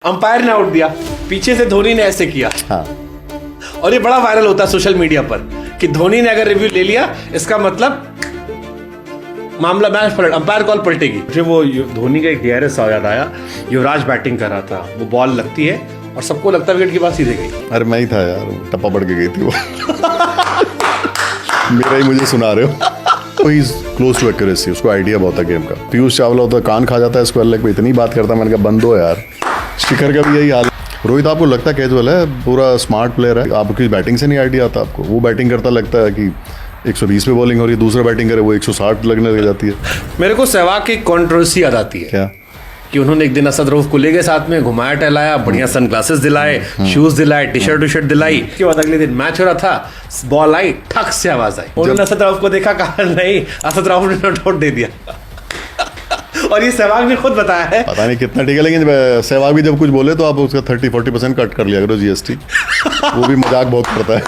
Umpire ने out दिया, पीछे से धोनी ने ऐसे किया। हाँ। और ये बड़ा वायरल होता है सोशल मीडिया पर कि धोनी ने अगर रिव्यू ले लिया इसका मतलब मामला मैच पलट, अंपायर कॉल पलटेगी। मुझे वो धोनी का एक डीआरएस याद आया, युवराज बैटिंग कर रहा था, वो बॉल लगती है और सबको लगता है विकेट की बात सीधे गई। अरे मैं ही था यार, टप्पा पड़ के गई थी वो। मेरा ही मुझे सुना रहे हो। तो ही क्लोज टू एक्यूरेसी, उसको आइडिया बहुत है गेम का। पीयूष चावला होता है कान खा जाता है स्क्वायर लेग पे, इतनी बात करता है, मैंने कहा बंद हो यार। शिखर का भी यही हाल। रोहित आपको लगता है कैजुअल है, पूरा स्मार्ट प्लेयर है, आपकी बैटिंग से नहीं आइडिया आता आपको। वो बैटिंग करता लगता है कि 120 पे बॉलिंग हो रही है, दूसरा बैटिंग करे वो 160 लगने लग जाती है। मेरे को सहवाग की कंट्रोवर्सी याद आती है। क्या? कि उन्होंने एक दिन असद रऊफ को ले गए साथ में, घुमाया टहलाया, बढ़िया सनग्लासेस दिलाए, शूज दिलाए, टी शर्ट दिलाई। उसके बाद अगले दिन मैच हो रहा था, बॉल आई, ठक से आवाज आई। उन्होंने असद रऊफ को देखा, कहा नहीं, असद रऊफ ने नॉट आउट दे दिया। और ये सहवाग ने खुद बताया है। पता नहीं कितना ठीक है, लेकिन सहवाग भी जब कुछ बोले तो आप उसका 30-40% कट कर लिया करो जीएसटी। वो भी मजाक बहुत करता है।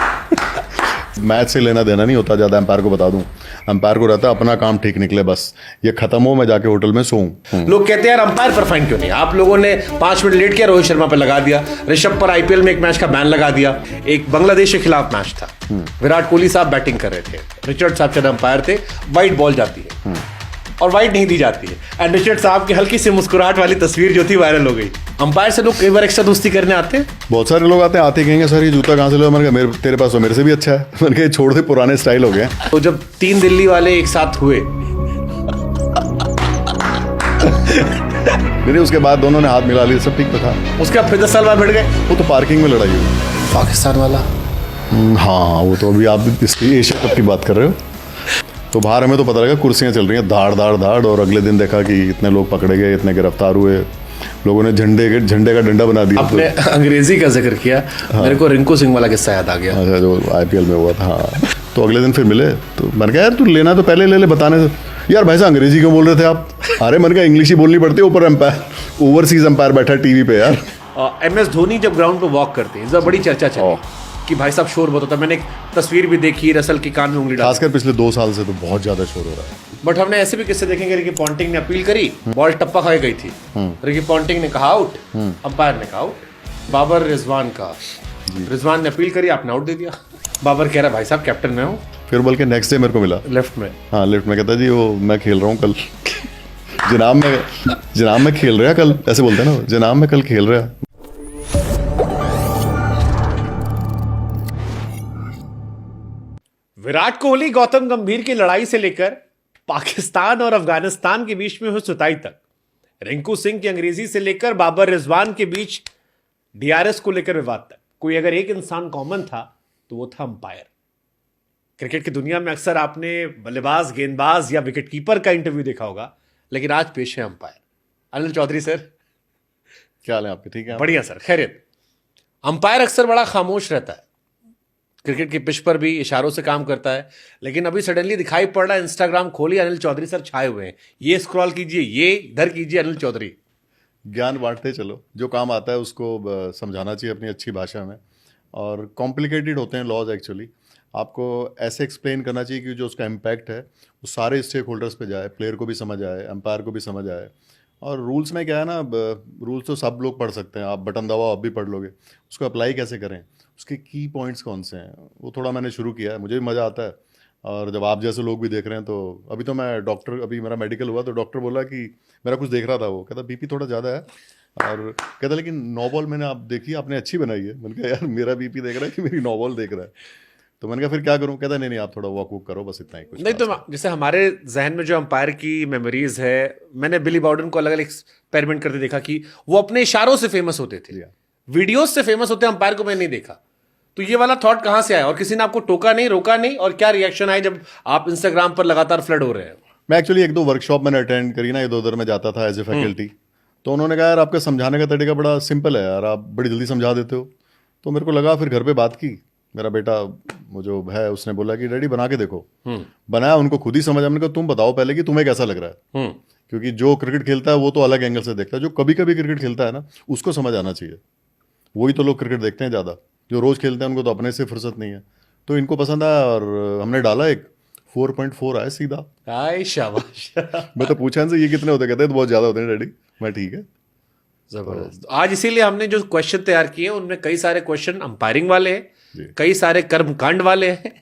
मैच से लेना देना नहीं होता ज़्यादा, अंपायर को बता दूं। अंपायर को रहता है अपना काम ठीक निकले, बस ये खत्म हो, मैं जाके होटल में सोऊं। लोग कहते हैं यार अंपायर पर फाइन क्यों नहीं? आप लोगों ने 5 मिनट लेट किया, रोहित शर्मा पर लगा दिया, ऋषभ पर आईपीएल में एक मैच का बैन लगा दिया, एक बांग्लादेश के खिलाफ मैच था, विराट कोहली साहब बैटिंग कर रहे थे, रिचर्ड साहब शायद अंपायर थे, वाइट बॉल जाती है और वाइट नहीं दी जाती है, एंड रिचर्ड साहब की हल्की सी मुस्कुराहट वाली तस्वीर जो थी वायरल हो गई। अंपायर से लोग कई बार एक्स्ट्रा दोस्ती करने आते हैं। बहुत सारे लोग आते हैं, आते कहेंगे सर ये जूता कहाँ से लो, मैंने कहा तेरे पास तो मेरे से भी अच्छा है। मैंने कहा छोड़ दे, पुराने स्टाइल हो गए। तो जब 3 दिल्ली वाले एक साथ हुए, मेरे उसके बाद दोनों ने हाथ मिला लिए, सब ठीक तो था। उसके बाद फिर 10 साल बाद भिड़ गए। वो तो पार्किंग में लड़ाई हुई। पाकिस्तान वाला हाँ, वो तो अभी आप इसकी एशिया कप की बात कर रहे हो। तो बाहर हमें तो पता लगा कुर्सियाँ चल रही हैं धाड़ धाड़ धाड़, और अगले दिन देखा कि इतने लोग पकड़े गए, इतने गिरफ्तार हुए, लोगों ने झंडे का डंडा बना दिया। आपने अंग्रेजी का जिक्र किया, मेरे को रिंकू सिंह वाला किस्सा याद आ गया। अच्छा, जो आईपीएल में हुआ था। हाँ, तो अगले दिन फिर मिले, तो मैंने कहा यार तू लेना तो पहले ले ले, बताने से। यार भाई साहब अंग्रेजी क्यों बोल रहे थे आप? अरे मैंने कहा इंग्लिश ही बोलनी पड़ती है, ऊपर अंपायर, ओवरसीज अंपायर बैठा टीवी पे यार। MS धोनी जब ग्राउंड पे वॉक करते हैं, बड़ी चर्चा चली कि भाई साहब शोर बहुत होता है। मैंने एक तस्वीर भी देखी, रसल की कान में उंगली डाली। खासकर पिछले 2 साल से तो बहुत ज्यादा शोर हो रहा है। बट हमने ऐसे भी किस्से देखेंगे, रिकी पॉन्टिंग ने अपील करी, बॉल टप्पा खा गई थी, रिकी पॉन्टिंग ने कहा आउट, अंपायर ने कहा आउट। बाबर रिजवान का, रिजवान ने अपील करी, आपने आउट दे दिया। बाबर कह रहा भाई साहब कैप्टन मैं हूँ। फिर बल्कि नेक्स्ट डे मेरे को मिला लेफ्ट में। हाँ, लेफ्ट में कहता जी वो मैं खेल रहा हूँ कल। जनाब में खेल रहा कल, ऐसे बोलते हैं ना, जनाब में कल खेल रहा। विराट कोहली गौतम गंभीर की लड़ाई से लेकर पाकिस्तान और अफगानिस्तान के बीच में हुई सुताई तक, रिंकू सिंह की अंग्रेजी से लेकर बाबर रिजवान के बीच डीआरएस को लेकर विवाद तक, कोई अगर एक इंसान कॉमन था तो वो था अंपायर। क्रिकेट की दुनिया में अक्सर आपने बल्लेबाज, गेंदबाज या विकेटकीपर का इंटरव्यू देखा होगा, लेकिन आज पेश है अंपायर। अनिल चौधरी सर, क्या हाल है आपके? ठीक है, बढ़िया सर, खैरियत। अंपायर अक्सर बड़ा खामोश रहता है, क्रिकेट की पिच पर भी इशारों से काम करता है, लेकिन अभी सडनली दिखाई पड़ रहा है, इंस्टाग्राम खोलिए अनिल चौधरी सर छाए हुए हैं, ये स्क्रॉल कीजिए, ये इधर कीजिए, अनिल चौधरी। ज्ञान बांटते चलो, जो काम आता है उसको समझाना चाहिए अपनी अच्छी भाषा में। और कॉम्प्लिकेटेड होते हैं लॉज एक्चुअली, आपको ऐसे एक्सप्लेन करना चाहिए कि जो उसका इम्पैक्ट है वो सारे स्टेक होल्डर्स पे जाए, प्लेयर को भी समझ आए, एम्पायर को भी समझ आए। और रूल्स में क्या है ना, रूल्स तो सब लोग पढ़ सकते हैं, आप बटन दबाओ आप भी पढ़ लोगे, उसको अप्लाई कैसे करें, उसके की पॉइंट्स कौन से हैं, वो थोड़ा मैंने शुरू किया है, मुझे भी मज़ा आता है। और जब आप जैसे लोग भी देख रहे हैं, तो अभी तो मैं डॉक्टर, अभी मेरा मेडिकल हुआ तो डॉक्टर बोला कि मेरा कुछ देख रहा था, वो कहता बीपी थोड़ा ज़्यादा है, और कहता लेकिन नो बॉल मैंने आप देखी, आपने अच्छी बनाई है। मैंने कहा यार मेरा बीपी देख रहा है कि मेरी नो बॉल देख रहा है? तो मैंने कहा फिर क्या करूं? कहता नहीं आप थोड़ा वॉक वॉक करो, बस इतना ही कुछ नहीं। तो जैसे हमारे जहन में जो अंपायर की मेमोरीज है, मैंने बिली बाउडन को अलग अलग एक्सपेरिमेंट करते देखा कि वो अपने इशारों से फेमस होते थे, वीडियोज से फेमस होते, अंपायर को मैंने नहीं देखा। तो ये वाला थॉट कहां से आया, और किसी ने आपको टोका नहीं, रोका नहीं, और क्या रिएक्शन आए जब आप इंस्टाग्राम पर लगातार फ्लड हो रहे हैं? मैं एक्चुअली 1-2 वर्कशॉप मैंने अटेंड करी ना, इधर में जाता था एज ए फैकल्टी, तो उन्होंने कहा यार आपका समझाने का तरीका बड़ा सिंपल है यार, आप बड़ी जल्दी समझा देते हो। तो मेरे को लगा, फिर घर पे बात की, मेरा बेटा वो जो है उसने बोला कि डैडी बना के देखो। बनाया, उनको खुद ही समझ, हमने कहा तुम बताओ पहले कि तुम्हें कैसा लग रहा है, क्योंकि जो क्रिकेट खेलता है वो तो अलग एंगल से देखता है, जो कभी कभी क्रिकेट खेलता है ना उसको समझ आना चाहिए। वही तो लोग क्रिकेट देखते हैं ज़्यादा, जो रोज़ खेलते हैं उनको तो अपने से फुर्सत नहीं है। तो इनको पसंद आया और हमने डाला, एक 4.4 आया सीधा। शाबाश। मैं तो पूछा इनसे ये कितने होते, कहते हैं तो बहुत ज़्यादा होते हैं डैडी। मैं ठीक है, जबरदस्त। आज इसीलिए हमने जो क्वेश्चन तैयार किए हैं उनमें कई सारे क्वेश्चन अंपायरिंग वाले हैं, कई सारे कर्मकांड वाले हैं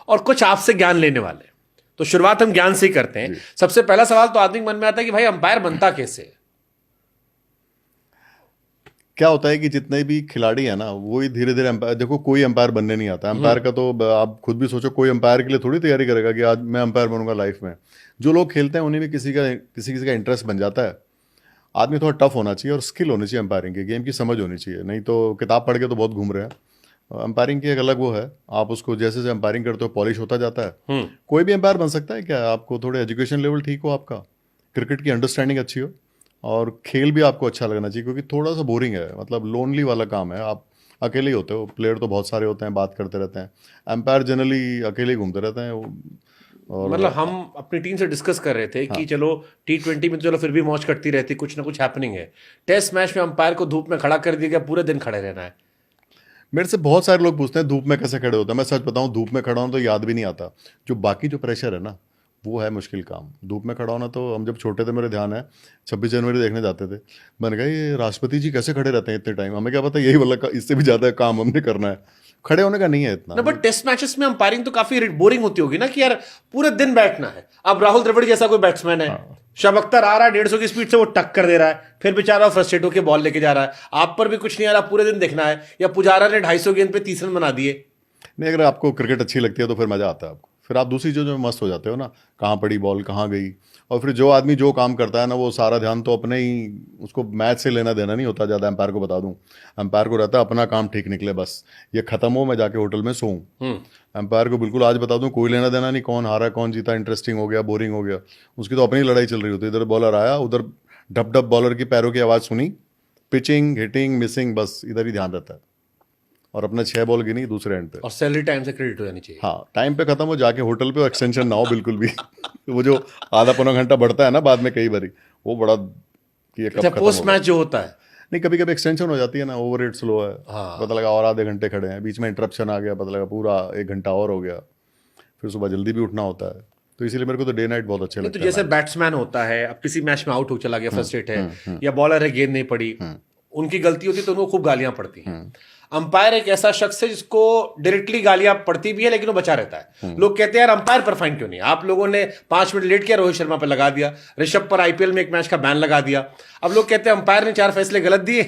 और कुछ आपसे ज्ञान लेने वाले हैं। तो शुरुआत हम ज्ञान से ही करते हैं। सबसे पहला सवाल तो आदमी के मन में आता है कि भाई अंपायर बनता कैसे है? क्या होता है कि जितने भी खिलाड़ी है ना वो ही धीरे धीरे अंपायर, देखो कोई अंपायर बनने नहीं आता अंपायर का, तो आप खुद भी सोचो कोई अंपायर के लिए थोड़ी तैयारी करेगा कि आज मैं अंपायर बनूंगा लाइफ में। जो लोग खेलते हैं उन्हें भी किसी का इंटरेस्ट बन जाता है। आदमी थोड़ा टफ होना चाहिए और स्किल होनी चाहिए अंपायरिंग की, गेम की समझ होनी चाहिए, नहीं तो किताब पढ़ के तो बहुत घूम रहे हैं। अंपायरिंग की एक अलग वो है, आप उसको जैसे जैसे अंपायरिंग करते हो पॉलिश होता जाता है। कोई भी अंपायर बन सकता है क्या, आपको थोड़े एजुकेशन लेवल ठीक हो, आपका क्रिकेट की अंडरस्टैंडिंग अच्छी हो और खेल भी आपको अच्छा लगना चाहिए, क्योंकि थोड़ा सा बोरिंग है, मतलब लोनली वाला काम है। आप अकेले ही होते हो, प्लेयर तो बहुत सारे होते हैं, बात करते रहते हैं। अंपायर जनरली अकेले ही घूमते रहते हैं। और मतलब हम अपनी टीम से डिस्कस कर रहे थे कि चलो T20 में तो चलो फिर भी मौज करती रहती, कुछ ना कुछ हैपनिंग है। टेस्ट मैच में अंपायर को धूप में खड़ा कर दिया गया, पूरे दिन खड़े रहना है। मेरे से बहुत सारे लोग पूछते हैं धूप में कैसे खड़े होते हैं। मैं सच बताऊं, धूप में खड़ा होना तो याद भी नहीं आता। जो बाकी जो प्रेशर है ना वो है मुश्किल काम। धूप में खड़ा होना तो हम जब छोटे थे, मेरे ध्यान है 26 जनवरी देखने जाते थे, मैंने कहा ये राष्ट्रपति जी कैसे खड़े रहते हैं इतने टाइम, हमें क्या पता यही वाला इससे भी ज्यादा काम हमने करना है, खड़े होने का नहीं है इतना। बट टेस्ट मैचेस में अंपायरिंग तो काफी बोरिंग होती होगी ना, कि यार पूरे दिन बैठना है। अब राहुल द्रविड़ जैसा कोई बैट्समैन है, शब अख्तर आ रहा है 150 की स्पीड से, वो टक्कर दे रहा है, फिर बेचारा फ्रस्ट्रेट होकर बॉल लेके जा रहा है। आप पर भी कुछ नहीं आ रहा, पूरे दिन देखना है। या पुजारा ने 250 गेंद पे 30 रन बना दिए। नहीं, अगर आपको क्रिकेट अच्छी लगती है तो फिर मजा आता है आपको, फिर आप दूसरी चीज़ों में मस्त हो जाते हो ना, कहाँ पड़ी बॉल कहाँ गई। और फिर जो आदमी जो काम करता है ना वो सारा ध्यान तो अपने ही, उसको मैच से लेना देना नहीं होता ज़्यादा। अंपायर को बता दूं, अंपायर को रहता है अपना काम ठीक निकले, बस ये खत्म हो मैं जाके होटल में सोऊं। अंपायर को बिल्कुल आज बता दूं कोई लेना देना नहीं, कौन हारा कौन जीता, इंटरेस्टिंग हो गया बोरिंग हो गया, उसकी तो अपनी लड़ाई चल रही होती है। इधर बॉलर आया, उधर डब डब बॉलर की पैरों की आवाज़ सुनी, पिचिंग हिटिंग मिसिंग, बस इधर ही ध्यान रहता है। और अपना 6 बॉल गिनी दूसरे एंड पे, और सैलरी टाइम से क्रेडिट हो जानी चाहिए। हाँ टाइम पे खत्म हो, जाके होटल पे एक्सटेंशन ना हो बिल्कुल भी। वो जो आधा पौना घंटा बढ़ता है ना बाद में कई बारी, वो बड़ा कि ये कब खत्म पोस्ट होगा। मैच जो होता है, नहीं कभी कभी एक्सटेंशन हो जाती है ना, ओवर रेट स्लो है, हाँ। पता लगा और आधे घंटे खड़े हैं, बीच में इंटरप्शन आ गया, पता लगा पूरा 1 घंटा और हो गया, फिर सुबह जल्दी भी उठना होता है। तो इसीलिए मेरे को तो डे नाइट बहुत अच्छे तो लगते हैं। जैसे बैट्समैन होता है, अब किसी मैच में आउट हो चला गया, फ्रस्ट्रेट है, या बॉलर है गेंद नहीं पड़ी, उनकी गलती होती है तो उनको खूब गालियां पड़ती हैं। अंपायर एक ऐसा शख्स है जिसको डायरेक्टली गालियां पड़ती भी है लेकिन वो बचा रहता है। लोग कहते हैं यार अंपायर पर फाइन क्यों नहीं, आप लोगों ने 5 मिनट लेट किया, रोहित शर्मा पर लगा दिया, ऋषभ पर IPL में 1 मैच का बैन लगा दिया। अब लोग कहते हैं अंपायर ने 4 फैसले गलत दिए,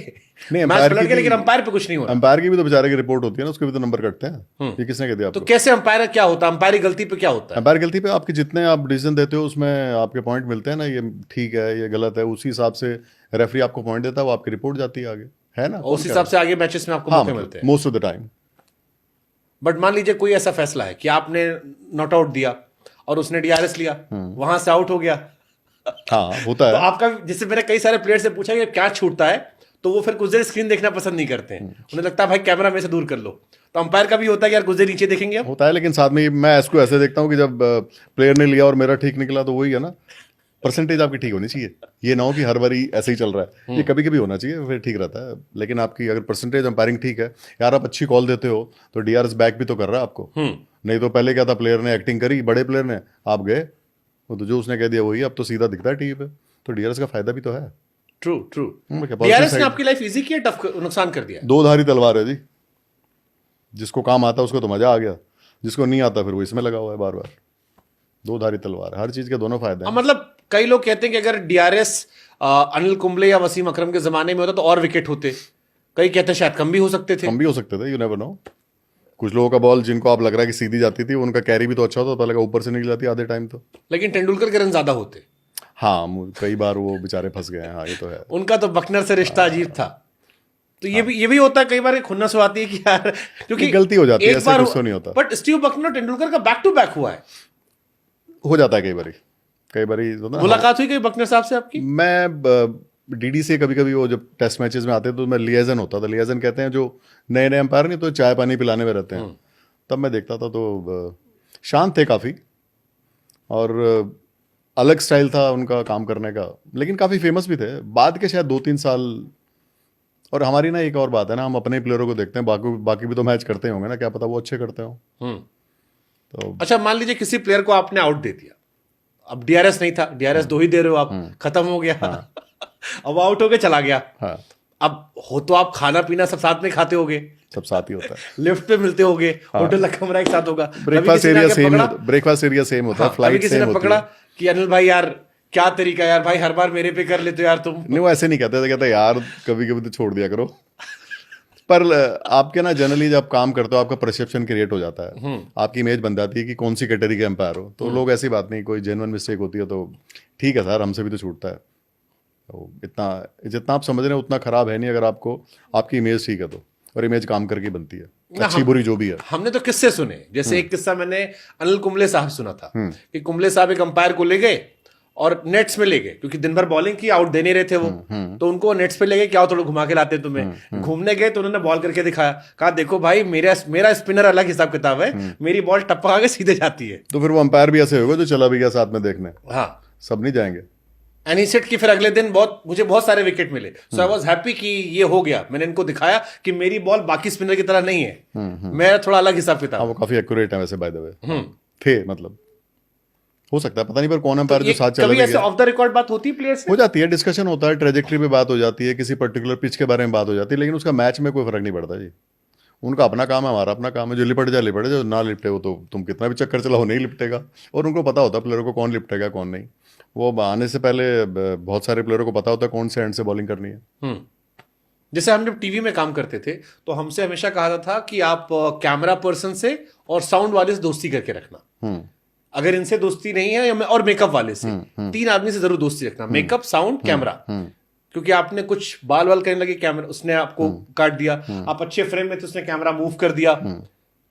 नहीं, मैच पलट गया, लेकिन अंपायर पे कुछ नहीं हो रहा। अंपायर की भी तो बेचारे की रिपोर्ट होती है ना, उसके भी तो नंबर कटते हैं। ये किसने कह दिया तो आपको? कैसे अंपायर क्या होता है, अंपायर की गलती पे क्या होता है? अंपायर गलती पे आपके जितने आप डिसीजन देते हो उसमें आपके पॉइंट मिलते हैं ना, ये ठीक है ये गलत है, उसी हिसाब से रेफरी आपको पॉइंट देता है, वो आपकी रिपोर्ट जाती है आगे, है ना। उस हिसाब से आगे मैचेस में आपको मौके मिलते हैं most of the time. But मान लीजिए कोई ऐसा फैसला है कि आपने नॉट आउट दिया और उसने DRS लिया, वहां से आउट हो गया, हाँ होता तो है। आपका, जैसे मैंने कई सारे प्लेयर से पूछा कि क्या छूटता है, तो वो फिर कुछ देर स्क्रीन देखना पसंद नहीं करते हैं, उन्हें लगता है भाई कैमरा में से दूर कर लो। तो अंपायर का भी होता है कि यार कुछ देर नीचे देखेंगे आप। होता है, लेकिन साथ में मैं इसको ऐसे देखता हूँ कि जब प्लेयर ने लिया और मेरा ठीक निकला तो वही है ना, परसेंटेज आपकी ठीक होनी चाहिए। ये ना हो कि हर बारी ऐसे ही चल रहा है, ये कभी कभी होना चाहिए, फिर ठीक रहता है। लेकिन आपकी अगर परसेंटेज अंपायरिंग ठीक है, यार आप अच्छी कॉल देते हो तो DRS बैक भी तो कर रहा है आपको। नहीं तो पहले क्या था, प्लेयर ने एक्टिंग करी, बड़े प्लेयर ने, आप गए तो जो उसने कह दिया वही अब तो सीधा दिखता है टीवी पे, तो DRS का फायदा भी तो है। True true. क्या DRS ने आपकी लाइफ इजी की है, टफ नुकसान कर दिया है? 2 धारी तलवार है जी, जिसको काम आता है उसको तो मजा आ गया, जिसको नहीं आता फिर वो इसमें लगा हुआ है बार बार। 2 धारी तलवार, हर चीज के दोनों फायदे हैं। मतलब कई लोग कहते हैं कि अगर DRS अनिल कुंबले या वसीम अकरम के जमाने में होता तो और विकेट होते, कई कहते हैं शायद कम भी हो सकते थे। कम भी हो सकते थे, यू नेवर नो। कुछ लोगों का बॉल जिनको आप लग रहा है कि सीधी जाती थी, उनका कैरी भी तो अच्छा होता, पता लगा ऊपर से निकल जाती आधे टाइम तो। लेकिन तेंदुलकर के रन ज्यादा होते। हाँ कई बार वो बेचारे फंस गए हैं, हाँ ये तो है। उनका तो बकनर से रिश्ता अजीब था। तो ये भी होता है कई बार, खुन्नस आती है कि यार, क्योंकि गलती हो जाती है, एक ऐसे बार कुछ तो नहीं होता। बट स्टीव बकनर और तेंदुलकर का बैक टू बैक हुआ है, हो जाता है कई बारी मुलाकात हुई कभी बकनर साहब से आपकी? मैं DD से कभी कभी वो जब टेस्ट मैचेस में आते तो मैं लिएजन होता था, लिएजन कहते हैं जो नए नए अंपायर नहीं तो चाय पानी पिलाने में रहते हैं, तब मैं देखता था। तो शांत थे काफ़ी और अलग स्टाइल था उनका काम करने का, लेकिन काफ़ी फेमस भी थे। बाद के शायद 2-3 साल। और हमारी ना एक और बात है ना, हम अपने प्लेयरों को देखते हैं, बाकी भी तो मैच करते होंगे ना, क्या पता वो अच्छे करते हो। तो अच्छा मान लीजिए किसी प्लेयर को आपने आउट दे दिया, अब DRS नहीं था, DRS 2 ही दे रहे हो आप, खत्म हो गया, अब आउट होके चला गया, अब हो तो आप खाना पीना सब साथ में खाते होगे, सब साथ ही होता है। लिफ्ट पे मिलते होगे, होटल का कमरा एक साथ होगा, ब्रेकफास्ट एरिया सेम होता है, ब्रेकफास्ट एरिया सेम होता है, कभी फ्लाइट किसी सेम ने होती पकड़ा है। कि अनिल भाई यार क्या तरीका यार भाई, हर बार मेरे पे कर लेते हो यार तुम। नहीं, वो ऐसे नहीं कहते थे, कहते यार कभी कभी तो छोड़ दिया करो। पर आपके ना जनरली जब काम करते हो आपका परसेप्शन क्रिएट हो जाता है, आपकी इमेज बन जाती है कि कौन सी कैटेगरी के एम्पायर हो। तो लोग ऐसी बात नहीं, कोई जेन्युइन मिस्टेक होती है तो ठीक है सर, हमसे भी तो छूटता है। तो इतना जितना आप समझ रहे हैं उतना खराब है नहीं, अगर आपको आपकी इमेज ठीक है तो। और इमेज काम करके बनती है, अच्छी बुरी जो भी है। हमने तो किस्से सुने, जैसे एक किस्सा मैंने अनिल कुंबले साहब सुना था कि कुंबले साहब एक अंपायर को ले गए और नेट्स में ले गए, क्योंकि दिन भर बॉलिंग की, आउट दे नहीं रहे थे वो, तो उनको नेट्स पे ले गए, क्या थोड़ा घुमा के लाते हैं तुम्हें। घूमने गए तो उन्होंने बॉल करके दिखाया, कहा देखो भाई मेरा स्पिनर अलग हिसाब किताब है, मेरी बॉल टप्पा के सीधे जाती है। तो फिर वो अंपायर भी ऐसे होगा जो चला भी गया साथ में देखने, हाँ, सब नहीं जाएंगे। एंड ही सेड कि फिर अगले दिन मुझे बहुत सारे विकेट मिले, सो आई वाज हैप्पी कि ये हो गया, मैंने इनको दिखाया कि मेरी बॉल बाकी स्पिनर की तरह नहीं है, मेरा थोड़ा अलग हिसाब हाँ, किताब। वो काफी एक्यूरेट है वैसे बाय द वे, थे मतलब। हो सकता है, पता नहीं, पर कौन अंपायर जो साथ चला कभी भी ऐसे गया। ऑफ द रिकॉर्ड बात होती है प्लेयर से? हो जाती है, डिस्कशन होता है, ट्रेजेक्ट्री पे बात हो जाती है, किसी पर्टिकुलर पिच के बारे में बात हो जाती है, लेकिन उसका मैच में कोई फर्क नहीं पड़ता जी। उनका अपना काम है, हमारा अपना काम है। जो लिपट जाए लिपट जाए, जो ना लिपटे वो तो तुम कितना भी चक्कर चलाओ नहीं लिपटेगा। और उनको पता होता है प्लेयर को कौन लिपटेगा कौन नहीं। वो आने से पहले बहुत सारे प्लेयरों को पता होता है कौन से एंड से बॉलिंग करनी है। जैसे हम जब टीवी में काम करते थे तो हमसे हमेशा कहा जाता था कि आप कैमरा पर्सन से और साउंड वाले से दोस्ती करके रखना। अगर इनसे दोस्ती नहीं है और मेकअप वाले से, 3 आदमी से जरूर दोस्ती रखना, मेकअप, साउंड, कैमरा। क्योंकि आपने कुछ बाल वाल करने लगे, कैमरा उसने आपको काट दिया, आप अच्छे फ्रेम में थे, उसने कैमरा मूव कर दिया,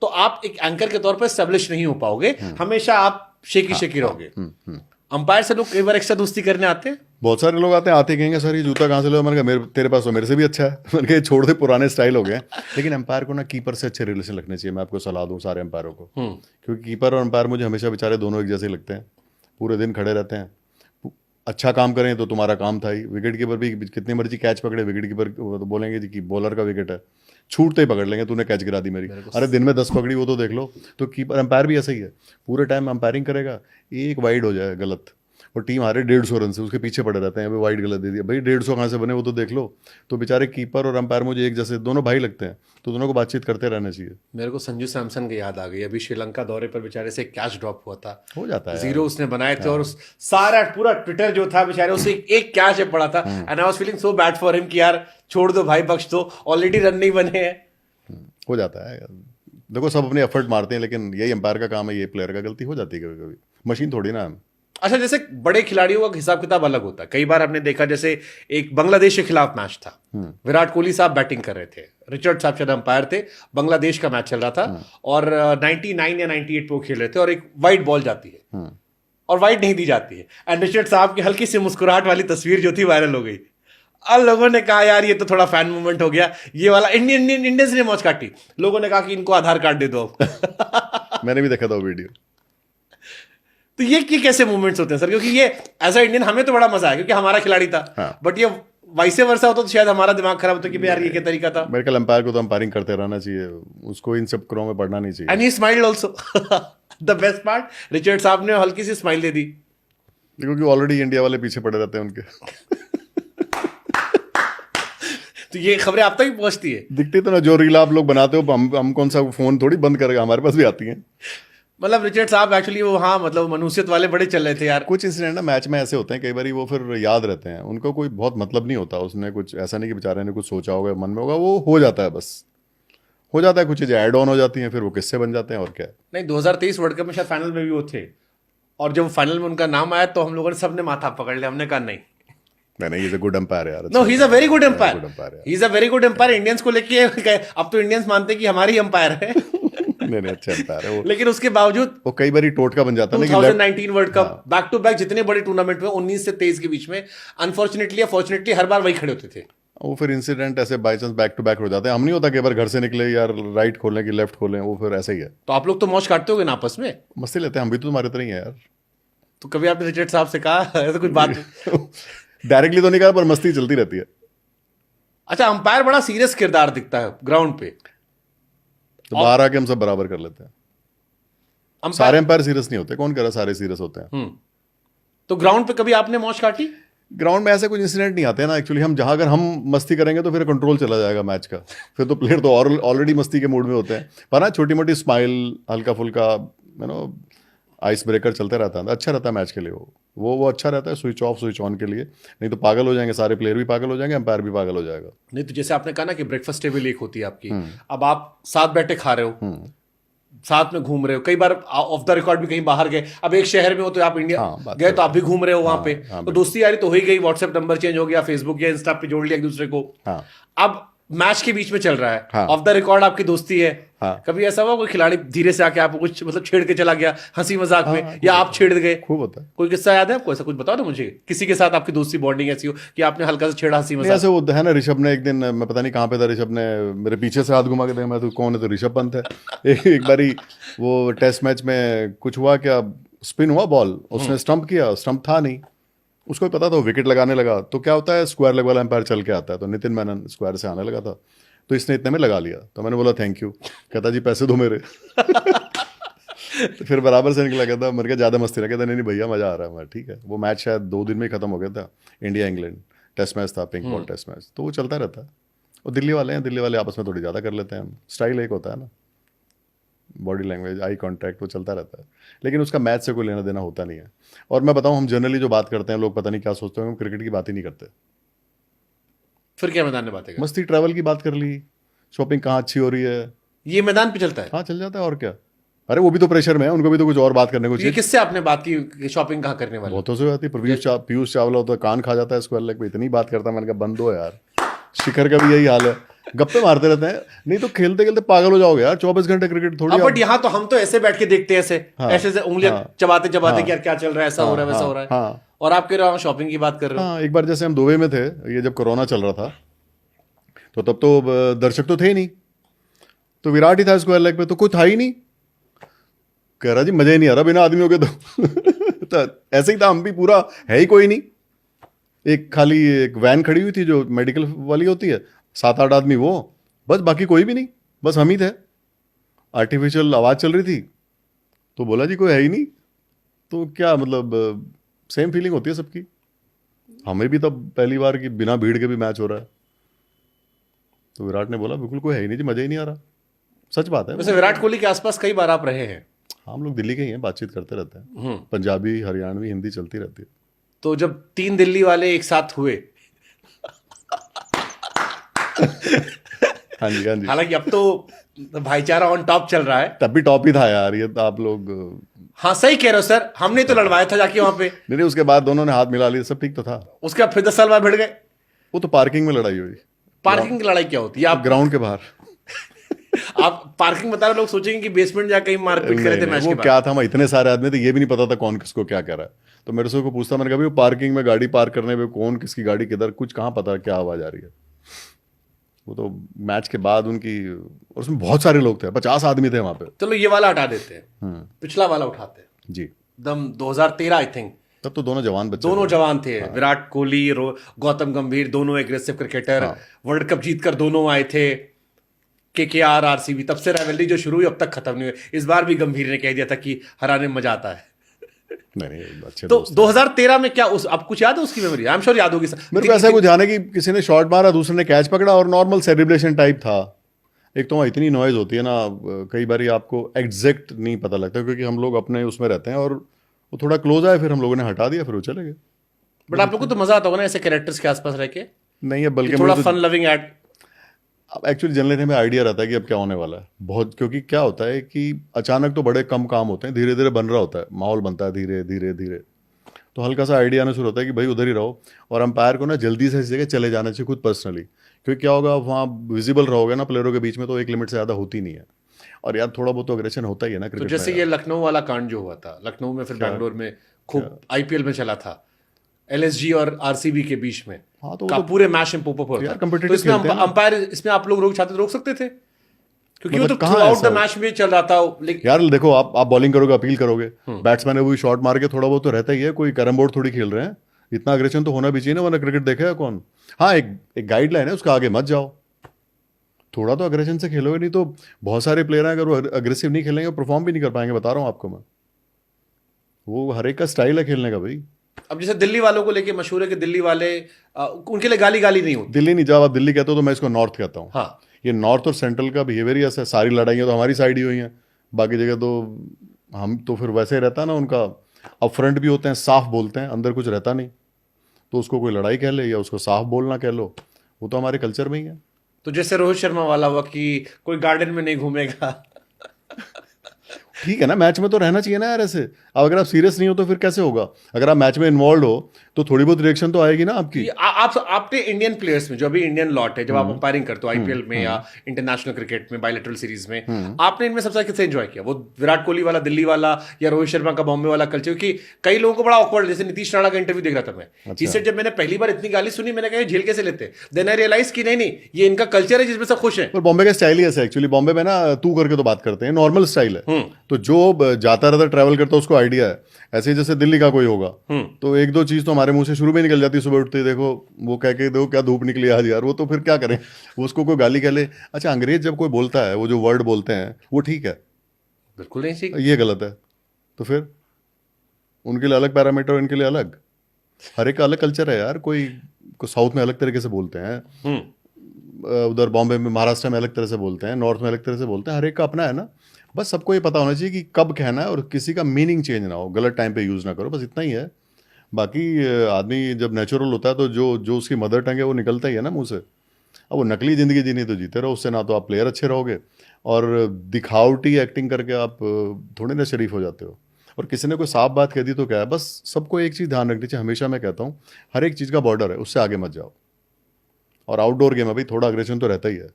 तो आप एक एंकर के तौर पर एस्टेब्लिश नहीं हो पाओगे, हमेशा आप शेकी रहोगे। अंपायर से लोग कई बार एक्स्ट्रा दोस्ती करने आते हैं। बहुत सारे लोग आते कहेंगे सर ये जूता कहाँ से लो। मैंने कहा मेरे तेरे पास हो, मेरे से भी अच्छा है। मैंने कहा छोड़ दे, पुराने स्टाइल हो गए। लेकिन एम्पायर को ना कीपर से अच्छे रिलेशन रखने चाहिए, मैं आपको सलाह दूं सारे एम्पायरों को। क्योंकि कीपर और एम्पायर मुझे हमेशा बेचारे दोनों एक जैसे लगते हैं, पूरे दिन खड़े रहते हैं। अच्छा काम करें तो तुम्हारा काम था ही। विकेट कीपर भी कितनी मर्जी कैच पकड़े, विकेट कीपर तो बोलेंगे जी कि बॉलर का विकेट है, छूटते ही पकड़ लेंगे, तूने कैच गिरा दी मेरी। अरे दिन में 10 पकड़ी वो तो देख लो। तो कीपर एम्पायर भी ऐसा ही है, पूरे टाइम एम्पायरिंग करेगा, एक वाइड हो जाए गलत और टीम हारे 150 रन से, उसके पीछे पड़े रहते हैं, अभी वाइड गलत दे दिया भाई, 150 कहाँ से बने वो तो देख लो। तो बेचारे कीपर और एम्पायर मुझे एक जैसे दोनों भाई लगते हैं, तो दोनों को बातचीत करते रहना चाहिए। मेरे को संजू सैमसन की याद आ गई, अभी श्रीलंका दौरे पर बेचारे से कैच ड्रॉप हुआ था, हो जाता है, 0 उसने बनाए थे, और उस सारा पूरा ट्विटर जो था बेचारे उसे एक कैच है पड़ा था, and I was feeling so bad for him कि यार छोड़ दो भाई, बख्श दो, ऑलरेडी रन नहीं बने हैं। हो जाता है, देखो सब अपने एफर्ट मारते हैं, लेकिन यही एम्पायर का काम है, ये प्लेयर का गलती हो जाती है कभी कभी, मशीन थोड़ी ना हम। अच्छा, जैसे बड़े खिलाड़ियों का हिसाब किताब अलग होता है। कई बार आपने देखा, जैसे एक बांग्लादेश के खिलाफ मैच था, विराट कोहली साहब बैटिंग कर रहे थे, रिचर्ड साहब शायद अंपायर थे, बांग्लादेश का मैच चल रहा था, और 99 या 98 पे वो खेल रहे थे, और एक वाइड बॉल जाती है और वाइड नहीं दी जाती है, एंड रिचर्ड साहब की हल्की सी मुस्कुराहट वाली तस्वीर जो थी वायरल हो गई। अब लोगों ने कहा यार ये तो थोड़ा फैन मूवमेंट हो गया, ये वाला इंडियंस ने मौज काटी। लोगों ने कहा कि इनको आधार कार्ड दे दो। मैंने भी देखा था वो वीडियो। तो ये कैसे मूवमेंट्स होते हैं सर? क्योंकि ये एज अ इंडियन हमें तो बड़ा मजा आया क्योंकि हमारा खिलाड़ी था, बट ये वाइसे वर्सा होता तो शायद हमारा दिमाग खराब होता कि यार ये क्या तरीका था। मेरे ख्याल अंपायर को तो अंपायरिंग करते रहना चाहिए, उसको इन सब क्रॉ में पढ़ना नहीं चाहिए। And he smiled also. The best part, Richard साहब ने हल्की सी स्माइल दे दी, क्योंकि ऑलरेडी इंडिया वाले पीछे पड़े रहते हैं उनके। तो ये खबरें आप तक ही पहुंचती है। दिखती तो ना, जो रील आप लोग बनाते हो, हम कौन सा फोन थोड़ी बंद करेगा, हमारे पास भी आती हैं। मतलब रिचर्ड साहब एक्चुअली वो, हाँ मतलब मनुष्यत वाले बड़े चल रहे थे यार। कुछ इंसिडेंट ना मैच में ऐसे होते हैं, कई बार वो फिर याद रहते हैं, उनको कोई बहुत मतलब नहीं होता, उसने कुछ ऐसा नहीं कि बेचारे ने कुछ सोचा होगा मन में होगा, वो हो जाता है, बस हो जाता है, कुछ चीज़ें ऐड ऑन हो जाती हैं, फिर वो किस्से बन जाते हैं और क्या है। नहीं, 2023 वर्ल्ड कप में शायद फाइनल में भी वो थे, और जब फाइनल में उनका नाम आया तो हम लोगों ने सबने माथा पकड़ लिया, हमने कहा नहीं नहीं, इज अ गुड एम्पायर यार। No, he is a very good umpire, he is a very good umpire. Indians को लेके अब तो इंडियंस मानते हैं कि हमारी एम्पायर है। नहीं, अच्छा एम्पायर है वो, लेकिन उसके बावजूद वो कई बार टोटका बन जाता है। 2019 world cup, back to back जितने बड़े टूर्नामेंट में 19 से 23 के बीच में, अनफॉर्चुनेटली या फॉर्चुनेटली हर बार वही खड़े होते थे। वो फिर इंसिडेंट ऐसे by chance back to back हो जाते हैं। हम नहीं होता कि बार घर से निकले यार राइट खोलें कि लेफ्ट खोलें, वो फिर ऐसे ही है। तो आप लोग तो मौज काटते होगे ना आपस में? मस्ती लेते हैं, हम भी तो तुम्हारे तरह ही है यार। तो कभी आपने रिचर्ड साहब से कहा ऐसा कुछ बात? डायरेक्टली तो नहीं कहा, पर मस्ती चलती रहती है। अच्छा, अंपायर बड़ा सीरियस किरदार दिखता है ग्राउंड पे, तो बाहर आके हम सब बराबर कर लेते हैं। सारे अंपायर सीरियस नहीं होते, कौन कह रहा सारे सीरियस होते हैं। तो ग्राउंड पे कभी आपने मौज काटी? ग्राउंड में ऐसे कुछ इंसिडेंट नहीं आते हैं ना एक्चुअली। हम जहाँ अगर हम मस्ती करेंगे तो फिर कंट्रोल चला जाएगा मैच का, फिर तो प्लेयर तो ऑलरेडी मस्ती के मूड में होते हैं। पर ना छोटी मोटी स्माइल, हल्का फुल्का आइस ब्रेकर चलते रहता है, अच्छा रहता है मैच के लिए। वो अच्छा रहता है स्विच ऑफ स्विच ऑन के लिए, नहीं तो पागल हो जाएंगे सारे प्लेयर, भी पागल हो जाएंगे, एम्पायर भी पागल हो जाएगा। नहीं तो जैसे आपने कहा ना कि ब्रेकफास्ट टेबल एक होती है आपकी, अब आप साथ बैठे खा रहे हो, साथ में घूम रहे हो, कई बार ऑफ द रिकॉर्ड भी कहीं बाहर गए, अब एक शहर में हो तो आप इंडिया गए तो आप भी घूम रहे हो वहां पे, तो दोस्ती यारी तो हो ही गई, व्हाट्सएप नंबर चेंज हो गया, फेसबुक या इंस्टा पे जोड़ लिया एक दूसरे को। अब मैच के बीच में चल रहा है, ऑफ द रिकॉर्ड आपकी दोस्ती है, कभी ऐसा हुआ कोई खिलाड़ी धीरे से आके आपको कुछ मतलब छेड़ के चला गया हंसी मजाक में, या आप छेड़ गए? खूब होता है। कोई किस्सा याद है आपको ऐसा? कुछ बताओ ना मुझे, किसी के साथ आपकी दोस्ती बॉन्डिंग ऐसी हो कि आपने हल्का सा छेड़ा हंसी मजाक। ऐसे वो है ना, ऋषभ ने एक दिन, मैं पता नहीं कहाँ पे था, ऋषभ ने मेरे पीछे से हाथ घुमा के देखा, मैं तो कौन है, तो ऋषभ पंत है। एक बारी वो टेस्ट मैच में कुछ हुआ, क्या स्पिन हुआ बॉल, उसने स्टंप किया, स्टंप था नहीं, उसको भी पता था, विकेट लगाने लगा, तो क्या होता है स्क्वायर लेग वाला एम्पायर चल के आता है, तो नितिन मेनन स्क्वायर से आने लगा था, तो इसने इतने में लगा लिया, तो मैंने बोला थैंक यू, कहता जी पैसे दो मेरे। तो फिर बराबर से निकला, कहता मेरे को ज़्यादा मस्ती ना, कहता नहीं भैया मज़ा आ रहा है। मैं ठीक है। वो मैच शायद 2 दिन में ही खत्म हो गया था, इंडिया इंग्लैंड टेस्ट मैच था, पिंक बॉल टेस्ट मैच, तो वो चलता रहता है। वो दिल्ली वाले हैं, दिल्ली वाले आपस में थोड़ी ज़्यादा कर लेते हैं, स्टाइल एक होता है ना, बॉडी लैंग्वेज, आई कॉन्टैक्ट, वो चलता रहता है, लेकिन उसका मैच से कोई लेना देना होता नहीं है। और मैं बताऊँ, हम जनरली जो बात करते हैं, लोग पता नहीं क्या सोचते हैं, हम क्रिकेट की बात ही नहीं करते। फिर क्या मैदान में बातें? मस्ती ट्रैवल की बात कर ली, शॉपिंग कहाँ अच्छी हो रही है, ये मैदान पे चलता है? हाँ चल जाता है, और क्या। अरे वो भी तो प्रेशर में है, उनको भी तो कुछ और बात करने को ये चाहिए। किससे आपने बात की शॉपिंग कहाँ करने वाले? बहुतों से होती है। पीयूष चावला होता है, कान खा जाता है स्क्वायर लेग पे, इतनी बात करता है, मैंने कहा बंद हो यार। शिखर का भी यही हाल है, गप्पे मारते रहते हैं, नहीं तो खेलते खेलते पागल हो जाओगे यार, 24 घंटे क्रिकेट थोड़ी। बट यहाँ तो हम तो ऐसे बैठ के देखते हैं, ऐसे से उंगलियां चबाते चबाते क्या क्या चल रहा है, ऐसा हो रहा है, वैसा हो रहा है, और आप कह रहे हो शॉपिंग की बात कर रहे हो। हाँ, एक बार जैसे हम दुबई में थे, ये जब कोरोना चल रहा था, तो तब तो दर्शक तो थे ही नहीं, तो विराट ही था स्क्वायर लेग पे, तो कोई था ही नहीं। कह रहा जी मजा ही नहीं आ रहा बिना आदमियों के, तो ऐसे ही था, हम भी, पूरा है ही कोई नहीं, एक खाली एक वैन खड़ी हुई थी जो मेडिकल वाली होती है, 7-8 आदमी, वो बस, बाकी कोई भी नहीं, बस हम ही थे। आर्टिफिशियल आवाज़ चल रही थी, तो बोला जी कोई है ही नहीं, तो क्या मतलब सेम फीलिंग होती है सबकी। हमें भी तब पहली बार कि बिना भीड़ के भी मैच हो रहा है, तो विराट ने बोला बिल्कुल कोई है ही नहीं जी, मजा ही नहीं आ रहा। सच बात है। वैसे विराट कोहली के आसपास कई बार आप रहे हैं? हम लोग दिल्ली के ही हैं, बातचीत करते रहते हैं, पंजाबी हरियाणवी हिंदी चलती रहती है। तो जब 3 दिल्ली वाले एक साथ हुए, हाँ जी, हाँ जी, हालांकि अब तो भाईचारा ऑन टॉप चल रहा है, तब भी टॉप ही था यार, ये तो आप लोग। हाँ सही कह रहे हो सर, हमने तो लड़वाया था जाके वहां पे। नहीं, उसके बाद दोनों ने हाथ मिला लिया, सब ठीक तो था। उसके बाद फिर 10 साल बाद भिड़ गए। वो तो पार्किंग में लड़ाई हुई। पार्किंग की लड़ाई क्या होती है? आप ग्राउंड के बाहर। आप पार्किंग बता रहे, लोग सोचेंगे कि बेसमेंट जाकर कहीं मारपीट करे थे मैच के वो बाद। क्या था, मैं इतने सारे आदमी थे, ये भी नहीं पता था कौन किसको क्या कर रहा है, तो मेरे से को पूछता, मैंने कहा भाई वो पार्किंग में गाड़ी पार्क करने में कौन किसकी गाड़ी किधर, कुछ कहाँ पता क्या आवाज आ रही है। वो तो मैच के बाद उनकी, और उसमें बहुत सारे लोग थे, 50 आदमी थे वहां पे। चलो ये वाला हटा देते हैं, पिछला वाला उठाते हैं। जी, दम 2013 आई थिंक, तब तो दोनों जवान बच्चे दोनों थे। जवान थे। विराट कोहली, गौतम गंभीर, दोनों एग्रेसिव क्रिकेटर, वर्ल्ड कप जीतकर दोनों आए थे। केकेआर, आरसीबी, तब से राइवलरी जो शुरू हुई अब तक खत्म नहीं हुई। इस बार भी गंभीर ने कह दिया था कि हराने में मजा आता है। नहीं, अच्छे तो दोस्त हैं। 2013 में क्या आप कुछ याद है उसकी मेमोरी? आई एम श्योर याद होगी सर। मेरे को ऐसा कुछ ध्यान है कि किसी ने शॉट मारा, दूसरे ने कैच पकड़ा, और नॉर्मल सेलिब्रेशन टाइप था। एक तो वहाँ इतनी नॉइज होती है ना, कई बार आपको एग्जैक्ट नहीं पता लगता, क्योंकि हम लोग अपने उसमें रहते हैं, और वो थोड़ा क्लोज आए, फिर हम लोगों ने हटा दिया, फिर वो चले गए। बट आप लोग को तो मजा आता होगा ना ऐसे कैरेक्टर्स के आसपास रह के? नहीं है, बल्कि थोड़ा मुझे तो फन लविंग एड। अब एक्चुअली जनरली हमें आइडिया रहता है कि अब क्या होने वाला है बहुत, क्योंकि क्या होता है कि अचानक तो बड़े कम काम होते हैं, धीरे धीरे बन रहा होता है, माहौल बनता है धीरे धीरे धीरे, तो हल्का सा आइडिया आना शुरू होता है कि भाई उधर ही रहो, और अंपायर को ना जल्दी से इस जगह चले जाना चाहिए खुद पर्सनली, क्योंकि क्या होगा, आप वहाँ विजिबल रहोगे ना प्लेयरों के बीच में, तो एक लिमिट से ज़्यादा होती नहीं है, और यार थोड़ा बहुत तो अग्रेशन होता ही है ना तो क्रिकेट जैसे में ये यार। लखनऊ वाला कांड जो हुआ था, लखनऊ में फिर बैंगलोर में खूब आईपीएल में चला था, एलएसजी और आरसीबी के बीच में, हाँ, तो का पूरे मैच में पोपअप हो यार रहा था। competitive तो इसमें खेलते हैं ना। अंपायर, इसमें आप लोग रोक चाहते तो रोक सकते थे, क्योंकि वो मतलब तो कहाँ थ्रू आउट ऐसा द मैच में चल रहा था। लेकिन यार देखो, आप बॉलिंग करोगे, अपील करोगे, बैट्समैन है वो शॉट मार के, थोड़ा बहुत तो रहता ही है, कोई कैरम बोर्ड थोड़ी खेल रहे हैं, इतना अग्रेशन तो होना भी चाहिए ना, वरना क्रिकेट देखा है कौन। हाँ, एक गाइडलाइन है, उसका आगे मत जाओ, थोड़ा तो अग्रेशन से खेलोगे, नहीं तो बहुत सारे प्लेयर हैं, अगर वो अग्रेसिव नहीं खेलेंगे परफॉर्म भी नहीं कर पाएंगे, बता रहा हूँ आपको मैं। वो हर एक का स्टाइल है खेलने का भाई, अब जैसे दिल्ली वालों को लेके मशहूर है कि दिल्ली वाले उनके लिए गाली गाली नहीं होती। दिल्ली नहीं, जब आप दिल्ली कहते हो तो मैं इसको नॉर्थ कहता हूँ। हाँ, ये नॉर्थ और सेंट्रल का बिहेवियर ही ऐसा है। सारी लड़ाइयाँ तो हमारी साइड ही हुई हैं, बाकी जगह तो हम तो फिर वैसे ही रहता है ना उनका। अपफ्रंट भी होते हैं, साफ बोलते हैं, अंदर कुछ रहता नहीं, तो उसको कोई लड़ाई कह ले या उसको साफ बोलना कह लो, वो तो हमारे कल्चर में ही है। तो जैसे रोहित शर्मा वाला हुआ कि कोई गार्डन में नहीं घूमेगा। ठीक है ना, मैच में तो रहना चाहिए ना यार ऐसे। अब अगर आप सीरियस नहीं हो तो फिर कैसे होगा? अगर आप मैच में इन्वॉल्व हो तो थोड़ी बहुत रिएक्शन तो आएगी ना आपकी। आप आपने इंडियन प्लेयर्स में, जो अभी इंडियन लॉट है, जब आप अंपायरिंग करते हो आईपीएल में या इंटरनेशनल क्रिकेट में, बायलैटरल सीरीज में, आपने इनमें सबसे किससे एंजॉय किया? वो विराट कोहली वाला दिल्ली वाला या रोहित शर्मा का बॉम्बे वाला कल्चर? क्योंकि कई लोगों को बड़ा ऑकवर्ड, जैसे नीतीश राणा का इंटरव्यू देख रहा था मैं, जिससे जब मैंने पहली बार इतनी गाली सुनी, मैंने कहा ये झेल कैसे लेते? देन आई रियलाइज कि नहीं नहीं, ये इनका कल्चर है जिसमें सब खुश है। पर बॉम्बे का स्टाइल ही ऐसा है एक्चुअली। बॉम्बे में ना तू करके तो बात करते हैं, नॉर्मल स्टाइल है। तो जो जाता रहता ट्रैवल करता है उसको आइडिया है। ऐसे ही जैसे दिल्ली का कोई होगा तो एक दो चीज तो हमारे मुंह से शुरू में निकल जाती है सुबह उठते ही, देखो वो कह के देखो क्या धूप निकली आज यार, वो तो फिर क्या करें, वो उसको कोई गाली कह ले। अच्छा, अंग्रेज जब कोई बोलता है, वो जो वर्ड बोलते हैं वो ठीक है, बिल्कुल नहीं ठीक। ये गलत है, तो फिर उनके लिए अलग पैरामीटर, इनके लिए अलग। हर एक का अलग कल्चर है यार। कोई साउथ में अलग तरीके से बोलते हैं, उधर बॉम्बे में, महाराष्ट्र में अलग तरह से बोलते हैं, नॉर्थ में अलग तरह से बोलते हैं। हर एक का अपना है ना। बस सबको ये पता होना चाहिए कि कब कहना है और किसी का मीनिंग चेंज ना हो, गलत टाइम पे यूज़ ना करो, बस इतना ही है। बाकी आदमी जब नेचुरल होता है तो जो जो उसकी मदर टंग है वो निकलता ही है ना मुंह से। अब वो नकली ज़िंदगी जीनी तो जीते रहो, उससे ना तो आप प्लेयर अच्छे रहोगे और दिखावटी एक्टिंग करके आप थोड़ी ना शरीफ हो जाते हो। और किसी ने कोई साफ बात कह दी तो क्या है, बस सबको एक चीज़ ध्यान रखनी चाहिए। हमेशा मैं कहता हूँ हर एक चीज़ का बॉर्डर है, उससे आगे मत जाओ। और आउटडोर गेम है भाई, थोड़ा अग्रेशन तो रहता ही है,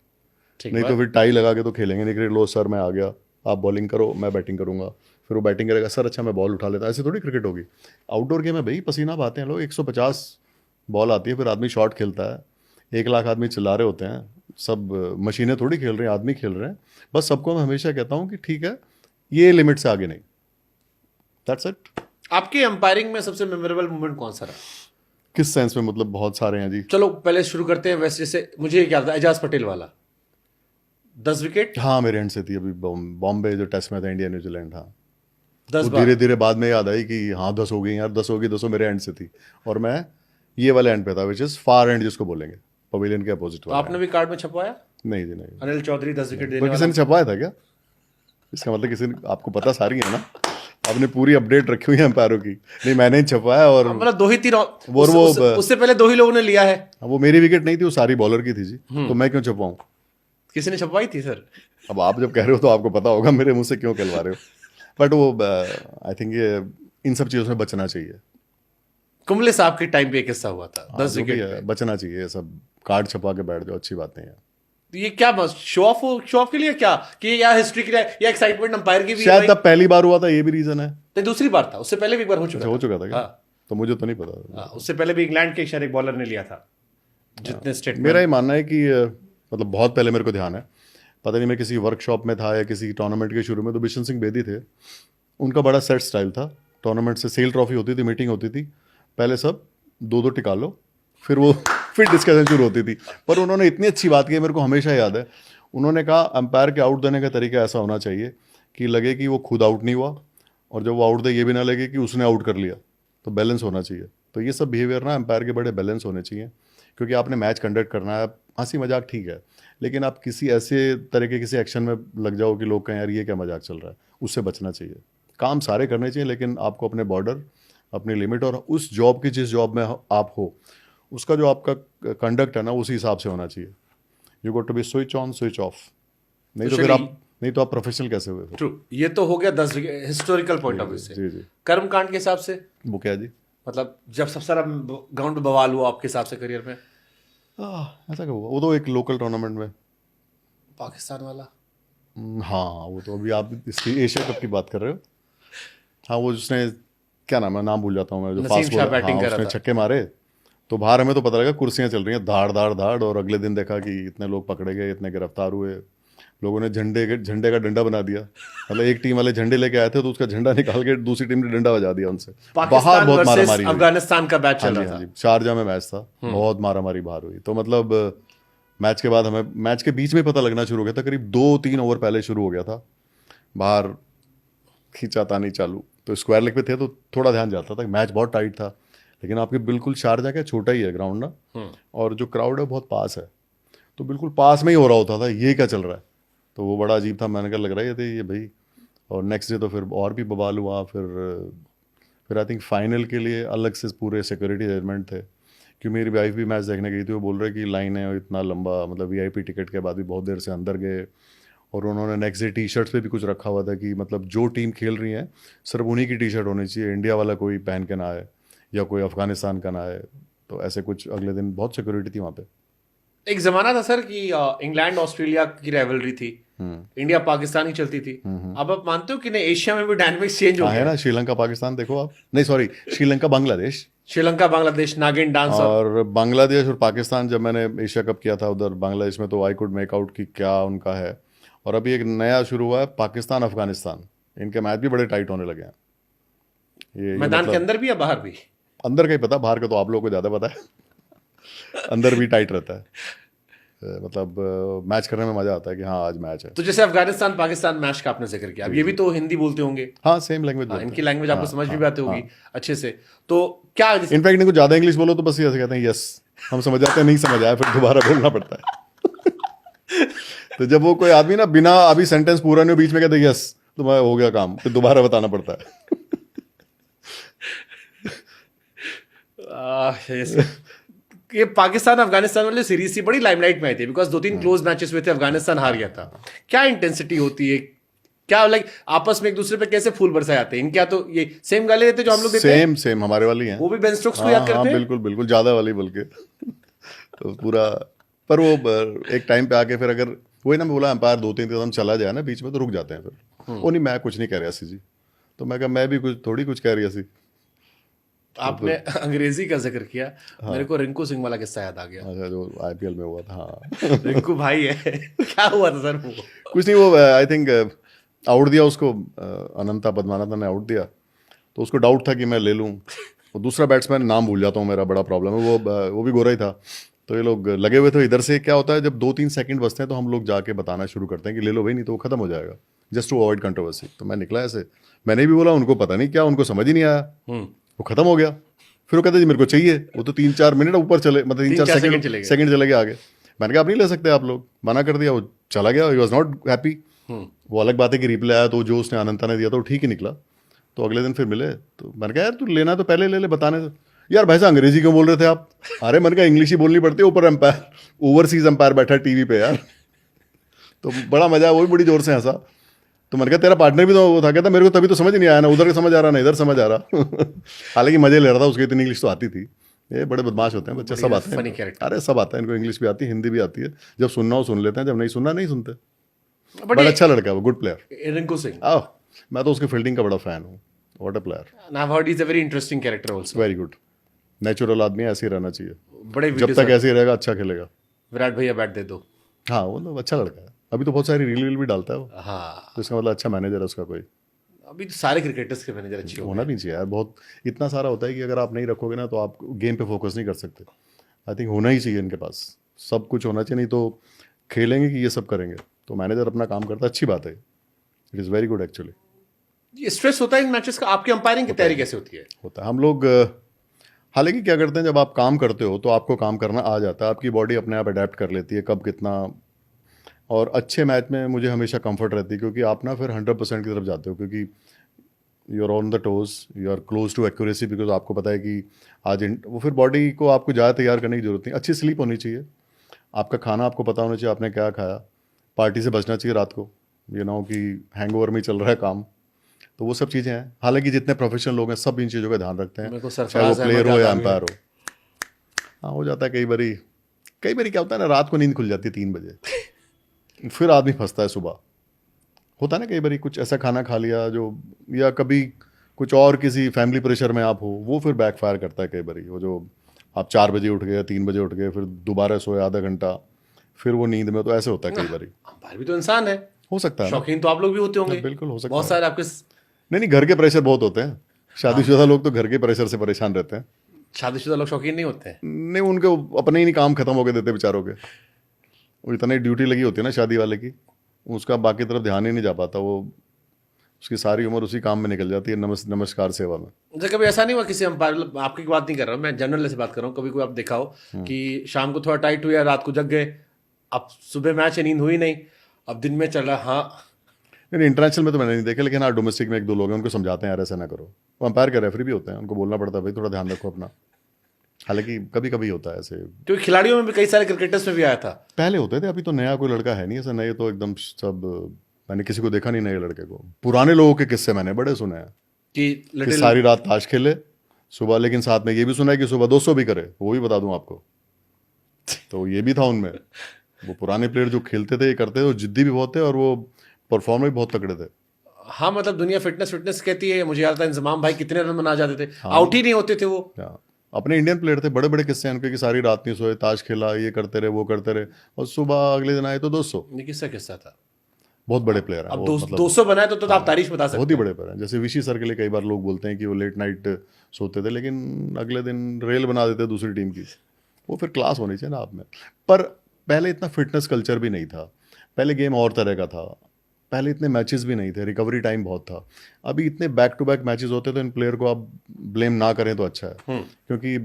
नहीं तो फिर टाई लगा के तो खेलेंगे नहीं। क्रिकेट लो सर मैं आ गया, आप बॉलिंग करो मैं बैटिंग करूंगा, फिर वो बैटिंग करेगा सर अच्छा मैं बॉल उठा लेता, ऐसे थोड़ी क्रिकेट होगी। आउटडोर गेम है भाई, पसीना बहाते हैं लोग। 150 बॉल आती है, फिर आदमी शॉट खेलता है, 1 लाख आदमी चिल्ला रहे होते हैं, सब मशीनें थोड़ी खेल रहे हैं, आदमी खेल रहे हैं। बस सबको मैं हमेशा कहता हूँ कि ठीक है, ये लिमिट से आगे नहीं, दैट्स इट। आपकी अंपायरिंग में सबसे मेमोरेबल मोमेंट कौन सा रहा? किस सेंस में? मतलब बहुत सारे हैं जी। चलो पहले शुरू करते हैं वैसे, जैसे मुझे क्या था, एजाज पटेल वाला 10 विकेट। हाँ मेरे एंड से थी अभी बॉम्बे जो टेस्ट में था, इंडिया न्यूजीलैंड। हाँ 10 वो बार। धीरे धीरे बाद में याद आई कि हाँ 10 हो गई यार, 10 हो गई, 10 मेरे एंड से थी और मैं ये वाले एंड पे था, विच इज फार एंड जिसको बोलेंगे, पवेलियन के अपोजिट तो वाला। आपने भी कार्ड में छपवाया? नहीं जी नहीं। अनिल चौधरी 10 विकेट देने पर किसी ने छपवाया था क्या? इसका मतलब किसी ने, आपको पता सारी है ना, आपने पूरी अपडेट रखी हुई है अंपायरों की। नहीं मैंने ही छपवाया और मतलब 2 ही 3 वो उससे पहले 2 ही लोगों ने लिया है। वो मेरी विकेट नहीं थी, वो सारी बॉलर की थी जी, तो मैं क्यों छपवाऊं? किसी ने छपवाई थी सर? अब आप जब कह रहे हो तो आपको पता होगा, मेरे मुंह से क्यों कहलवा रहे हो। बट वो आई थिंक ये इन सब चीज़ों से बचना चाहिए। कुंबले साहब के टाइम पे एक किस्सा हुआ था, 10 जो भी विकेट है, बचना चाहिए ये सब। कार्ड छपा के बैठ जाओ, अच्छी बात नहीं है। तो ये क्या शो ऑफ के लिए क्या, कि या हिस्ट्री के लिए, या एक्साइटमेंट अंपायर की भी है शायद भाई? तब पहली बार हुआ था, ये भी रीजन है। नहीं दूसरी बार था, उससे पहले भी एक बार हो चुका अच्छा हो चुका था क्या? हाँ। तो मुझे तो नहीं पता। उससे पहले भी इंग्लैंड के शायद एक बॉलर ने लिया था, जितने स्टेटमेंट। मेरा ये मानना है कि मतलब बहुत पहले मेरे को ध्यान है, पता नहीं मैं किसी वर्कशॉप में था या किसी टूर्नामेंट के शुरू में, तो बिशन सिंह बेदी थे, उनका बड़ा सेट स्टाइल था। टूर्नामेंट से सेल ट्रॉफी होती थी, मीटिंग होती थी, पहले सब 2-2 टिका लो, फिर वो फिर डिस्कशन शुरू होती थी। पर उन्होंने इतनी अच्छी बात की, मेरे को हमेशा याद है। उन्होंने कहा अंपायर के आउट देने का तरीका ऐसा होना चाहिए कि लगे कि वो खुद आउट नहीं हुआ, और जब वो आउट दे ये भी ना लगे कि उसने आउट कर लिया, तो बैलेंस होना चाहिए। तो ये सब बिहेवियर ना अंपायर के बड़े बैलेंस होने चाहिए, क्योंकि आपने मैच कंडक्ट करना है। हंसी मजाक ठीक है, लेकिन आप किसी ऐसे तरह के किसी एक्शन में लग जाओ कि लोग कहें यार ये क्या मजाक चल रहा है, उससे बचना चाहिए। काम सारे करने चाहिए, लेकिन आपको अपने बॉर्डर, अपनी लिमिट और उस जॉब की, जिस जॉब में आप हो, उसका जो आपका कंडक्ट है ना, उसी हिसाब से होना चाहिए। You got to be switch on switch off, नहीं तो फिर आप, नहीं तो आप प्रोफेशनल कैसे हुए? ट्रू। ये तो हो गया 10 wicket historical point of view से। जी जी। कर्मकांड के हिसाब से वो क्या जी? मतलब जब सबसे सारा ग्राउंड में बवाल हुआ आपके हिसाब से करियर में? ऐसा क्या हुआ? वो तो एक लोकल टूर्नामेंट में, पाकिस्तान वाला। हाँ वो तो अभी आप इसकी एशिया कप की बात कर रहे हो। हाँ वो जिसने, क्या नाम है, नाम भूल जाता हूँ मैं, जो Naseem fast Shah bowler, batting हाँ, कर रहा उसने था। छक्के मारे, तो बाहर हमें तो पता लगा कुर्सियां चल रही हैं धाड़ धाड़ धाड़, और अगले दिन देखा कि इतने लोग पकड़े गए, इतने गिरफ्तार हुए, लोगों ने झंडे का डंडा बना दिया। मतलब एक टीम वाले झंडे लेके आए थे, तो उसका झंडा निकाल के दूसरी टीम ने डंडा बजा दिया उनसे। बाहर पाकिस्तान बहुत वर्सेस मारामारी हुई। अफगानिस्तान का मैच हाँ चल जी रहा हाँ था। जी, शारजा में मैच था, बहुत मारामारी बाहर हुई। तो मतलब मैच के बाद हमें, मैच के बीच में पता लगना शुरू हो गया था, करीब 2-3 ओवर पहले शुरू हो गया था, बाहर खींचातानी चालू। तो स्क्वायर लेग पे थे तो थोड़ा ध्यान जाता था। मैच बहुत टाइट था, लेकिन आपके बिल्कुल शारजा क्या छोटा ही है ग्राउंड ना, और जो क्राउड है बहुत पास है, तो बिल्कुल पास में ही हो रहा होता था, ये क्या चल रहा है। तो वो बड़ा अजीब था, मैंने कहा लग रहा है ये भाई। और नेक्स्ट डे तो फिर और भी बवाल हुआ। फिर आई थिंक फाइनल के लिए अलग से पूरे सिक्योरिटी अरेंजमेंट थे, क्योंकि मेरी वाइफ भी मैच देखने गई थी। वो बोल रहे कि लाइन है इतना लंबा, मतलब वीआईपी टिकट के बाद भी बहुत देर से अंदर गए। और उन्होंने नेक्स्ट डे टी शर्ट्स पे भी कुछ रखा हुआ था कि मतलब जो टीम खेल रही है सिर्फ उन्हीं की टी शर्ट होनी चाहिए, इंडिया वाला कोई पहन के ना आए या कोई अफगानिस्तान का ना आए। तो ऐसे कुछ अगले दिन बहुत सिक्योरिटी थी वहाँ पे। एक जमाना था सर कि इंग्लैंड ऑस्ट्रेलिया की राइवलरी थी, इंडिया पाकिस्तान ही चलती थी। अब आप मानते हो कि नहीं एशिया में भी डायनामिक्स चेंज हो हाँ है गया? ना, श्रीलंका पाकिस्तान देखो आप, नहीं सॉरी श्रीलंका बांग्लादेश। श्रीलंका बांग्लादेश नागिन डांस और बांग्लादेश और पाकिस्तान, जब मैंने एशिया कप किया था उधर बांग्लादेश में, तो आई कुड मेक आउट कि क्या उनका है। और अभी एक नया शुरू हुआ है पाकिस्तान अफगानिस्तान, इनके मैच भी बड़े टाइट होने लगे हैं। ये मैदान के मतलब अंदर भी या बाहर भी? अंदर का ही पता, बाहर का तो आप लोगों को ज़्यादा पता है। अंदर भी टाइट रहता है, मतलब मैच करने में मज़ा आता है कि हाँ आज मैच है। तो जैसे अफगानिस्तान पाकिस्तान मैच का आपने जिक्र किया, अब ये भी तो हिंदी बोलते होंगे। हाँ सेम लैंग्वेज हाँ, बोलते इनकी हैं। लैंग्वेज आपको हाँ, समझ हाँ, भी आती होगी हाँ। अच्छे से। तो क्या इनफैक्ट इनको ज़्यादा इंग्लिश बोलो तो बस ये ऐसे कहते हैं यस, हम समझ जाते हैं, नहीं समझ आया फिर दोबारा बोलना पड़ता है। तो जब वो कोई आदमी ना बिना अभी सेंटेंस पूरा नहीं हो बीच में कहते यस, तो मैं हो गया काम, फिर दोबारा बताना पड़ता है। ये पाकिस्तान अफगानिस्तान वाली सीरीज थी, बड़ी लाइमलाइट में आई थी बिकॉज 2-3 क्लोज मैचेस हुए थे, अफगानिस्तान हार गया था। क्या इंटेंसिटी होती है, क्या लाइक आपस में एक दूसरे पे कैसे फूल बरसाए जाते हैं? इनके यहाँ तो ये सेम गाली देते जो हम लोग देते हैं, सेम हमारे वाली हैं। वो भी बेन स्टोक्स को हाँ याद हाँ करते हैं। बिल्कुल बिल्कुल, ज़्यादा वाली बल्कि। तो पूरा, पर वो एक टाइम पे आके फिर अगर वही ना, मैं बोला एम्पायर 2-3 कदम चला जाए ना बीच में तो रुक जाते हैं फिर। वो नहीं, मैं कुछ नहीं कह रहा सी जी, तो मैं कहा मैं भी कुछ थोड़ी कुछ कह रही सी। आपने अंग्रेजी का जिक्र किया, मेरे को रिंकू सिंह वाला किस्सा याद आ गया। अच्छा, जो आईपीएल में हुआ था, हाँ। रिंकू भाई है। क्या हुआ था सर वो? कुछ नहीं, वो आई थिंक आउट दिया उसको, अनंता पद्मानाथन ने आउट दिया, तो उसको डाउट था कि मैं ले लूँ। वो दूसरा बैट्समैन, नाम भूल जाता हूँ, मेरा बड़ा प्रॉब्लम है, वो भी गोरा ही था। तो ये लोग लगे हुए थे इधर से। क्या होता है जब 2-3 सेकंड बचते हैं तो हम लोग जाके बताना शुरू करते हैं कि ले लो भाई, नहीं तो वो खत्म हो जाएगा, जस्ट टू अवॉइड कंट्रोवर्सी। तो मैं निकला ऐसे, मैंने भी बोला, उनको पता नहीं क्या, उनको समझ ही नहीं आया, वो खत्म हो गया। फिर वो कहते जी मेरे को चाहिए, वो तो 3-4 मिनट ऊपर चले, मतलब 3-4 सेकंड चले गए। सेकंड चले गए आगे। मैंने कहा आप नहीं ले सकते, आप लोग मना कर दिया, वो चला गया, ही वॉज नॉट हैप्पी। वो अलग बात है कि रिप्लाई आया तो जो उसने अनंता ने दिया तो ठीक ही निकला। तो अगले दिन फिर मिले, तो मैंने कहा यार तू लेना तो पहले ले ले, बताने से। यार भाई साहब अंग्रेजी क्यों बोल रहे थे आप? अरे मैंने कहा इंग्लिश ही बोलनी पड़ती है, ऊपर एम्पायर, ओवरसीज एम्पायर बैठा टीवी पे यार। तो बड़ा मजा, वो भी बड़ी जोर से हंसा। तो मैंने कहा तेरा पार्टनर भी तो वो था, कहता मेरे को तभी तो समझ नहीं आया ना, उधर समझ आ रहा ना इधर समझ आ रहा। हालांकि मजे ले रहा था, उसको इतनी इंग्लिश तो आती थी। ये बड़े बदमाश होते हैं बच्चे, सब आते funny हैं। character। अरे सब आता है इनको, इंग्लिश भी आती है, हिंदी भी आती है। जब सुनना हो सुन लेते हैं, जब नहीं सुनना नहीं सुनते। बट बड़ा अच्छा लड़का है वो, गुड प्लेयर। रिंकू सिंह, आओ, मैं तो उसके फील्डिंग का बड़ा फैन हूँ, what a player, and I've heard he's a very interesting character also। Very good. Natural आदमी है, ऐसे ही रहना चाहिए। बड़े जब videos तक ऐसे ही रहेगा अच्छा खेलेगा। विराट भैया बैट दे दो। हाँ वो तो अच्छा लड़का है, अभी तो बहुत सारी रील भी डालता है वो, हाँ, तो इसका मतलब अच्छा मैनेजर है उसका कोई। अभी तो सारे क्रिकेटर्स के मैनेजर अच्छे हो होना भी चाहिए यार, बहुत इतना सारा होता है कि अगर आप नहीं रखोगे ना तो आप गेम पे फोकस नहीं कर सकते। आई थिंक होना ही चाहिए इनके पास, सब कुछ होना चाहिए, नहीं तो खेलेंगे कि ये सब करेंगे। तो मैनेजर अपना काम करता है, अच्छी बात है, it is very good actually. ये स्ट्रेस होता है इन मैचेस का? आपकी अंपायरिंग की तैयारी कैसे होती है? होता है। हम लोग हालांकि क्या करते हैं, जब आप काम करते हो तो आपको काम करना आ जाता है, आपकी बॉडी अपने आप अडेप्ट कर लेती है कब कितना। और अच्छे मैच में मुझे हमेशा कंफर्ट रहती है, क्योंकि आप ना फिर 100% की तरफ जाते हो, क्योंकि you are on the toes, you are close to accuracy, because आपको पता है कि आज वो फिर बॉडी को आपको ज़्यादा तैयार करने की जरूरत नहीं। अच्छी स्लीप होनी चाहिए, आपका खाना आपको पता होना चाहिए आपने क्या खाया, पार्टी से बचना चाहिए रात को, ये ना हो कि हैंगओवर में ही चल रहा है काम। तो वो सब चीज़ें हैं। हालांकि जितने प्रोफेशनल लोग हैं सब इन चीज़ों का ध्यान रखते मेरे को हैं, सरफराज चाहे वो अहमद प्लेयर हो याद या आ गया। एम्पायर हो। हाँ हो जाता है कई बारी क्या होता है ना, रात को नींद खुल जाती है 3 बजे, फिर आदमी फंसता है सुबह। होता है ना कई बारी कुछ ऐसा खाना खा लिया जो, या कभी कुछ और किसी फैमिली प्रेशर में आप हो, वो फिर बैकफायर करता है कई बारी। वो जो आप 4 बजे उठ गए, 3 बजे उठ गए, फिर दोबारा सोए आधा घंटा, फिर वो नींद में, तो ऐसे होता है कई बारी। अंपायर भी तो इंसान है, हो सकता है ना? शौकीन तो आप लोग भी होते होंगे। बिल्कुल हो सकता बहुत है। सारे आपके नहीं घर के प्रेशर बहुत होते हैं, शादीशुदा लोग तो घर के प्रेशर से परेशान रहते हैं। शादीशुदा लोग शौकीन नहीं होते हैं। नहीं, उनके अपने ही नहीं काम खत्म होके देते बेचारों के, वो इतनी ड्यूटी लगी होती है ना शादी वाले की, उसका बाकी तरफ ध्यान ही नहीं जा पाता। वो उसकी सारी उम्र उसी काम में निकल जाती है, नमस्कार सेवा में। अच्छा, कभी ऐसा नहीं हुआ किसी अंपायर, मतलब आपकी बात नहीं कर रहा हूँ मैं, जनरल से बात कर रहा हूँ, कभी कोई आप देखा हो कि शाम को थोड़ा टाइट हुआ, रात को जग गए, अब सुबह मैच है, नींद हुई नहीं, अब दिन में चल रहा, हाँ नहीं, इंटरनेशनल में तो मैंने नहीं देखा, लेकिन हाँ डोमेस्टिक में एक दो लोग हैं, उनको समझाते हैं यार ऐसा ना करो। वो अंपायर के रेफरी भी होते हैं, उनको बोलना पड़ता है भाई थोड़ा ध्यान रखो अपना। हालांकि कभी कभी होता है ऐसे, क्योंकि खिलाड़ियों में भी कई सारे क्रिकेटर्स में भी आया था। पहले होते थे, अभी तो नया कोई लड़का है नहीं ऐसा, नए तो एकदम सब, मैंने किसी को देखा नहीं नए लड़के को। पुराने लोगों के किस्से मैंने बड़े सुने हैं कि कि लिटिल सारी रात ताश खेले सुबह, लेकिन साथ में ये भी सुना है कि सुबह 200 भी करे, वो भी बता दूं आपको। तो ये भी था उनमें, वो पुराने प्लेयर जो खेलते थे, ये करते थे, वो जिद्दी भी बहुत थे और वो परफॉर्मर भी बहुत तगड़े थे। हाँ, मतलब दुनिया फिटनेस फिटनेस कहती है, मुझे याद था इंजमाम भाई कितने रन बना जाते थे, आउट ही नहीं होते थे वो। हाँ, अपने इंडियन प्लेयर थे, बड़े बड़े किस्से हैं उनके कि सारी रात नहीं सोए, ताश खेला, ये करते रहे वो करते रहे, और सुबह अगले दिन आए तो 200। ये किसका किस्सा था? बहुत बड़े प्लेयर हैं अब वो, मतलब 200 बनाए तो आप तारीफ बता बहुत सकते ही बड़े प्लेयर हैं। जैसे विशी सर के लिए कई बार लोग बोलते हैं कि वो लेट नाइट सोते थे, लेकिन अगले दिन रेल बना देते दूसरी टीम की। वो फिर क्लास होनी चाहिए ना आप में। पर पहले इतना फिटनेस कल्चर भी नहीं था, पहले गेम और तरह का था, पहले इतने मैचेस भी नहीं थे, रिकवरी टाइम बहुत था। अभी इतने बैक टू बैक मैचेस होते हैं, तो इन प्लेयर को आप ब्लेम ना करें तो अच्छा है, क्योंकि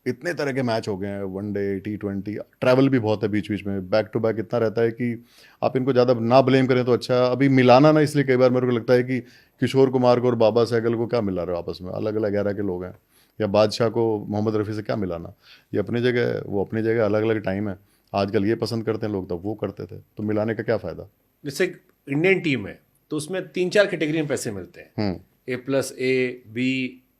इतने तरह के मैच हो गए हैं, वनडे, T20, ट्रैवल भी बहुत है बीच बीच में, बैक टू बैक इतना रहता है कि आप इनको ज़्यादा ना ब्लेम करें तो अच्छा है। अभी मिलाना ना, इसलिए कई बार मेरे को लगता है कि किशोर कुमार को और बाबा सहगल को क्या मिला रहे हो आपस में, अलग अलग एरा के लोग हैं, या बादशाह को मोहम्मद रफ़ी से क्या मिलाना। ये अपनी जगह, वो अपनी जगह, अलग अलग टाइम है। आजकल ये पसंद करते हैं लोग, तब वो करते थे, तो मिलाने का क्या फ़ायदा। जैसे इंडियन टीम है तो उसमें 3-4 कैटेगरी में पैसे मिलते हैं, A+, A, B,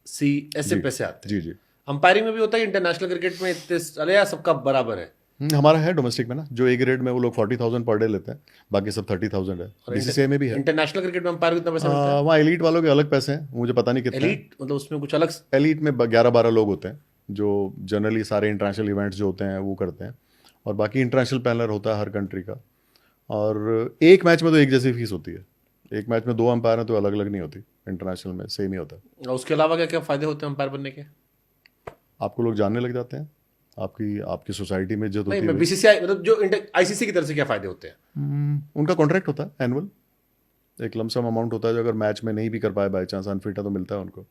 C ऐसे पैसे आते हैं। जी जी। अंपायरिंग में भी होता है, इंटरनेशनल क्रिकेट में इतने सारे या सबका बराबर है? हमारा है डोमेस्टिक में ना, जो ए ग्रेड में वो लोग 40,000 पर डे लेते हैं, बाकी सब 30,000 है। बीसीसीआई में भी है। इंटरनेशनल क्रिकेट में अंपायर को कितना पैसा मिलता है? वहाँ एलीट वालों के अलग पैसे हैं, मुझे पता नहीं कितने। एलीट मतलब उसमें कुछ अलग? एलीट में 11-12 लोग होते हैं जो जनरली सारे इंटरनेशनल इवेंट्स जो होते हैं वो करते हैं, और बाकी इंटरनेशनल पैनल होता है हर कंट्री का। और एक मैच में तो एक जैसी फीस होती है, एक मैच में 2 अंपायर हैं तो अलग अलग नहीं होती, इंटरनेशनल में सेम ही होता है। और उसके अलावा क्या क्या फायदे होते हैं अंपायर बनने के? आपको लोग जानने लग जाते हैं, आपकी आपकी सोसाइटी में इज्जत नहीं, होती मैं है। बीसीसीआई मतलब जो आईसीसी की तरफ से क्या फायदे होते हैं? उनका कॉन्ट्रैक्ट होता है एनुअल, एक लमसम अमाउंट होता है, जो अगर मैच में नहीं भी कर पाए, बाई चांस अनफिट है, तो मिलता है उनको।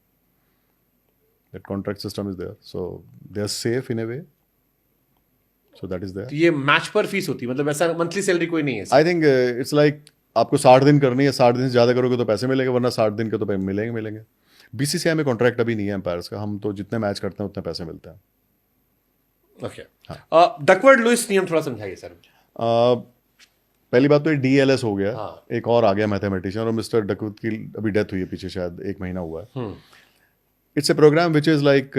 That contract system is there, so they are safe in a way, so that is तो देयर। ये मैच पर फीस होती है, मतलब ऐसा मंथली सैलरी कोई नहीं है इसकी? आई थिंक इट्स लाइक आपको 60 दिन करनी है, 60 दिन से ज़्यादा करोगे तो पैसे मिलेंगे, वरना 60 दिन के तो मिलेंगे मिलेंगे। बीसीसीआई में कॉन्ट्रैक्ट अभी नहीं है एम्पायर्स का, हम तो जितने मैच करते हैं उतने पैसे मिलते हैं। ओके, डकवर्थ लुईस नियम थोड़ा समझाइए सर। पहली बात तो ये DLS हो गया, हाँ। एक और आ गया मैथमेटिशियन, और मिस्टर डकवर्थ की अभी डेथ हुई है पीछे, शायद 1 महीना हुआ है। It's a programme which is like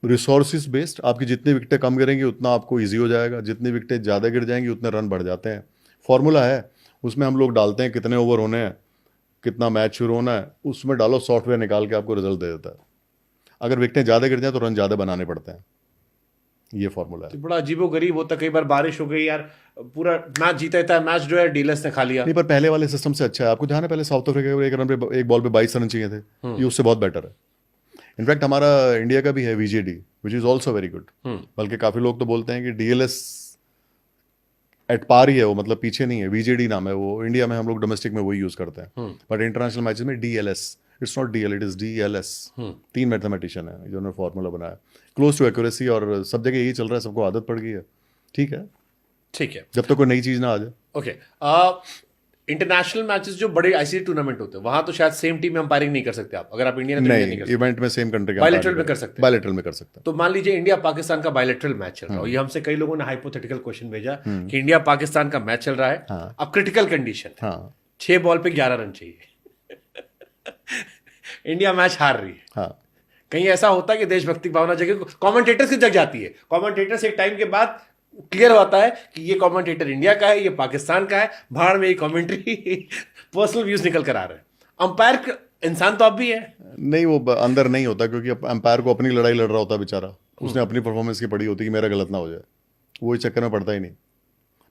resources based. आपकी जितनी विकटें कम गिरेंगी उतना आपको ईजी हो जाएगा, जितनी विकटें ज़्यादा गिर जाएंगी उतने रन बढ़ जाते हैं। फॉर्मूला है, उसमें हम लोग डालते हैं कितने ओवर होने हैं, कितना मैच शुरू होना है, उसमें डालो, सॉफ्टवेयर निकाल के आपको रिजल्ट दे देता है। अगर विकटें ज़्यादा गिर जाए तो रन ज़्यादा बनाने पड़ते हैं, ये फॉर्मूला है। तो बड़ा अजीबो गरीब होता है, कई बार बारिश हो गई यार, पूरा मैच जीता रहता है, मैच जो है डीलर्स ने खा लिया। नहीं, पर पहले वाले सिस्टम से अच्छा है। आपको ध्यान है, पहले साउथ अफ्रीका को एक रन पे, एक बॉल पे 22 रन चाहिए थे, ये उससे बहुत बेटर है। इनफैक्ट हमारा इंडिया का भी है VJD, which is also very good. बल्कि काफी लोग तो बोलते हैं कि DLS एट पार ही है वो, मतलब पीछे नहीं है। VJD नाम है वो, इंडिया में हम लोग डोमेस्टिक में वही यूज करते हैं, बट इंटरनेशनल मैचेस में DLS, it's not DL, it is DLS। 3 mathematician है जिन्होंने फॉर्मूला बनाया, क्लोज टू एक्यूरेसी, और सब जगह यही चल रहा है, सबको आदत पड़ गई है। ठीक है, ठीक है, जब तक कोई नई चीज ना आ जाए। ओके। इंटरनेशनल मैचेस जो बड़े आईसीसी टूर्नामेंट होते हैं, वहां तो शायद सेम टीम में अंपायरिंग नहीं कर सकते आप, अगर आप इंडियन नहीं, इवेंट में सेम कंट्री का बायलैटरल में कर सकते हैं। बायलैटरल में कर सकते हैं। तो मान लीजिए इंडिया पाकिस्तान का बायलैटरल मैच चल रहा है, और ये हमसे कई लोगों ने हाइपोथेटिकल क्वेश्चन भेजा कि इंडिया पाकिस्तान का मैच चल रहा है, अब क्रिटिकल कंडीशन है, हाँ 6 बॉल पे 11 रन चाहिए इंडिया मैच हार रही है, हाँ, कहीं ऐसा होता है कि देशभक्ति भावना जगह कमेंटेटर्स की जग जाती है, कमेंटेटर्स एक टाइम के बाद क्लियर होता है कि ये कमेंटेटर इंडिया का है, ये पाकिस्तान का है, भाड़ में ये कमेंट्री पर्सनल व्यूज निकल कर आ रहे हैं। अंपायर इंसान तो आप भी है। नहीं, वो अंदर नहीं होता, क्योंकि अंपायर को अपनी लड़ाई लड़ रहा होता है बेचारा, उसने अपनी परफॉर्मेंस की पड़ी होती है कि मेरा गलत ना हो जाए, वो इस चक्कर में पड़ता ही नहीं।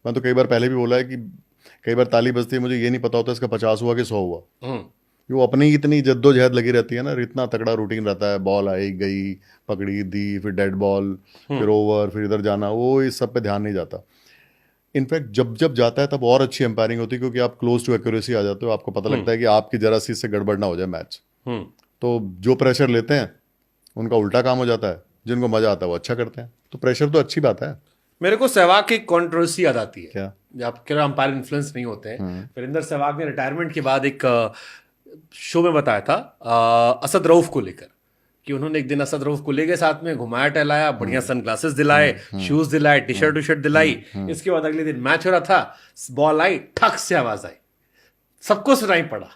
मैं तो कई बार पहले भी बोला है कि कई बार ताली बजती है, मुझे ये नहीं पता होता इसका 50 हुआ कि 100 हुआ। वो अपनी इतनी जद्दोजहद लगी रहती है ना, इतना तगड़ा रूटीन रहता है, बॉल आई गई, पकड़ी दी, फिर डेड बॉल, फिर ओवर, फिर इधर जाना, वो इस सब पे ध्यान नहीं जाता। इनफैक्ट जब जब जाता है तब और अच्छी एम्पायरिंग होती है, क्योंकि आप क्लोज टू एक्यूरेसी आ जाते हो, आपको पता लगता है कि आपकी जरा सी से गड़बड़ ना हो जाए मैच। हम्म। तो जो प्रेशर लेते हैं उनका उल्टा काम हो जाता है, जिनको मजा आता है वो अच्छा करते हैं। तो प्रेशर तो अच्छी बात है। मेरे को सहवाग की कंट्रोवर्सी याद आती है। क्या? जब आप कह रहे हो अंपायर इन्फ्लुएंस नहीं होते हैं, वीरेंद्र सहवाग ने रिटायरमेंट के बाद एक शो में बताया था असद रऊफ को लेकर, कि उन्होंने एक दिन असद रऊफ को ले गए, साथ में घुमाया टहलाया, बढ़िया सनग्लासेस दिलाए, शूज दिलाए, टी शर्ट दिलाई। इसके बाद अगले दिन मैच हो रहा था, बॉल आई, ठक से आवाज आई, सबको सुनाई पड़ा।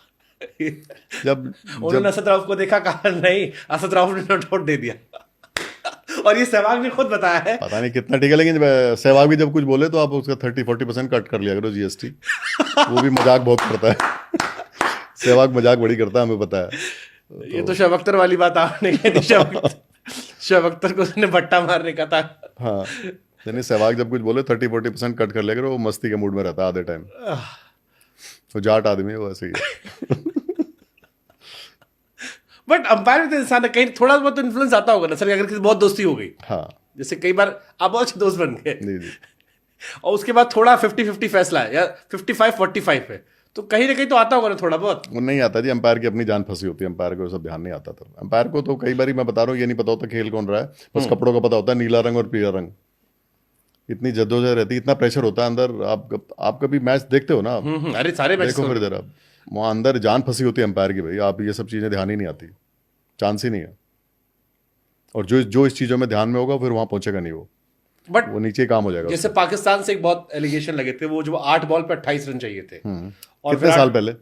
जब उन्होंने असद रऊफ को देखा, कहा नहीं, असद रऊफ ने नॉट आउट दे दिया। और ये सहवाग ने खुद बताया है। पता नहीं कितना ठीक है, लेकिन सहवाग भी जब कुछ बोले तो आप उसका 30-40% कट कर लिया करो जीएसटी। वो भी मजाक बहुत करता है। सहवाग मजाक बड़ी करता है, हमें पता है। ये तो शोएब अख्तर वाली बात आपने कही थी। शोएब अख्तर को उसने बट्टा मारने का था। हाँ, यानी सहवाग जब कुछ बोले 30-40% कट कर लिया करो, वो मस्ती के मूड में रहता है आधे टाइम। वो जाट आदमी है, वो ऐसे ही है। बट अंपायर तो इंसान है, कहीं थोड़ा बहुत तो इन्फ्लुएंस आता होगा ना सर, अगर किसी बहुत दोस्ती हो गई। हाँ जैसे कई बार आप बहुत अच्छे दोस्त बन गए, जी जी। और उसके बाद थोड़ा 50-50 फैसला है, या 55-45 है, तो कहीं ना कहीं तो आता होगा ना थोड़ा बहुत। वो नहीं आता जी, अंपायर की अपनी जान फंसी होती है, अंपायर को सब ध्यान नहीं आता। तो अंपायर को तो कई बार मैं बता रहा हूँ, ये नहीं पता होता खेल कौन रहा है, बस कपड़ों का पता होता है, नीला रंग और पीला रंग। इतनी जद्दोजहद रहती है, इतना प्रेशर होता है अंदर। आप कभी मैच देखते हो ना? अरे सारे मैच देखो फिर जरा, वहाँ अंदर जान फंसी होती है अंपायर की। भाई आप ये सब चीज़ें ध्यान ही नहीं आती, चांस ही नहीं है। और जो इस चीज़ों में ध्यान में होगा फिर वहाँ पहुंचेगा नहीं वो, बट वो नीचे काम हो जाएगा। जैसे पाकिस्तान से एक बहुत एलिगेशन लगे थे, वो जो 8 बॉल पे 28 रन चाहिए थे, और कितने साल पहले?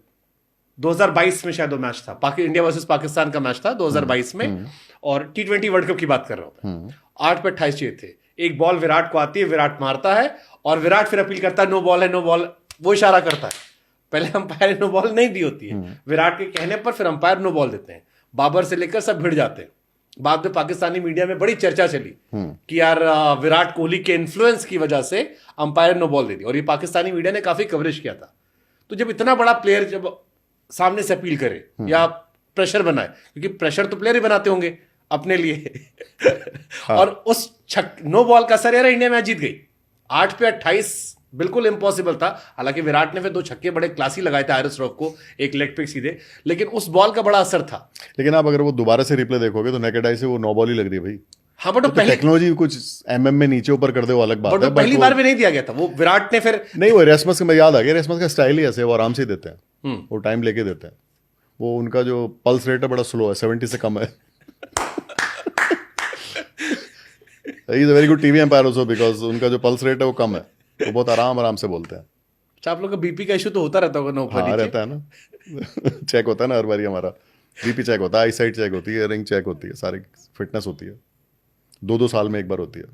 2022 में शायद वो मैच था, इंडिया वर्सेस पाकिस्तान का मैच था 2022 में, और T20 वर्ल्ड कप की बात कर रहा हूं मैं। 8 पे 28 चाहिए थे, एक बॉल विराट को आती है, विराट मारता है, और विराट फिर अपील करता है नो बॉल है, नो बॉल, वो इशारा करता है। पहले अंपायर ने नो बॉल नहीं दी होती है, विराट के कहने पर फिर अंपायर नो बॉल देते हैं। बाबर से लेकर सब भिड़ जाते हैं। बाद में पाकिस्तानी मीडिया में बड़ी चर्चा चली कि यार विराट कोहली के इन्फ्लुएंस की वजह से अंपायर नो बॉल दे दी, और ये पाकिस्तानी मीडिया ने काफी कवरेज किया था। तो जब इतना बड़ा प्लेयर जब सामने से अपील करे या प्रेशर बनाए, क्योंकि प्रेशर तो प्लेयर ही बनाते होंगे अपने लिए। हाँ। और उस नो बॉल का असर यार इंडिया मैच जीत गई। 8 पे 28 बिल्कुल इम्पॉसिबल था। हालांकि विराट ने फिर 2 छक्के बड़े क्लासी लगाए थे आयरस रॉफ को, एक लेग पे सीधे, लेकिन उस बॉल का बड़ा असर था। लेकिन आप अगर वो दोबारा से रिप्ले देखोगे तो नेकेड आई से वो नो बॉल ही लग रही है भाई। हाँ, बट तो टेक्नोलॉजी कुछ में नीचे ऊपर कर दे वो अलग बात है। पहली बार में नहीं दिया गया था वो, विराट ने फिर नहीं, वो रेसमस का मैं याद आ गया, रेसमस का स्टाइल ही ऐसे, वो आराम से देते हैं, वो टाइम लेके देते हैं। वो उनका जो पल्स रेट है बड़ा स्लो है, 70 से कम है। He is a very good TV umpire also, because उनका जो पल्स रेट है वो कम है, वो बहुत आराम से बोलते हैं। अच्छा, आप लोग का बीपी का इशू तो होता रहता होगा ना ऊपर हाँ, नीचे? रहता है ना। चेक होता है ना हर बारी हमारा, बीपी चेक होता है, आई साइट चेक होती है, रिंग चेक होती है, सारी फिटनेस होती है, 2-2 साल में एक बार होती है।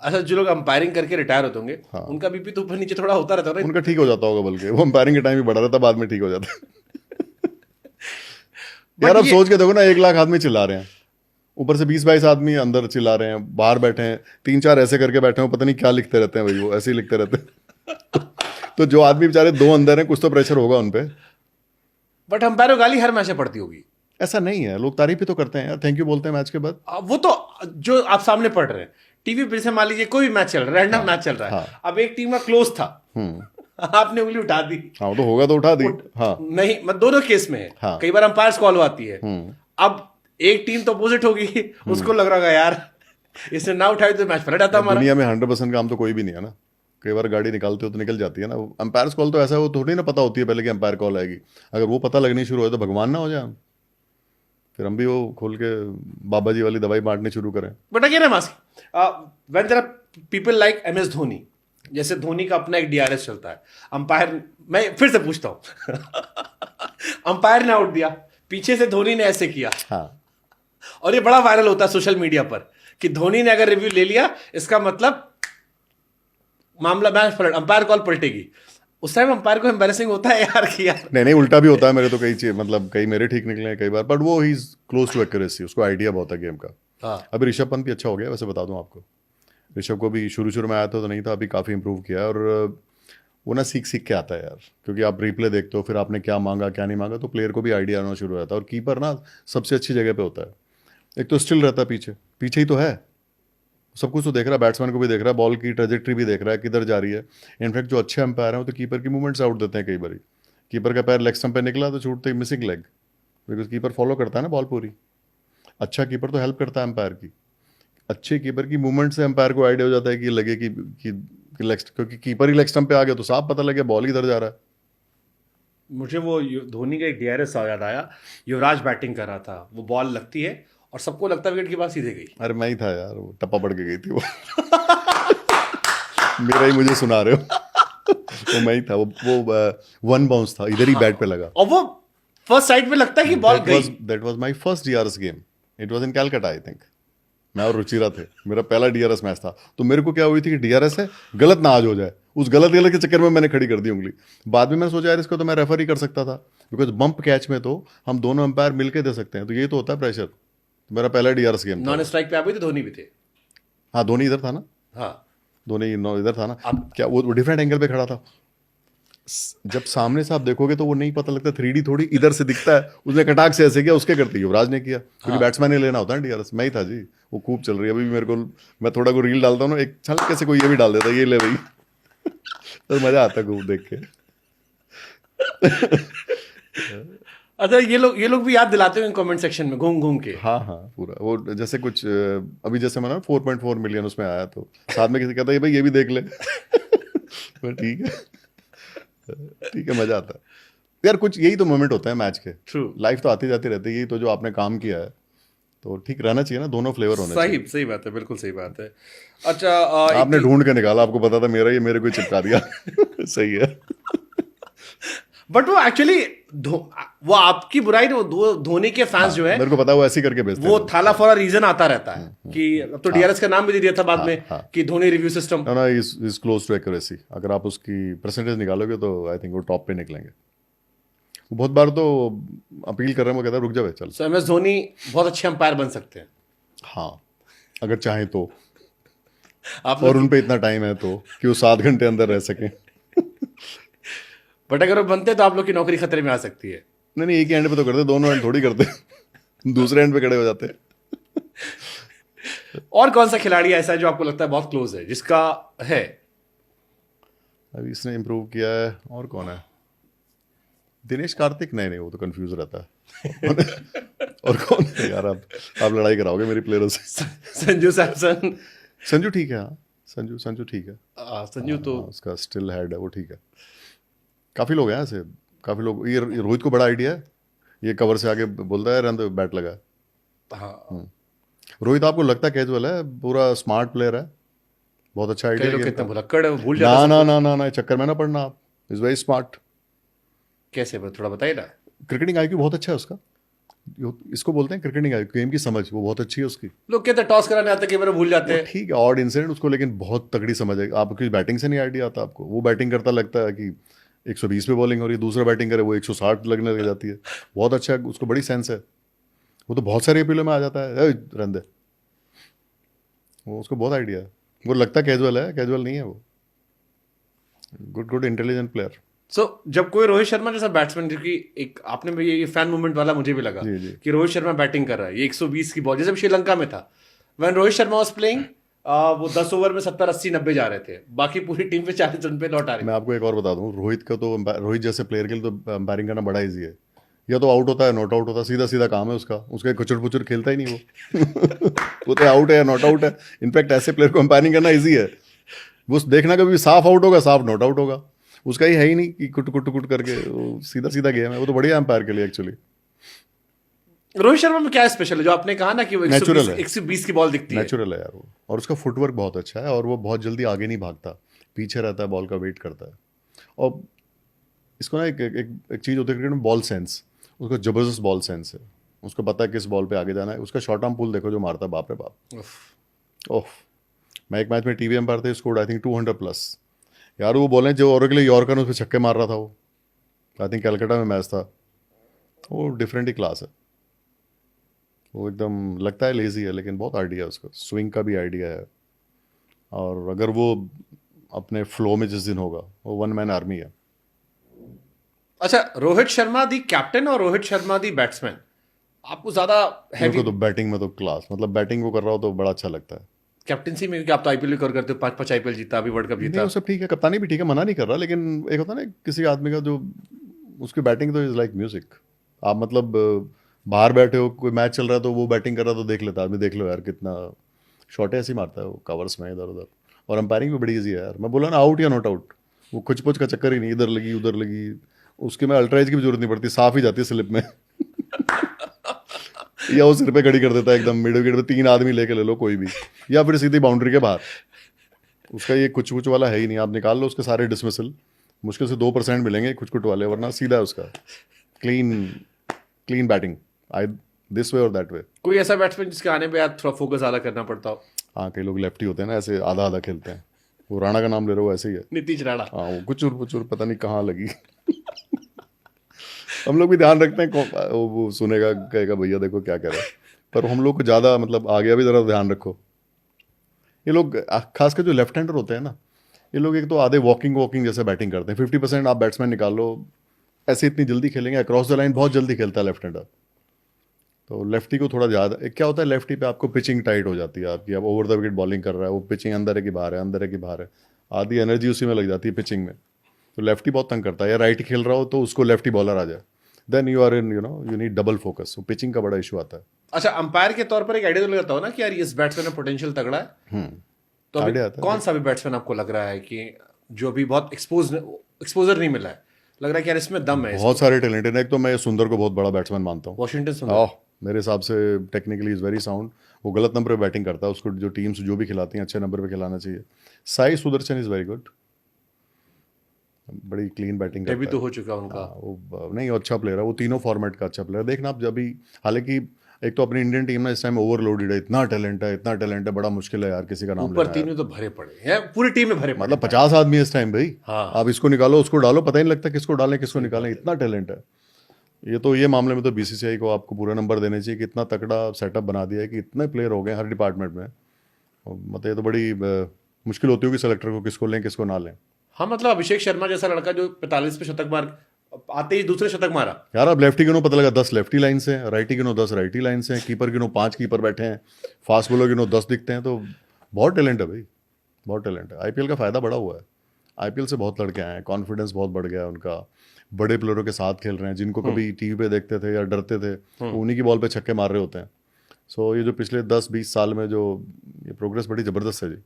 अच्छा, जो लोग अंपायरिंग करके रिटायर होते होंगे, हाँ। उनका बीपी तो ऊपर नीचे थोड़ा होता रहता है। उनका ठीक हो जाता होगा, बल्कि वो अंपायरिंग के टाइम भी बढ़ा रहता है, बाद में ठीक हो जाता है। यार अब सोच के देखो ना, 1 लाख आदमी चिल्ला रहे हैं, ऊपर से 20-22 आदमी अंदर चिल्ला रहे हैं, बाहर बैठे हैं 3-4 ऐसे करके बैठे हैं, पता नहीं क्या लिखते रहते हैं भाई, वो ऐसे ही लिखते रहते हैं। तो जो आदमी बेचारे 2 अंदर हैं, कुछ तो प्रेशर होगा उन पे। बट अंपायर को गाली हर मैच में पड़ती होगी। ऐसा नहीं है, लोग तारीफ ही तो करते हैं यार, थैंक यू बोलते हैं मैच के बाद। वो तो जो आप सामने पढ़ रहे हैं टीवी पे, से मान लीजिए कोई भी मैच चल रहा है, रैंडम मैच चल रहा है, अब एक टीम का क्लोज था, आपने उंगली उठा दी, हाँ तो होगा तो उठा दी। हाँ नहीं, मतलब दोनों केस में है। हाँ। कई बार अंपायर कॉल आती है, अब एक टीम तो अपोजिट होगी, उसको लग रहा होगा यार इसने ना उठाई तो मैच पलट आता हमारा। दुनिया में 100% काम तो कोई भी नहीं है ना, कई बार गाड़ी निकालते हो तो निकल जाती है ना। अंपायर कॉल तो ऐसा है, वो थोड़ी ना पता होती है पहले कि अंपायर कॉल आएगी। अगर वो पता लगनी शुरू हो तो भगवान ना हो जाए, फिर हम भी वो खोल के बाबा जी वाली दवाई बांटने शुरू करें। But again I ask, when there are people like MS Dhoni, जैसे धोनी का अपना एक DRS चलता है, अंपायर, मैं फिर से पूछता हूं, अंपायर ने आउट दिया, पीछे से धोनी ने ऐसे किया, हाँ, और ये बड़ा वायरल होता है सोशल मीडिया पर कि धोनी ने अगर रिव्यू ले लिया, इसका मतलब मामला मैच पलट, अंपायर कॉल पलटेगी। उस टाइम अंपायर को एम्बैरेसिंग होता है यार कि यार नहीं उल्टा भी होता है मेरे तो, कई चीज मतलब कई मेरे ठीक निकले हैं कई बार, बट वो he is close to accuracy, उसको आइडिया बहुत है गेम का। हाँ। अभी ऋषभ पंत भी अच्छा हो गया, वैसे बता दूं आपको, ऋषभ को भी शुरू में आया था तो नहीं था, अभी काफ़ी इंप्रूव किया है। और वो ना सीख के आता है यार, क्योंकि आप रिप्ले देखते हो, फिर आपने क्या मांगा क्या नहीं मांगा, तो प्लेयर को भी आइडिया आना शुरू हो जाता है। और कीपर ना सबसे अच्छी जगह पे होता है, एक तो स्टिल रहता है, पीछे ही तो है, सब कुछ तो देख रहा है, बैट्समैन को भी देख रहा है, बॉल की ट्रेजेक्ट्री भी देख रहा है किधर जा रही है। इनफैक्ट जो अच्छे अंपायर हैं वो तो कीपर की मूवमेंट से आउट देते हैं कई बार। कीपर का पैर लेग स्टंप पे निकला तो छूटते ही missing leg, because keeper follow करता है ना बॉल पूरी। अच्छा कीपर तो हेल्प करता है अंपायर की। अच्छे कीपर की मूवमेंट से अंपायर को आइडिया हो जाता है कि लगे कि लेग, क्योंकि कीपर ही लेग स्टंप पे आ गया तो साफ पता लग गया बॉल इधर जा रहा है। मुझे वो धोनी का एक डीआरएस याद आया। युवराज बैटिंग कर रहा था, वो बॉल लगती है और सबको लगता है विकेट के पास सीधे गई। अरे मैं ही था यार, वो टप्पा पड़ के गई थी वो। मेरा ही मुझे सुना रहे हो। वो मैं ही था, वो वन बाउंस था, इधर ही बैट पे लगा। और वो फर्स्ट साइड पे लगता है कि बॉल गई। That was my first DRS game. It was in Calcutta I think. मैं और रुचिरा थे, मेरा पहला डीआरएस मैच था। तो मेरे को क्या हुई थी कि डीआरएस है, गलत ना आज हो जाए, उस गलत के चक्कर में मैंने खड़ी कर दी उंगली। बाद में मैंने सोचा यार इसको तो मैं रेफर ही कर सकता था, बिकॉज बम्प कैच में तो हम दोनों अंपायर मिलके दे सकते हैं, तो ये तो होता है प्रेशर। तो मेरा पहला डीआरएस गेम था। नॉन स्ट्राइक पे आप भी थे, धोनी भी थे। हाँ, धोनी इधर था ना, हाँ, धोनी इधर था ना। अब क्या वो डिफरेंट एंगल पे खड़ा था। जब सामने से आप देखोगे तो वो नहीं पता लगता, 3D थोड़ी इधर से दिखता है। उसने कटाक से ऐसे किया, उसके करते युवराज ने किया, क्योंकि बैट्समैन ने लेना होता है डीआरएस। मैं ही था जी, वो खूब चल रही है अभी भी। मेरे को, मैं थोड़ा को रील डालता हूँ ना, एक हल्के से कोई ये भी डाल देता है, ये ले भाई। तो मजा आता है खूब देख के। अच्छा, ये लोग भी याद दिलाते हैं कमेंट सेक्शन में घूम घूम के। हाँ हाँ, पूरा वो जैसे कुछ अभी जैसे मैंने 4.4 मिलियन उसमें आया, तो साथ में किसी कहता है भाई ये भी देख ले। मैं ठीक है, ठीक है, मजा आता है यार। कुछ यही तो मोमेंट होता है मैच के। ट्रू। लाइफ तो आती जाती रहती है, यही तो जो आपने काम किया है, तो ठीक रहना चाहिए ना, दोनों फ्लेवर होने चाहिए। सही बात है, बिल्कुल सही बात है। अच्छा, आपने ढूंढ के निकाला, आपको पता था मेरा, ये मेरे को चिपका दिया। सही है। बट वो एक्चुअली वो आपकी बुराई नहीं, वो धोनी के फैंस जो है, मेरे को पता है वो ऐसे ही करके भेजते वो हैं। थाला फॉर अ रीजन आता रहता है कि अब तो डीआरएस का नाम भी दे दिया था बाद में हाँ। कि धोनी रिव्यू सिस्टम। ना इज क्लोज टू एक्यूरेसी। अगर आप उसकी परसेंटेज निकालोगे तो आई थिंक वो टॉप पे निकलेंगे। वो बहुत बार तो अपील कर रहे हैं, वो कहता है रुक जाओ चल। सो एमएस धोनी बहुत अच्छे अंपायर बन सकते हैं। हाँ, अगर चाहें तो, आप और उन पे इतना टाइम है तो कि वो 7 घंटे अंदर रह सकें। बट अगर वो बनते तो आप लोग की नौकरी खतरे में आ सकती है। नहीं, एक ही एंड पे तो करते, दोनों एंड थोड़ी करते। दूसरे एंड पे खड़े हो जाते। और कौन सा खिलाड़ी ऐसा है जो आपको लगता है बहुत क्लोज है, जिसका है? अभी इसने इम्प्रूव किया है, और कौन है? दिनेश कार्तिक? नहीं, वो तो कंफ्यूज रहता है। और कौन है यार? आप लड़ाई कराओगे मेरी प्लेयरों से। संजू सैमसन। संजू ठीक है, हाँ, संजू ठीक है। संजू तो हाँ, उसका स्टिल हेड है, वो ठीक है। काफी लोग हैं ऐसे, काफी लोग। ये रोहित को बड़ा आइडिया है, ये कवर से आगे बोलता है रन तो बैट लगा। हाँ, रोहित आपको लगता है कैजुअल है, पूरा स्मार्ट प्लेयर है, बहुत अच्छा कई आइडिया लोग है कितने गेम भुलक्कड़ है, वो भूल का। जाता है सब कुछ। ना, चक्कर में ना पड़ना आप। Is very smart. कैसे, थोड़ा बताइए ना। क्रिकेटिंग आईक्यू बहुत अच्छा है उसका। इसको बोलते हैं क्रिकेटिंग आईक्यू, गेम की समझ वो बहुत अच्छी है उसकी। लोग कहते हैं टॉस कराने आते, कई बार भूल जाते हैं। ठीक है, ऑड इंसिडेंट उसको, लेकिन बहुत तगड़ी समझ है। आपकी बैटिंग से नहीं आइडिया आता आपको। वो बैटिंग करता लगता है कि 120 पे बॉलिंग हो रही है, दूसरा बैटिंग करे वो 160 लगने लग जाती है। बहुत अच्छा है, उसको बड़ी सेंस है। वो तो बहुत सारे अपीलों में आ जाता है, रन दे। वो उसको बहुत आइडिया है। वो लगता कैजुअल है, कैजुअल नहीं है वो। Good intelligent player. सो जब कोई रोहित शर्मा जैसा बैट्समैन, क्योंकि एक आपने भी ये फैन मूवमेंट वाला मुझे भी लगा जी। कि रोहित शर्मा बैटिंग कर रहा है, ये 120 की बॉल, जैसे श्रीलंका में था when Rohit Sharma was playing, वो 10 ओवर में 70 80 90 जा रहे थे, बाकी पूरी टीम पे 40 रन पे लौट आ रही। मैं आपको एक और बता दूं, रोहित का तो, रोहित जैसे प्लेयर के लिए तो अंपायरिंग करना बड़ा ईजी है। या तो आउट होता है, नॉट आउट होता है, सीधा सीधा काम है उसका। उसका कुचर पुचर खेलता ही नहीं वो। वो तो आउट है या नॉट आउट है। इनफैक्ट ऐसे प्लेयर को अंपायरिंग करना ईजी है। वो देखना कभी साफ आउट होगा, साफ नॉट आउट होगा। उसका ही है ही नहीं कि कुट करके, सीधा सीधा गेम है। वो तो बढ़िया अंपायर के लिए एक्चुअली। रोहित शर्मा में क्या स्पेशल है जो आपने कहा ना कि वो Natural है। 120 की बॉल दिखती है? नेचुरल है यार वो। और उसका फुटवर्क बहुत अच्छा है, और वो बहुत जल्दी आगे नहीं भागता, पीछे रहता है, बॉल का वेट करता है। और इसको ना एक चीज़ होती है क्रिकेट में, बॉल सेंस। उसका जबरदस्त बॉल सेंस है। उसको पता है किस बॉल पे आगे जाना है। उसका शॉर्ट आर्म पुल देखो जो मारता है, बाप रे बाप। ओह, मैं एक मैच में टीवी एम्पायर थे, स्कोर्ड आई थिंक 200+ यार। वो बॉलें जो और के लिए यॉर्कर ने उस पर छक्के मार रहा था वो, आई थिंक कलकत्ता में मैच था। वो डिफरेंट ही क्लास है। वो एकदम लगता है लेजी है, लेकिन बहुत आइडिया है उसका। स्विंग का भी आइडिया है। और अगर वो अपने फ्लो में जिस दिन होगा, वो 1 मैन आर्मी है। अच्छा, रोहित शर्मा दी कैप्टन और रोहित शर्मा दी बैट्समैन, आपको ज्यादा मेरे हैवी को तो बैटिंग में तो क्लास, मतलब बैटिंग वो कर रहा हो तो बड़ा अच्छा लगता है। कैप्टनसी में, क्योंकि आप तो आईपीएल कवर करते हो, 5-5 आईपीएल जीता, अभी वर्ल्ड कप नहीं जीता। वो सब ठीक है, कप्तानी भी ठीक है, मना नहीं कर रहा, लेकिन एक होता है ना किसी आदमी का जो उसकी बैटिंग तो इज लाइक म्यूजिक। आप मतलब बाहर बैठे हो, कोई मैच चल रहा है तो वो बैटिंग कर रहा है तो देख लेता है आदमी, देख लो यार कितना शॉट ऐसे ही मारता है वो कवर्स में इधर उधर। और अंपायरिंग भी बड़ी ईजी है यार, मैं बोला ना आउट या नॉट आउट, वो कुछ पुछ का चक्कर ही नहीं, इधर लगी उधर लगी, उसके में अल्ट्राइज की भी जरूरत नहीं पड़ती, साफ ही जाती है स्लिप में या वो सिर पे खड़ी कर देता है एकदम मिड विकेट पे, 3 आदमी लेके ले लो कोई भी, या फिर सीधी बाउंड्री के बाहर। उसका ये कुछ कुछ वाला है ही नहीं, आप निकाल लो उसके सारे डिसमिसल, मुश्किल से 2% मिलेंगे कुछ कुछ वाले, वरना सीधा है उसका clean clean batting, I this way और दैट वे। कोई ऐसा बैट्समैन जिसके आने पे यार थोड़ा फोकस ज्यादा करना पड़ता हो? हाँ कई लोग लेफ्टी होते हैं ना, ऐसे आधा आधा खेलते हैं, वो राणा का नाम ले रहे हो, ऐसे ही है। नीतीश राणा। हाँ वो कुचुर पुचुर पता नहीं कहाँ लगी हम लोग भी ध्यान रखते हैं, वो सुनेगा कहेगा भैया देखो क्या कह रहा है, पर हम लोग को ज़्यादा मतलब आ गया भी ज़रा ध्यान रखो। ये लोग खासकर जो लेफ्ट हैंडर होते हैं ना, ये लोग एक तो आधे वॉकिंग जैसे बैटिंग करते हैं, 50% आप बैट्समैन निकाल लो, ऐसे इतनी जल्दी खेलेंगे, अक्रॉस द लाइन बहुत जल्दी खेलता है लेफ्ट हैंडर। तो लेफ्टी को थोड़ा ज़्यादा, क्या होता है लेफ्टी पे आपको पिचिंग टाइट हो जाती है आपकी, अब ओवर द विकेट बॉलिंग कर रहा है, वो पिचिंग अंदर है कि बाहर है, अंदर है कि बाहर है, आधी एनर्जी उसी में लग जाती है पिचिंग में, तो लेफ्टी बहुत तंग करता है। या राइट खेल रहा हो तो उसको लेफ्टी बॉलर आ जाए, then you are in you need double focus, तो पिचिंग का बड़ा इशू आता है। अच्छा, अंपायर के तौर पर एक आइडिया तो लगाता हो ना कि यार इस बैट्समैन में पोटेंशियल तगड़ा है, तो अभी आइडिया आता है। कौन सा भी बैट्समैन आपको लग रहा है कि जो अभी बहुत एक्सपोजर नहीं मिला है, लग रहा है कि यार इसमें दम है? बहुत सारे टैलेंटेड हैं, एक तो मैं सुंदर को बहुत बड़ा बैट्समैन मानता हूँ। वॉशिंगटन सुंदर। ओह मेरे हिसाब से टेक्निकली इज़ वेरी साउंड, वो गलत नंबर पे बैटिंग करता है, उसको जो टीम्स जो भी खिलाती हैं अच्छे नंबर पे खिलाना चाहिए। Sai Sudarshan is very good, बड़ी क्लीन बैटिंग करता डेब्यू है। तो हो चुका उनका। वो नहीं अच्छा प्लेयर है, वो तीनों फॉर्मेट का अच्छा प्लेयर। देखना आप जब भी, हालांकि एक तो अपनी इंडियन टीम ना इस टाइम ओवरलोडेड है, इतना टैलेंट है, बड़ा मुश्किल है यार किसी का नाम ऊपर लेना तीन यार। में तो भरे पड़े हैं, पूरी टीम में भरे पड़े। मतलब 50 आदमी है इस टाइम भाई। हाँ। आप इसको निकालो उसको डालो, पता ही नहीं लगता किसको डालें किसको निकालें, इतना टैलेंट है। ये मामले में तो बीसीसीआई को आपको पूरा नंबर देने चाहिए कि इतना तगड़ा सेटअप बना दिया है कि इतने प्लेयर हो गए हर डिपार्टमेंट में। मतलब ये तो बड़ी मुश्किल होती होगी सेलेक्टर को किसको लें किसको ना लें। हाँ, मतलब अभिषेक शर्मा जैसा लड़का जो 45 पे शतक मार आते ही दूसरे शतक मारा। यार अब लेफ्टी गिनो पता लगा 10 लेफ्टी लाइन से, राइटी गिनो 10 राइटी लाइन से, कीपर गिनो 5 कीपर बैठे हैं, फास्ट बॉलर गिनो 10 दिखते हैं, तो बहुत टैलेंट है भाई, बहुत टैलेंट है। आईपीएल का फ़ायदा बड़ा हुआ है, आईपीएल से बहुत लड़के आए हैं, कॉन्फिडेंस बहुत बढ़ गया है उनका, बड़े प्लेयरों के साथ खेल रहे हैं, जिनको कभी टीवी पे देखते थे या डरते थे, वो उन्हीं की बॉल पे छक्के मार रहे होते हैं। सो ये जो पिछले 10-20 साल में जो ये प्रोग्रेस बड़ी ज़बरदस्त है जी,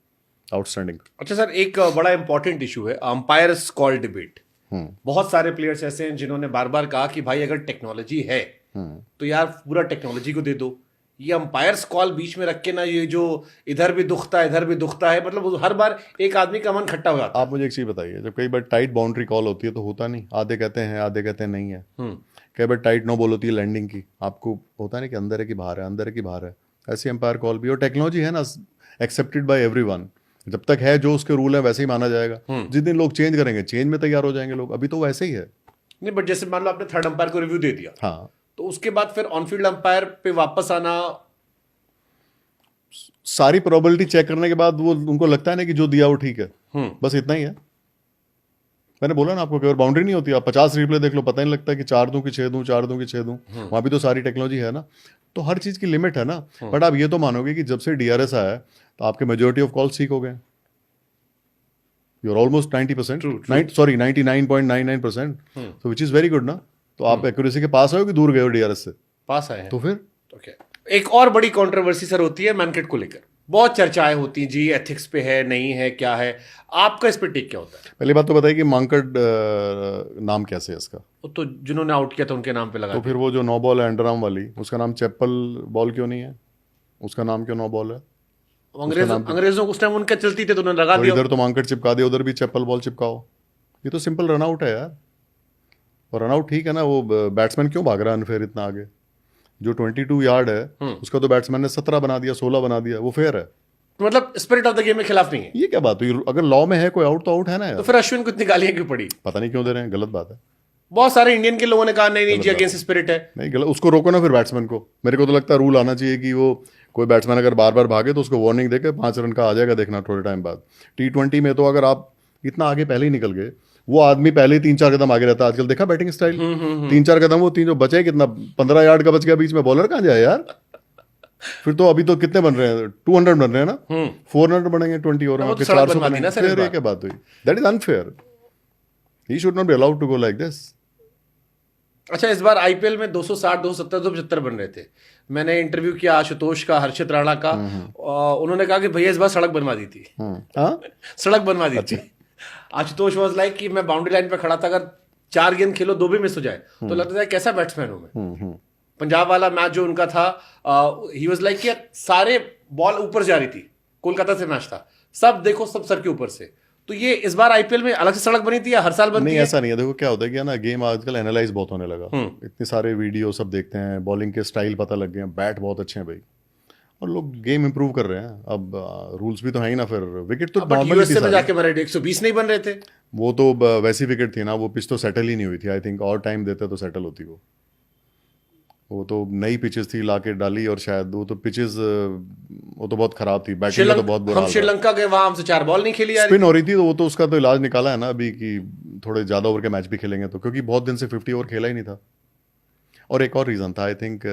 आउटस्टैंडिंग। अच्छा सर, एक बड़ा इंपॉर्टेंट इशू है अंपायर्स कॉल डिबेट। बहुत सारे प्लेयर्स ऐसे हैं जिन्होंने बार बार कहा कि भाई अगर टेक्नोलॉजी है तो यार पूरा टेक्नोलॉजी को दे दो, ये अंपायर्स कॉल बीच में रख के ना, ये जो इधर भी दुखता है इधर भी दुखता है, मतलब हर बार एक आदमी का मन खट्टा हो जाता है। आप मुझे एक चीज़ बताइए, जब कई बार टाइट बाउंड्री कॉल होती है तो होता नहीं, आधे कहते हैं आधे कहते हैं नहीं है, कई बार टाइट नो बॉल होती है लैंडिंग की, आपको होता नहीं कि अंदर है कि बाहर है, अंदर है कि बाहर है, ऐसी अंपायर कॉल भी। और टेक्नोलॉजी है ना एक्सेप्टेड बाय एवरीवन, जब तक है जो उसके रूल है वैसे ही माना जाएगा, जिस दिन लोग चेंज करेंगे चेंज में तैयार हो जाएंगे लोग, अभी तो वैसे ही है। नहीं, बट जैसे मान लो आपने थर्ड अंपायर को रिव्यू दे दिया, हाँ तो उसके बाद फिर ऑनफील्ड अंपायर पे वापस आना, सारी प्रोबेबिलिटी चेक करने के बाद वो उनको लगता है ना कि जो दिया वो ठीक है, बस इतना ही है। मैंने बोला ना आपको, कि बाउंड्री नहीं होती, आप 50 रिप्ले देख लो पता ही नहीं लगता कि 4 दूं कि 6 दूं, 4 दूं कि 6 दूं, वहां भी तो सारी टेक्नोलॉजी है ना, तो हर चीज की लिमिट है ना। बट आप ये तो मानोगे कि जब से डीआरएस आया है तो आपके मेजोरिटी ऑफ कॉल्स ठीक हो गए, यू आर ऑलमोस्ट 90%, सॉरी 99.99%, तो विच इज वेरी गुड ना। तो आप एक्यूरेसी के पास आए हो कि दूर गए हो डीआरएस से? पास आए हैं। तो फिर ओके। एक और बड़ी कंट्रोवर्सी सर होती है मैनकेट को लेकर, बहुत चर्चाएं होती हैं जी, एथिक्स पे है नहीं है क्या है, आपका इस पे टेक क्या होता है? पहली बात तो बताइए कि मांकड़ नाम कैसे है इसका? वो तो जिन्होंने आउट किया था उनके नाम पे लगा तो फिर वो जो 9 बॉल है अंडर आर्म वाली, उसका नाम चैपल बॉल क्यों नहीं है? उसका नाम क्यों 9 बॉल है? अंग्रेजों को उस टाइम उनका चलती थी तो उन्होंने लगा और दिया। इधर तो मांकड़ चिपका दिया, उधर भी चैपल बॉल चिपकाओ, ये तो सिंपल रनआउट है यार। और रनआउट ठीक है ना, वो बैट्समैन क्यों भाग रहा है अनफेयर इतना आगे? जो 22 यार्ड है उसका तो बैट्समैन ने 17 बना दिया, 16 बना दिया, वो फेयर है। मतलब स्पिरिट ऑफ द गेम में खिलाफ नहीं है। ये क्या बात हुई? अगर लॉ में है कोई आउट तो आउट है ना यार। तो फिर अश्विन को इतनी गालियां क्यों पड़ी? पता नहीं क्यों दे रहे हैं, गलत बात है। बहुत सारे इंडियन के लोगों ने कहा नहीं जी अगेंस्ट स्पिरिट है। नहीं गलत, उसको रोको ना फिर बैट्समैन को। मेरे को तो लगता है रूल आना चाहिए कि वो कोई बैट्समैन अगर बार बार भागे तो उसको वार्निंग देके 5 रन का आ जाएगा, देखना थोड़े टाइम बाद। T20 में तो अगर आप इतना आगे पहले ही निकल गए, वो आदमी पहले ही 3-4 कदम आगे रहता है। आजकल देखा बैटिंग स्टाइल, 3-4 कदम, वो 3 जो बचे कितना 15 यार्ड का बच गया बीच में, बॉलर कहाँ जाए यार? फिर तो अभी तो कितने बन रहे हैं, 200 बन रहे हैं ना, 400 बनेंगे 20 ओवर में, वो तो आपके सड़क 400 बनवा दी ना बनेंगे, सर इस फिर ये बार। क्या बात हुई? That is unfair, he should not be allowed to go like this. अच्छा, इस बार आईपीएल में 260, 270, 275 बन रहे थे। मैंने इंटरव्यू किया आशुतोष का, हर्षित राणा का, उन्होंने कहा कि भैया इस बार सड़क बनवा दी थी। हाँ, सड़क बनवा दी थी। आशुतोष वाज लाइक कि मैं बाउंड्री लाइन पे खड़ा था, अगर 4 गेंद खेलो 2 भी मिस हो जाए तो लगता है कैसा बैट्समैन हूं मैं। पंजाब वाला मैच जो उनका था, ही वाज लाइक कि सारे बॉल ऊपर जा रही थी, कोलकाता से मैच था, सब देखो सब सर के ऊपर से। तो ये इस बार आईपीएल में अलग से सड़क बनी थी या हर साल बनती नहीं है? ऐसा नहीं है, देखो क्या होता है कि ना गेम आजकल एनालाइज बहुत होने लगा, इतने सारे वीडियो सब देखते हैं, बॉलिंग के स्टाइल पता लग गए हैं, बैट बहुत अच्छे हैं भाई, और लोग गेम इंप्रूव कर रहे हैं। अब रूल्स भी तो है ही ना, फिर विकेट तो बट नॉर्मली थी यूएसए में सारी। जाके मेरे 120 नहीं बन रहे थे। वो तो वैसी विकेट थी ना, वो पिच तो सेटल ही नहीं हुई थी, आई थिंक और टाइम देते तो सेटल होती वो तो नई पिचेस थी लाके डाली, और शायद वो तो पिचेस वो तो बहुत खराब थी, बैटिंग का तो बहुत बुरा हम हाल था। श्रीलंका गए, वहां हमसे 4 बॉल नहीं खेली जा रही स्पिन हो रही थी, तो वो तो उसका तो इलाज निकाला है ना अभी कि थोड़े ज्यादा ओवर के मैच भी खेलेंगे तो, क्योंकि बहुत दिन से 50 ओवर खेला ही नहीं था। और एक और रीजन था, आई थिंक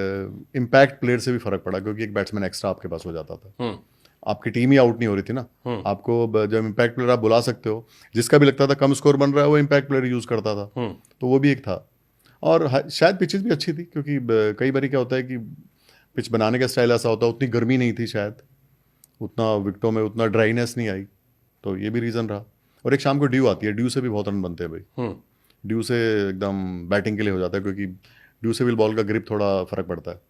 इम्पैक्ट प्लेयर से भी फर्क पड़ा, क्योंकि एक बैट्समैन एक्स्ट्रा आपके पास हो जाता था, आपकी टीम ही आउट नहीं हो रही थी ना, आपको जब इम्पैक्ट प्लेयर आप बुला सकते हो, जिसका भी लगता था कम स्कोर बन रहा है वो इम्पैक्ट प्लेयर यूज करता था, तो वो भी एक था। और शायद पिचेस भी अच्छी थी, क्योंकि कई बार क्या होता है कि पिच बनाने का स्टाइल ऐसा होता है, उतनी गर्मी नहीं थी शायद, उतना विकेटों में उतना ड्राइनेस नहीं आई, तो ये भी रीज़न रहा। और एक शाम को ड्यू आती है, ड्यू से भी बहुत रन बनते हैं भाई, ड्यू से एकदम बैटिंग के लिए हो जाता है, क्योंकि ड्यू से भी बॉल का ग्रिप थोड़ा फर्क पड़ता है,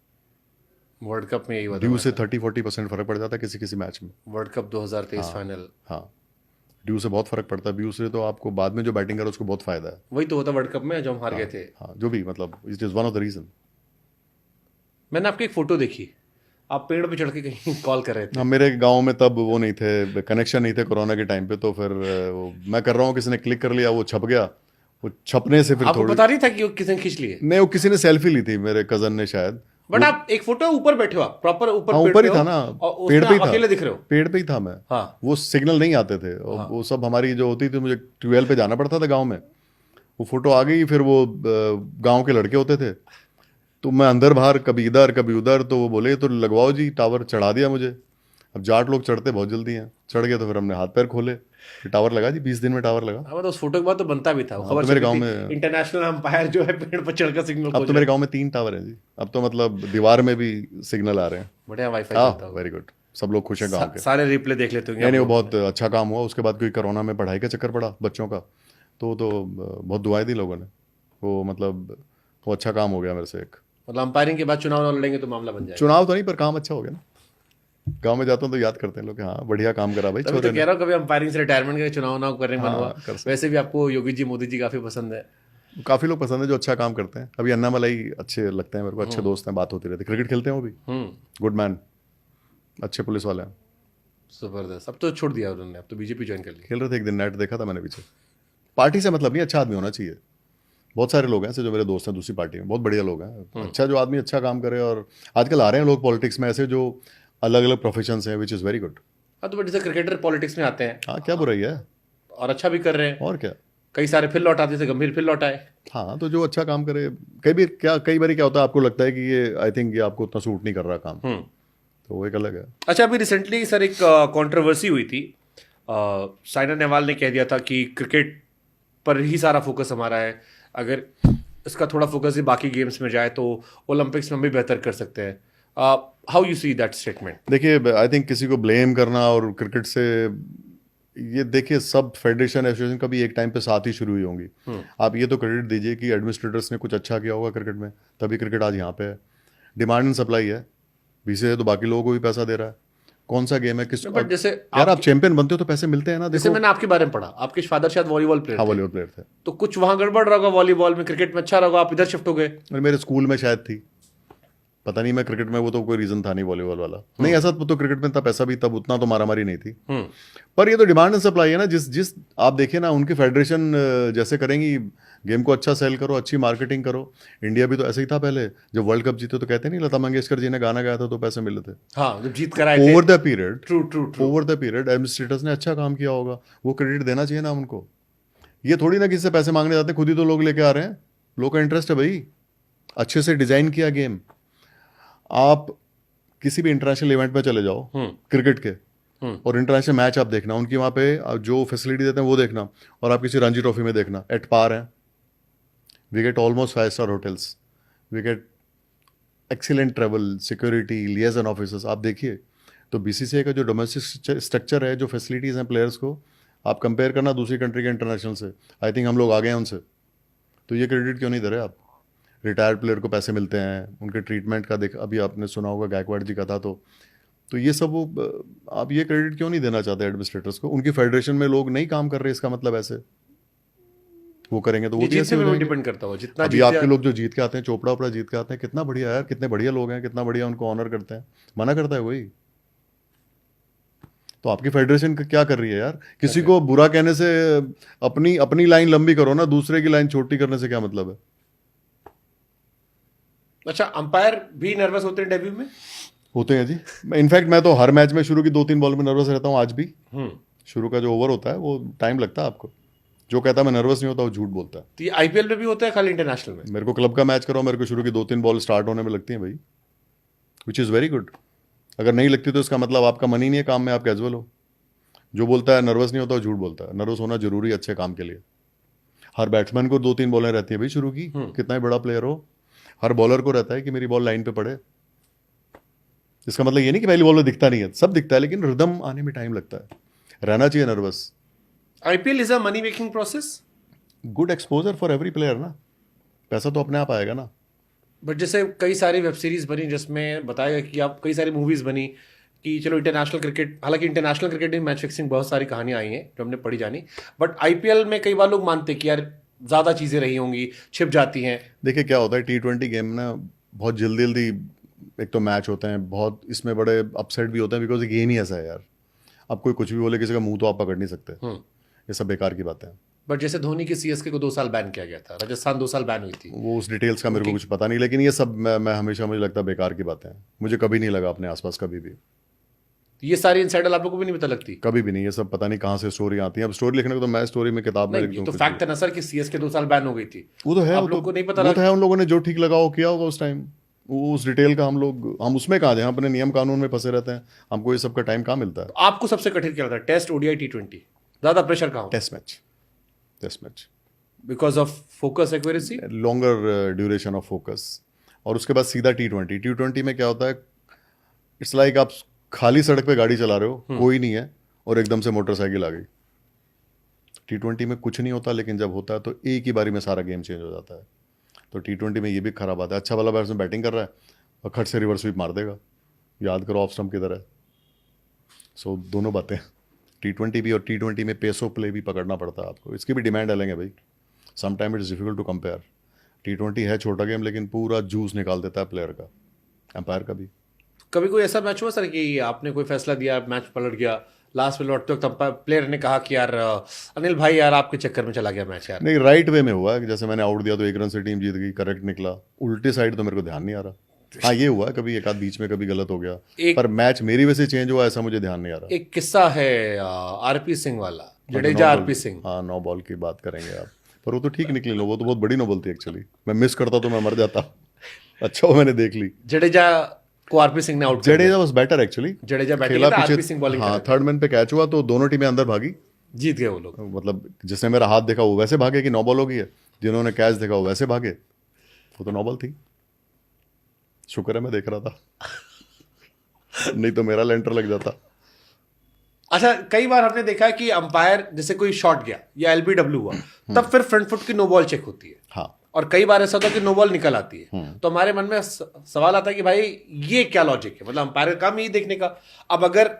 वर्ल्ड कप में यही हुआ था ड्यू हमारे से साथ। 30-40% फर्क पड़ जाता है किसी किसी मैच में। World cup 2023 final. हाँ, ड्यू से बहुत फर्क पड़ता है, ड्यू से तो आपको बाद में जो बैटिंग करे उसको बहुत फायदा है। वही तो होता वर्ल्ड कप में जो हम हार गए थे। हाँ, जो भी मतलब it is one of the reason. मैंने आपकी एक फोटो देखी, आप पेड़ पे चढ़ के कहीं कॉल कर रहे थे। हाँ, मेरे गांव में तब वो नहीं थे, कनेक्शन नहीं थे कोरोना के टाइम पे, तो फिर वो मैं कर रहा हूँ, किसी ने क्लिक कर लिया, वो छप गया, वो छपने से फिर आपको थोड़ी, पता नहीं था कि वो किसने खींच लिए? नहीं वो किसी ने सेल्फी ली थी, मेरे कजन ने शायद। बट आप एक फोटो ऊपर बैठे हो, आप प्रॉपर ऊपर हाँ, पेड़ ऊपर पे ही हो, था ना, और पेड़ उसमें पे ही आप था, अकेले दिख रहे हो। पेड़ पे ही था मैं। हाँ। वो सिग्नल नहीं आते थे, और वो सब हमारी जो होती थी, मुझे ट्यूबवेल पे जाना पड़ता था गांव में, वो फोटो आ गई, फिर वो गांव के लड़के होते थे, तो मैं अंदर बाहर कभी इधर कभी उधर, तो वो बोले तो लगवाओ जी, टावर चढ़ा दिया मुझे। अब जाट लोग चढ़ते बहुत जल्दी हैं, चढ़ गए, तो फिर हमने हाथ पैर खोले, फिर टावर लगा जी, 20 दिन में टावर लगा। हाँ, मतलब उस फोटो के बाद तो बनता भी था, वो हाँ, खबर तो मेरे चली गांव थी, में इंटरनेशनल अंपायर जो है पेड़ पर चढ़कर सिग्नल अब तो मेरे गांव में 3 टावर हैं जी, अब तो मतलब दीवार में भी सिग्नल आ रहे हैं। बढ़िया वाईफाई हाँ, चलता होगा। वेरी गुड, सब लोग खुश हैं गांव के। सारे रिप्ले देख लेते होंगे नहीं नहीं, आप वो लोगों बहुत अच्छा काम हुआ, उसके बाद कोई कोरोना में पढ़ाई का चक्कर पड़ा बच्चों का, तो बहुत दुआएं दी लोगों ने, वो मतलब वो अच्छा काम हो गया मेरे से एक। ने। मतलब अंपायरिंग के बाद चुनाव ना लड़ेंगे तो मामला बन जाएगा। चुनाव तो नहीं, पर काम अच्छा हो गया ना, गांव में जाता हूँ तो याद करते हैं लोग कि हाँ बढ़िया काम करा भाई तभी छोरे तो कह रहा हूँ, कभी अंपायरिंग से रिटायरमेंट के चुनाव ना करने का मन हुआ। कर सकते। वैसे भी आपको योगी जी, मोदी जी काफी पसंद है। ने। काफी लोग पसंद है जो अच्छा काम करते हैं, अभी अन्ना मलाई अच्छे लगते हैं मेरे को, अच्छे दोस्त हैं, बात होती रहती, क्रिकेट खेलते हैं वो भी, गुड मैन, अच्छे पुलिस वाले हैं। जबरदस्त। अब तो छोड़ दिया उन्होंने, अब तो बीजेपी ज्वाइन कर ली। खेल रहे थे, एक दिन नेट देखा था मैंने पीछे। पार्टी से मतलब नहीं, अच्छा आदमी होना चाहिए। बहुत सारे लोग हैं ऐसे जो मेरे दोस्त हैं दूसरी पार्टी में, बहुत बढ़िया लोग हैं, अच्छा जो आदमी अच्छा काम करे। और आजकल आ रहे हैं लोग पॉलिटिक्स में ऐसे जो अलग अलग प्रोफेशंस हैं, विच इज़ वेरी गुड। हाँ, तो जैसे क्रिकेटर पॉलिटिक्स में आते हैं हाँ, क्या बुराई है, और अच्छा भी कर रहे हैं, और क्या। कई सारे फिर लौट आते, जैसे गंभीर फिर लौट आए। हाँ, तो जो अच्छा काम करे, कई बार क्या होता है, आपको लगता है कि ये आई थिंक ये आपको उतना सूट नहीं कर रहा काम, तो वो एक अलग है। अच्छा, अभी रिसेंटली सर एक कंट्रोवर्सी हुई थी, साइना नेहवाल ने कह दिया था कि क्रिकेट पर ही सारा फोकस हमारा है, अगर इसका थोड़ा फोकस ही बाकी गेम्स में जाए तो ओलंपिक्स में भी बेहतर कर सकते हैं। How you see that statement? देखिए, आई थिंक किसी को ब्लेम करना और क्रिकेट से, ये देखिए सब फेडरेशन एसोसिएशन का भी एक टाइम पे साथ ही शुरू हुई होंगी। आप ये तो क्रेडिट दीजिए कि एडमिनिस्ट्रेटर्स ने कुछ अच्छा किया होगा क्रिकेट में, तभी क्रिकेट आज यहाँ पे है। डिमांड एंड सप्लाई है, बीसीसीआई तो बाकी लोगों को भी पैसा दे रहा है। कौन सा गेम है किस, बट जैसे यार आप चैंपेन बनते हो तो पैसे मिलते हैं ना। जैसे देखो, मैंने आपके बारे में पढ़ा, आपके फादर शायद वॉलीबॉल प्लेयर हाँ, थे, वॉलीबॉल प्लेयर थे, तो कुछ वहां गड़बड़ रहा होगा वॉलीबॉल में, क्रिकेट में अच्छा रहा होगा, आप इधर शिफ्ट हो गए। और मेरे स्कूल में शायद थी, पता नहीं, मैं क्रिकेट में, वो तो कोई रीजन था नहीं वॉलीबॉल वाला। नहीं, ऐसा तो क्रिकेट में था, पैसा भी तब उतना तो मारामारी नहीं थी। पर ये तो डिमांड एंड सप्लाई है ना, जिस आप देखिए ना, उनकी फेडरेशन जैसे करेंगी, गेम को अच्छा सेल करो, अच्छी मार्केटिंग करो। इंडिया भी तो ऐसे ही था पहले, जब वर्ल्ड कप जीते तो कहते नहीं, लता मंगेशकर जी ने गाना गाया था तो पैसे मिले थे। हाँ, जब जीत कर आए थे। Over the period, true true true. Over the period administrators ने अच्छा काम किया होगा, वो क्रेडिट देना चाहिए ना उनको। ये थोड़ी ना किसी से पैसे मांगने जाते, खुद ही तो लोग लेके आ रहे हैं, लोग का इंटरेस्ट है भाई, अच्छे से डिजाइन किया गेम। आप किसी भी इंटरनेशनल इवेंट में चले जाओ क्रिकेट के, और इंटरनेशनल मैच आप देखना, उनकी वहाँ पे जो फैसिलिटी देते हैं वो देखना, और आप किसी रणजी ट्रॉफी में देखना, एट पार है। We get almost 5 star hotels, we get excellent travel, security, liaison officers. आप देखिए, तो बीसीसीआई का जो डोमेस्टिक स्ट्रक्चर है, जो फैसिलिटीज़ हैं प्लेयर्स को, आप कंपेयर करना दूसरी कंट्री के इंटरनेशनल से, आई थिंक हम लोग आगे हैं उनसे। तो ये क्रेडिट क्यों नहीं दे रहे आप? रिटायर्ड प्लेयर को पैसे मिलते हैं, उनके ट्रीटमेंट का देख, अभी आपने सुना होगा गायकवाड़ जी का था, तो ये सब आप ये क्रेडिट क्यों नहीं देना चाहते एडमिनिस्ट्रेटर्स को? उनकी फेडरेशन में लोग नहीं काम कर रहे, इसका मतलब ऐसे वो करेंगे तो वो भी ऐसे हो जाएंगे। डिपेंड करता हो जितना अभी आपके लोग जो जीत के आते हैं, चोपड़ा उपड़ा जीत के आते हैं, कितना बढ़िया यार, कितने बढ़िया लोग हैं, कितना बढ़िया उनको ऑनर करते हैं, मना करता है वही। तो आपकी फेडरेशन क्या कर रही है यार? किसी को बुरा कहने से अपनी अपनी लाइन लंबी करो ना, दूसरे की लाइन छोटी करने से क्या मतलब है? अच्छा, अंपायर भी नर्वस होते हैं डेब्यू में? होते हैं जी। इनफैक्ट मैं तो हर मैच में शुरू की 2-3 बॉल में नर्वस रहता हूँ आज भी। शुरू का जो ओवर होता है वो टाइम लगता है आपको। जो कहता है मैं नर्वस नहीं होता वो झूठ बोलता है। तो ये आईपीएल में भी होता है, खाली इंटरनेशनल में? मेरे को क्लब का मैच करो, मेरे को शुरू की 2-3 बॉल स्टार्ट होने में लगती हैं भाई, विच इज़ वेरी गुड। अगर नहीं लगती तो इसका मतलब आपका मन ही नहीं है काम में, आप कैजुअल हो। जो बोलता है नर्वस नहीं होता वो झूठ बोलता है। नर्वस होना जरूरी है अच्छे काम के लिए। हर बैट्समैन को 2-3 बॉलें रहती है भाई शुरू की, कितना ही बड़ा प्लेयर हो। हर बॉलर को रहता है कि मेरी बॉल लाइन पे पड़े। इसका मतलब ये नहीं कि पहली बॉल में दिखता नहीं है, सब दिखता है, लेकिन रिदम आने में टाइम लगता है। रहना चाहिए nervous. IPL is a money making process. Good exposure for every player ना, पैसा तो अपने आप आएगा ना। बट जैसे कई सारी वेब सीरीज बनी जिसमें बताया कि आप, कई सारी मूवीज बनी कि चलो इंटरनेशनल क्रिकेट, हालांकि इंटरनेशनल क्रिकेट में मैच फिक्सिंग बहुत सारी कहानियां आई हैं जो हमने पढ़ी जानी, बट आईपीएल में कई बार लोग मानते कि यार ज्यादा चीजें रही होंगी, छिप जाती हैं। देखिए क्या होता है, T20 गेम ना बहुत जल्दी जल्दी एक तो मैच होते हैं, बहुत इसमें बड़े अपसेट भी होते हैं, बिकॉज गेम ही ऐसा है यार। अब कोई कुछ भी बोले, किसी का मुंह तो आप पकड़ नहीं सकते। ये सब बेकार की बातें हैं। बट जैसे धोनी की सीएसके को 2 साल बैन किया गया था, राजस्थान 2 साल बैन हुई थी, वो उस डिटेल्स का मेरे को कुछ पता नहीं, लेकिन ये सब मैं हमेशा, मुझे लगता है बेकार की बातें हैं। मुझे कभी नहीं लगा अपने आसपास कभी भी। ये सारी इनसाइडर आप लोगों को भी नहीं पता लगती? कभी भी नहीं। ये सब पता नहीं कहाँ से स्टोरी आती है। अब स्टोरी लिखने को तो मैं स्टोरी में किताब में लिख दूं। तो फैक्ट है ना सर कि सीएसके 2 साल बैन हो गई थी। वो तो है, आप लोगों को नहीं पता वो तो है। उन लोगों ने जो ठीक लगा वो किया होगा उस टाइम। उस डिटेल का हम उसमें कहाँ थे, हम अपने नियम कानून में फंसे रहते हैं। हमको ये सब का टाइम कहाँ मिलता है? तो आपको सबसे कठिन क्या लगता है, टेस्ट, ओडीआई, T20? ज्यादा प्रेशर कहाँ? Test match because of focus, accuracy, longer duration of focus. और उसके बाद सीधा T20 में क्या होता है, इट्स लाइक आप खाली सड़क पे गाड़ी चला रहे हो, कोई नहीं है, और एकदम से मोटरसाइकिल आ गई। T20 में कुछ नहीं होता, लेकिन जब होता है तो एक ही बारी में सारा गेम चेंज हो जाता है। तो T20 में ये भी खराब बात है। अच्छा वाला बैट्समैन बैटिंग कर रहा है और खट से रिवर्स स्वीप मार देगा, याद करो ऑफ स्टंप किधर है। सो दोनों बातें, T20 भी और T20 में पेस ऑफ प्ले भी पकड़ना पड़ता है आपको। इसकी भी डिमांड अलग है भाई। Some time it's difficult to compare. T20 है छोटा गेम, लेकिन पूरा जूस निकाल देता है प्लेयर का, एम्पायर का भी। कभी कोई ऐसा मैच हुआ सर कि आपने कोई फैसला दिया, मैच पलट गया, लास्ट में लौटते वक्त अंपायर प्लेयर ने कहा कि यार अनिल भाई यार आपके चक्कर में चला गया मैच यार? नहीं, राइट वे में हुआ है। जैसे मैंने आउट दिया तो 1 रन से टीम जीत गई, करेक्ट निकला। उल्टे साइड तो मेरे को ध्यान नहीं आ रहा। हाँ, ये हुआ है कभी, एक आध बीच में कभी गलत हो गया, पर मैच मेरी वजह से चेंज हुआ ऐसा मुझे ध्यान नहीं आ रहा। एक किस्सा है आरपी सिंह वाला, जडेजा आरपी सिंह। हाँ, 9 बॉल की बात करेंगे आप, पर वो तो ठीक निकली। वो तो बहुत बड़ी नो बॉल थी एक्चुअली। मैं मिस करता तो मैं मर जाता। अच्छा वो मैंने देख ली। जडेजा को आरपी सिंह ने out, Jadeja was better actually. Jadeja batting था, आरपी सिंह बॉलिंग। हाँ, थर्ड मैन पे कैच हुआ तो दोनों टीमें अंदर भागी, जीत गए वो लोग। मतलब जिसने मेरा हाथ देखा वो वैसे भागे कि 9 बॉल हो गई है, जिन्होंने कैच देखा वो वैसे भागे। वो तो 9 बॉल थी। शुक्र है मैं देख रहा था। नहीं तो मेरा लेंटर लग जाता। अच्छा, कई बार हमने देखा है कि अंपायर जैसे कोई शॉट गया या एलबीडब्ल्यू हुआ, तब फिर फ्रंट फुट की नो बॉल चेक होती है। हाँ, और कई बार ऐसा होता है कि नो बॉल निकल आती है। तो हमारे मन में सवाल आता है कि भाई ये क्या लॉजिक है, मतलब अंपायर का काम ही देखने का। अब अगर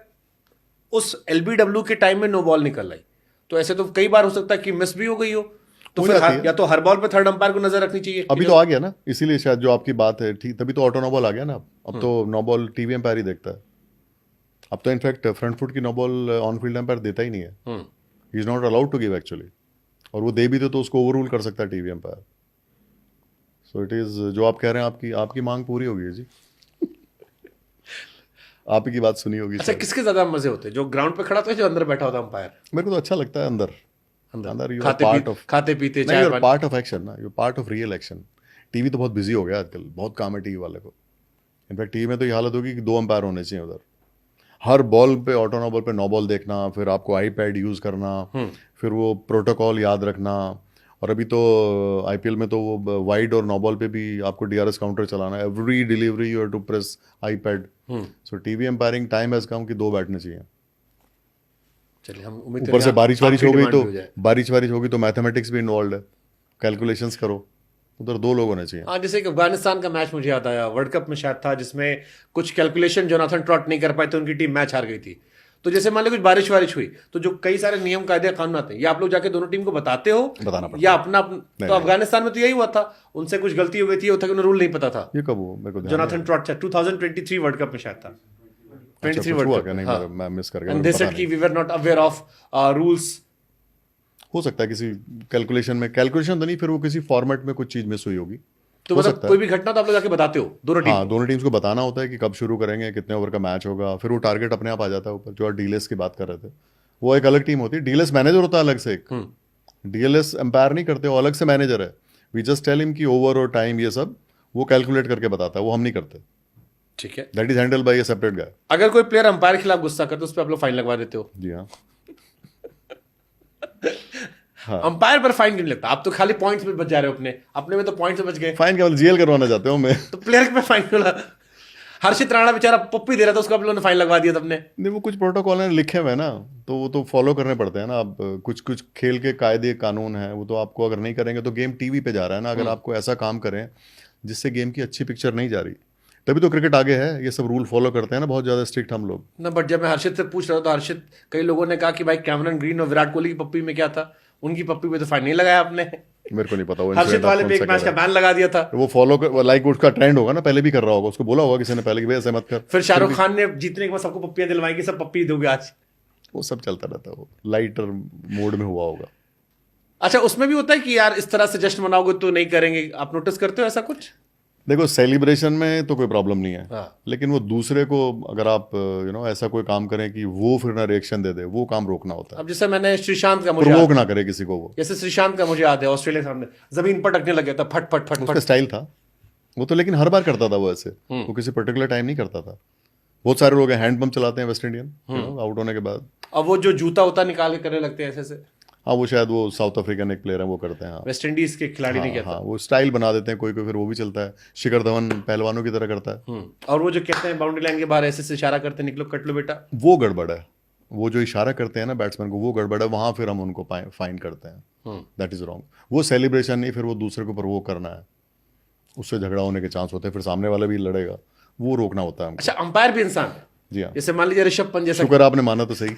उस एलबीडब्ल्यू के टाइम में नो बॉल निकल आई तो ऐसे तो कई बार हो सकता है कि मिस भी हो गई हो, तो फिर या तो हर बॉल पे थर्ड अंपायर को नजर रखनी चाहिए। अभी तो आ गया ना, इसीलिए शायद जो आपकी बात है ठीक, तभी तो ऑटो नो बॉल आ गया ना। अब तो नो बॉल टीवी एम्पायर ही देखता है। अब तो इनफैक्ट फ्रंट फुट की no ball on field umpire देता ही नहीं है। He is not allowed to give actually. और वो दे भी तो उसको ओवररूल कर सकता है TV umpire. So it is, जो आप कह रहे हैं आपकी मांग पूरी होगी जी। आप ही की बात सुनी होगी। अच्छा, किसके ज्यादा मजे होते हैं, जो ग्राउंड पे खड़ा होता है, जो अंदर बैठा होता है अंपायर? मेरे को तो अच्छा लगता है अंदर यू आर पार्ट ऑफ, खाते पीते नहीं, you are part of action ना, you are part of real action. TV तो बहुत बिजी हो गया आजकल, बहुत काम है टीवी वाले को। इनफैक्ट टीवी में तो ये हालत होगी कि 2 अंपायर होने चाहिए उधर, हर बॉल पे, ऑटो नो बॉल पे नो बॉल देखना, फिर आपको आईपैड यूज़ करना, फिर वो प्रोटोकॉल याद रखना। और अभी तो आईपीएल में तो वो वाइड और नो बॉल पे भी आपको डीआरएस काउंटर चलाना है, every delivery you have to press iPad. So TV umpiring time has come कि 2 बैठने चाहिए। चलिए हम उम्मीद ऊपर से करें बारिश वारिश आपकी हो गई डिमांड तो भी हो जाए। बारिश होगी तो मैथमेटिक्स भी इन्वॉल्व है, कैलकुलेशंस करो, उधर 2 लोग होने चाहिए। हाँ, जैसे कि अफगानिस्तान का मैच मुझे याद आया, वर्ल्ड कप में शायद था, जिसमें कुछ कैलकुलेशन जोनाथन ट्रॉट नहीं कर पाए थे, उनकी टीम मैच हार गई थी। तो जैसे मान लो कुछ बारिश वारिश हुई तो जो कई सारे नियम कायदे कानून आते हैं, ये आप लोग जाके दोनों टीम को बताते हो बताना पड़ता या है। अपना तो अफगानिस्तान में तो यही हुआ था, उनसे कुछ गलती हो गई थी, उन्हें रूल नहीं पता था। ये कब हुआ मेरे को ध्यान जोनाथन ट्रॉट 2023 वर्ल्ड कप में शायद था, 23 कुछ वर्ल्ड हुआ कप क्या? नहीं, हाँ। मैं मिस कर गया, एंड मेरे दे को पता सेड कि नहीं। We were not aware of rules. हो सकता है किसी कैलकुलेशन तो नहीं, फिर वो किसी फॉर्मेट में कुछ चीज़ मिस हुई होगी। तो हो मतलब सकता कोई है। भी घटना तो आप लोग जाके बताते हो दोनों टीम हाँ, दोनों टीम्स को बताना होता है कि कब शुरू करेंगे, कितने ओवर का मैच होगा, फिर वो टारगेट अपने आप आ जाता है ऊपर। जो आप डीएलएस की बात कर रहे थे, वो एक अलग टीम होती है, डीएलएस मैनेजर होता है अलग से एक। डीएलएस एम्पायर नहीं करते, वो अलग से मैनेजर है। वी जस्ट टेल हिम कि ओवर और टाइम ये सब वो कैलकुलेट करके बताता है, वो हम नहीं करते। ठीक है। That is handle by a separate guy. अगर कोई प्लेयर अंपायर के खिलाफ गुस्सा करते तो उस पर आप लोग फाइन लगवा देते हो। जी हाँ। अंपायर पर फाइन क्यों नहीं लगता? आप तो खाली पॉइंट्स में बच जा रहे हो, अपने अपने में तो पॉइंट्स में बच गए, फाइन केवल जीएल करवाना चाहते हो मैं। तो प्लेयर पे फाइन क्यों लगा? हर्षित राणा बेचारा पप्पी दे रहा था, उसको आप लोगों ने फाइन लगवा दिया था अपने। नहीं, वो कुछ प्रोटोकॉल हैं लिखे हुए हैं ना, तो वो तो फॉलो करने पड़ते हैं ना। अब कुछ कुछ खेल के कायदे कानून हैं, वो तो आपको अगर नहीं करेंगे तो गेम टीवी पे जा रहा है ना। अगर आपको ऐसा काम करें जिससे गेम की अच्छी पिक्चर नहीं जा रही, तभी तो क्रिकेट आगे है। ये सब रूल फॉलो करते हैं ना बहुत ज़्यादा स्ट्रिक्ट हम लोग ना, बट जब मैं हर्षित से पूछ रहा था तो हर्षित, कई लोगों ने कहा कि भाई कैमरन ग्रीन और विराट कोहली की पप्पी में क्या था, उनकी पप्पी पे तो फाइन नहीं लगाया आपने। मेरे को नहीं पता वो हर्षित incident वाले आप पे कौन एक सा मैच कह का रहे बैन लगा दिया था। हैं। वो फॉलो कर, लाइक उसका ट्रेंड होगा ना, पहले भी कर रहा होगा, उसको बोला होगा किसी ने पहले कि भाई ऐसे मत कर। फिर शाहरुख खान ने जीतने के बाद सबको पप्पियां दिलवाई कि सब पप्पी दोगे आज। वो सब चलता रहता है, वो लाइटर मोड में हुआ होगा। अच्छा, उसमें भी होता है कि यार इस तरह से जश्न मनाओगे तो नहीं करेंगे, आप नोटिस करते हो ऐसा कुछ? देखो, सेलिब्रेशन में तो कोई प्रॉब्लम नहीं है, हाँ। लेकिन वो दूसरे को अगर आप ऐसा कोई काम करें कि वो फिर ना रिएक्शन दे दे, वो काम रोकना होता है। अब जैसे मैंने श्रीशांत का मुझे प्रोवोक ना करे किसी को वो। जैसे श्रीशांत का मुझे याद है, ऑस्ट्रेलिया के सामने जमीन पर टकने लग गया था, फट फट फट उसका फट। स्टाइल था वो तो, लेकिन हर बार करता था वो ऐसे। वो किसी पर्टिकुलर टाइम नहीं करता था। बहुत सारे लोग हैंड पंप चलाते हैं वेस्ट इंडियन आउट होने के बाद। अब वो जो जूता उता निकाल के करने लगते हैं ऐसे से, हाँ, वो शायद वो साउथ अफ्रीकन एक प्लेयर है, वो करते हैं। हाँ, वेस्ट इंडीज के खिलाड़ी ने किया था। हाँ, वो स्टाइल बना देते हैं कोई कोई, फिर वो भी चलता है। शिखर धवन पहलवानों की तरह करता है। और वो जो कहते हैं बाउंड्री लाइन के बाहर ऐसे से इशारा करते हैं, निकलो कट लो बेटा। वो गड़बड़ है। वो जो इशारा करते हैं ना बैट्समैन को, वो गड़बड़ है। वहां फिर हम उनको फाइन करते हैं। That is wrong. वो सेलिब्रेशन नहीं, फिर वो दूसरे के ऊपर वो करना है, उससे झगड़ा होने के चांस होते हैं, फिर सामने वाला भी लड़ेगा, वो रोकना होता है हमको। अच्छा, अंपायर भी इंसान है। जी हाँ, जैसे मान लीजिए ऋषभ पंत जैसा, शुक्र आपने माना तो सही।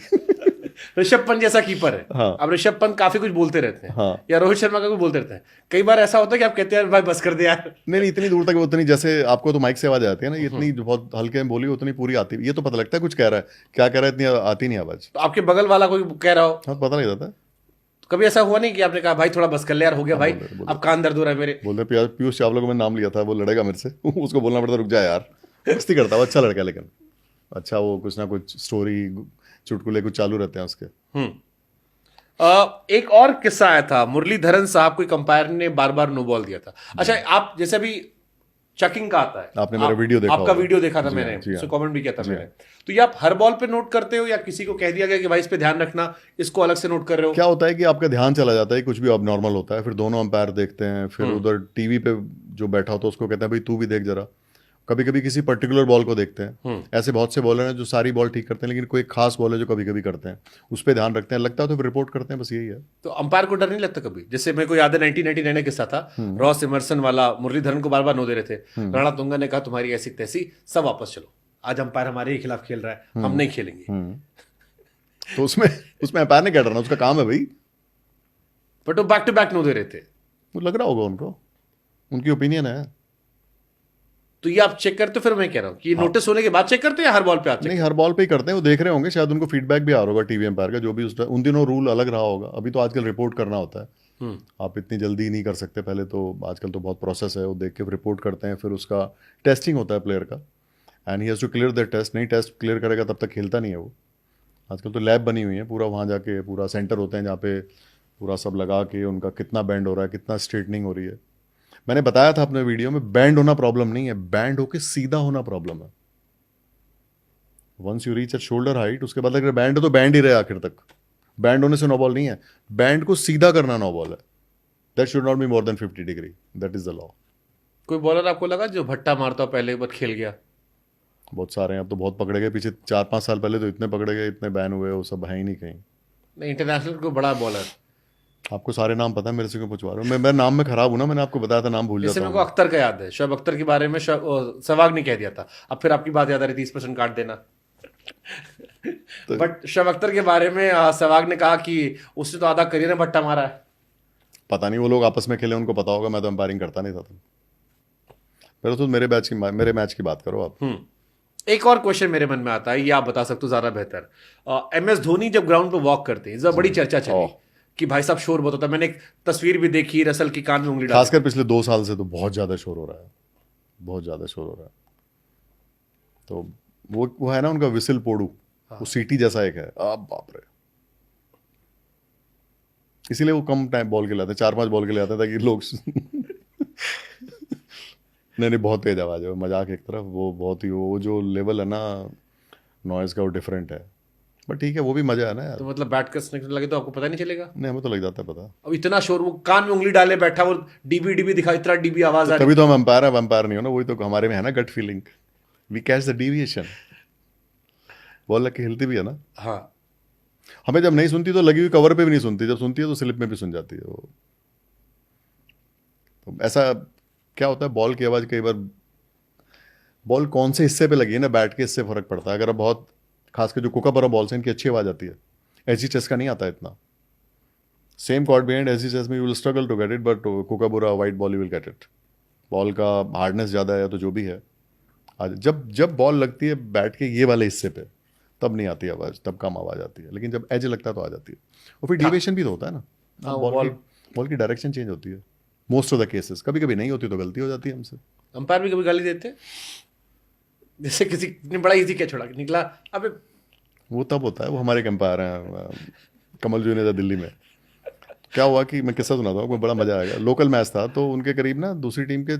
ऋषभ पंत जैसा कीपर है। हाँ। अब ऋषभ पंत काफी कुछ बोलते रहते हैं, हाँ। या रोहित शर्मा का कुछ बोलते रहते हैं। कई बार ऐसा होता है कि आप कहते हैं भाई बस कर दे यार। नहीं, इतनी दूर तक उतनी, जैसे आपको तो माइक से आवाज आती है ना, ये इतनी जो बहुत हल्के में बोली उतनी पूरी आती है। ये तो पता लगता है कुछ कह रहा है, क्या कह रहा है, इतनी आती नहीं आवाज। तो आपके बगल वाला कोई कह रहा हो, हाँ, पता नहीं जाता। तो कभी ऐसा हुआ नहीं कि आपने कहा भाई थोड़ा बस कर ले यार, हो गया भाई, अब कान दर्द हो रहा है मेरे? बोलते पीयूष चावला को मैंने नाम लिया था, वो लड़ेगा मेरे से। उसको बोलना पड़ता रुक जा यार, मस्ती करता वो, अच्छा लड़का है, लेकिन अच्छा वो कुछ ना कुछ स्टोरी चुटकुले कुछ चालू रहते हैं उसके। एक और किस्सा आया था, मुरलीधरन साहब को कंपायर ने बार बार नो बॉल दिया था। अच्छा, आप जैसे अभी चेकिंग का आता है, आपने मेरा वीडियो देखा आपका होगा। वीडियो देखा था जी मैंने, हाँ, जी हाँ। उसको कमेंट भी किया था मैंने। तो ये आप हर बॉल पे नोट करते हो या किसी को कह दिया गया कि भाई इस पे ध्यान रखना, इसको अलग से नोट कर रहे हो? क्या होता है कि आपका ध्यान चला जाता है, कुछ भी अब नॉर्मल होता है, फिर दोनों अंपायर देखते हैं, फिर उधर टीवी पे जो बैठा होता है उसको कहते हैं भाई तू भी देख जरा। कभी कभी किसी पर्टिकुलर बॉल को देखते हैं। ऐसे बहुत से बॉलर हैं जो सारी बॉल ठीक करते हैं, लेकिन कोई खास बॉल है जो कभी कभी करते हैं, उस पर ध्यान रखते हैं, लगता है तो फिर रिपोर्ट करते हैं, बस यही है। तो अंपायर को डर नहीं लगता कभी? जैसे मेरे को याद है 1999 का किस्सा था, रॉस इमर्सन वाला, मुरलीधरन को बार बार नो दे रहे थे, राणा तुंगा ने कहा तुम्हारी ऐसी तैसी, सब वापस चलो, आज अंपायर हमारे ही खिलाफ खेल रहा है, हम नहीं खेलेंगे। तो उसमें अंपायर ने क्या डरना, उसका काम है भाई। बट वो बैक टू बैक नो दे रहे थे। वो लग रहा होगा उनको, उनकी ओपिनियन है। तो ये आप चेक करते हो? फिर मैं कह रहा हूँ कि नोटिस होने के बाद चेक करते हो या हर बॉल पे आप नहीं, हर बॉल पे ही करते हैं। वो देख रहे होंगे, शायद उनको फीडबैक भी आ रहा होगा टीवी एम्पायर का, जो भी उन दिनों रूल अलग रहा होगा। अभी तो आजकल रिपोर्ट करना होता है, आप इतनी जल्दी नहीं कर सकते। पहले तो, आजकल तो बहुत प्रोसेस है, वो देख के रिपोर्ट करते हैं, फिर उसका टेस्टिंग होता है प्लेयर का, and he has to clear the test. नहीं टेस्ट क्लियर करेगा तब तक खेलता नहीं है वो। आजकल तो लैब बनी हुई है पूरा, वहाँ जाके पूरा सेंटर होते हैं जहाँ पे पूरा सब लगा के उनका कितना बेंड हो रहा है, कितना स्ट्रेटनिंग हो रही है। मैंने बताया था अपने वीडियो में, बैंड होना प्रॉब्लम नहीं है, बैंड होके सीधा होना प्रॉब्लम है। Once you reach at shoulder height, उसके बाद अगर बैंड है तो बैंड ही रहे आखिर तक। बैंड होने से नो बॉल नहीं है, बैंड को सीधा करना नो बॉल है। That should not be more than 50 degree, that is the law. कोई बॉलर आपको लगा जो भट्टा मारता हो पहले बार खेल गया? बहुत सारे हैं, अब तो बहुत पकड़े गए, पीछे 4-5 साल पहले तो इतने पकड़े गए, इतने बैन हुए, वो सब है ही नहीं कहीं। नहीं, इंटरनेशनल कोई बड़ा बॉलर? आपको सारे नाम पता है, मेरे से क्यों पूछवा रहे हो? मैं नाम में खराब हूं ना, मैंने आपको बताया था, नाम भूल जैसे जाता मेरे को हूँ। अख्तर का याद है, शोएब अख्तर के बारे में सहवाग ने कह दिया था, अब फिर आपकी बात याद आ रही, 30% काट देना। बट शोएब अख्तर के बारे में सहवाग ने कहा कि उसने तो आधा करियर में भट्टा मारा है। पता नहीं, वो लोग आपस में खेले, उनको पता होगा, मैं तो एम्पायरिंग करता नहीं था तो। मेरे तो मेरे मैच की बात करो आप। एक और क्वेश्चन मेरे मन में आता है, ये आप बता सकते हो ज्यादा बेहतर। MS धोनी जब ग्राउंड पे वॉक करते हैं, जब बड़ी चर्चा चली ओह। कि भाई साहब शोर बहुत होता है। मैंने एक तस्वीर भी देखी, रसल की कान में उंगली डाली। खासकर पिछले 2 साल से तो बहुत ज़्यादा शोर हो रहा है, बहुत ज़्यादा शोर हो रहा है। तो वो है ना उनका विसिल पोड़ू, वो सीटी जैसा एक है, अब बाप रे। इसीलिए वो कम टाइम बॉल के लिए आते हैं, 4-5 बॉल के लिए आते हैं ताकि लोग नहीं, बहुत तेज आवाज़ है, वो मजाक एक तरफ, वो बहुत ही, वो जो लेवल है ना नॉइज़ का, वो डिफरेंट है। बट ठीक है, वो भी मजा है ना यार। तो मतलब बैट कसने लगे तो आपको पता नहीं चलेगा? नहीं, हमें तो लग जाता है पता। अब इतना शोर, वो कान में उंगली डाले बैठा, वो डीबी डीबी दिखा, इतना डीबी आवाज आ रही। तभी तो हम एम्पायर है, एम्पायर नहीं हो ना, वही तो हमारे में है ना gut feeling, we catch the deviation. Ball लग के हिलती भी है ना। हाँ, हमें जब नहीं सुनती तो लगी हुई कवर पे भी नहीं सुनती, जब सुनती है तो स्लिप में भी सुन जाती है वो। तो ऐसा क्या होता है, बॉल की आवाज़ कई बार, बॉल कौन से हिस्से पे लगी है ना बैट के, इससे फर्क पड़ता है। अगर अब बहुत खासकर जो कोकाबरा बॉल्स हैं, इनकी अच्छी आवाज़ आती है, एजी चेस का नहीं आता इतना। Same caught behind AG chase में you will struggle to get it, but Kookaburra white ball you will get it. Ball का हार्डनेस ज़्यादा है तो जो भी है, आज जब जब बॉल लगती है बैट के ये वाले हिस्से पे, तब नहीं आती आवाज़, तब कम आवाज़ आती है। लेकिन जब एज लगता है तो आ जाती है। और फिर डिविएशन भी तो होता है ना, हाँ, बॉल की डायरेक्शन चेंज होती है मोस्ट ऑफ द केसेस। कभी कभी नहीं होती तो गलती हो जाती है हमसे। अंपायर भी कभी गाली देते हैं? जैसे किसी ने बड़ा इजी क्या छोड़ा, निकला अबे। वो तब होता है, वो हमारे एक एम्पायर हैं कमल जुनेजा दिल्ली में। क्या हुआ कि मैं किस्सा सुनाता हूँ, आपको बड़ा मजा आएगा। लोकल मैच था तो उनके करीब ना दूसरी टीम के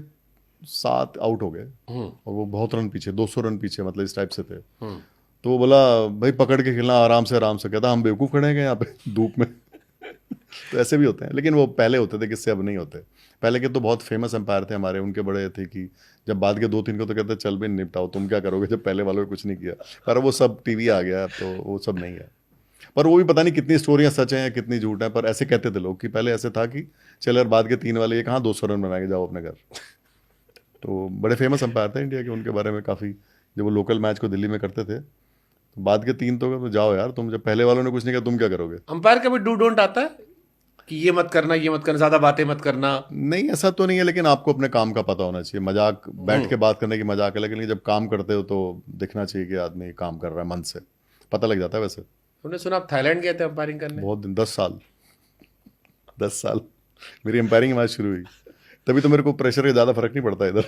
7 आउट हो गए, और वो बहुत रन पीछे, 200 रन पीछे, मतलब इस टाइप से थे। तो वो बोला भाई पकड़ के खेलना, आराम से आराम से। कहता हम बेवकूफ़ खड़े हैं यहाँ पे धूप में। तो ऐसे भी होते हैं, लेकिन वो पहले होते थे, किससे अब नहीं होते। पहले के तो बहुत फेमस एम्पायर थे हमारे, उनके बड़े थे कि जब बाद के 2-3 को तो कहते चल भी निपटाओ, तुम क्या करोगे जब पहले वालों ने कुछ नहीं किया। पर वो सब टीवी आ गया तो वो सब नहीं है। पर वो भी पता नहीं कितनी स्टोरियां सच हैं कितनी झूठ है, पर ऐसे कहते थे लोग कि पहले ऐसे था कि चल यार बाद के 3 वाले ये कहाँ 200 रन बना के जाओ अपने घर। तो बड़े फेमस एम्पायर थे इंडिया के, उनके बारे में काफ़ी, जब वो लोकल मैच को दिल्ली में करते थे तो बाद के 3 तो जाओ यार तुम, जब पहले वालों ने कुछ नहीं किया तुम क्या करोगे। अंपायर का भी डू डोंट आता है कि ये मत करना, ये मत करना, ज्यादा बातें मत करना? नहीं ऐसा तो नहीं है, लेकिन आपको अपने काम का पता होना चाहिए। मजाक बैठ के बात करने की मजाक है, लेकिन जब काम करते हो तो दिखना चाहिए कि आदमी काम कर रहा है मन से, पता लग जाता है। वैसे हमने सुना आप थाईलैंड गए थे अंपायरिंग करने। बहुत दिन, 10 साल मेरी एम्पायरिंग मैच शुरू हुई, तभी तो मेरे को प्रेशर का ज़्यादा फर्क नहीं पड़ता इधर।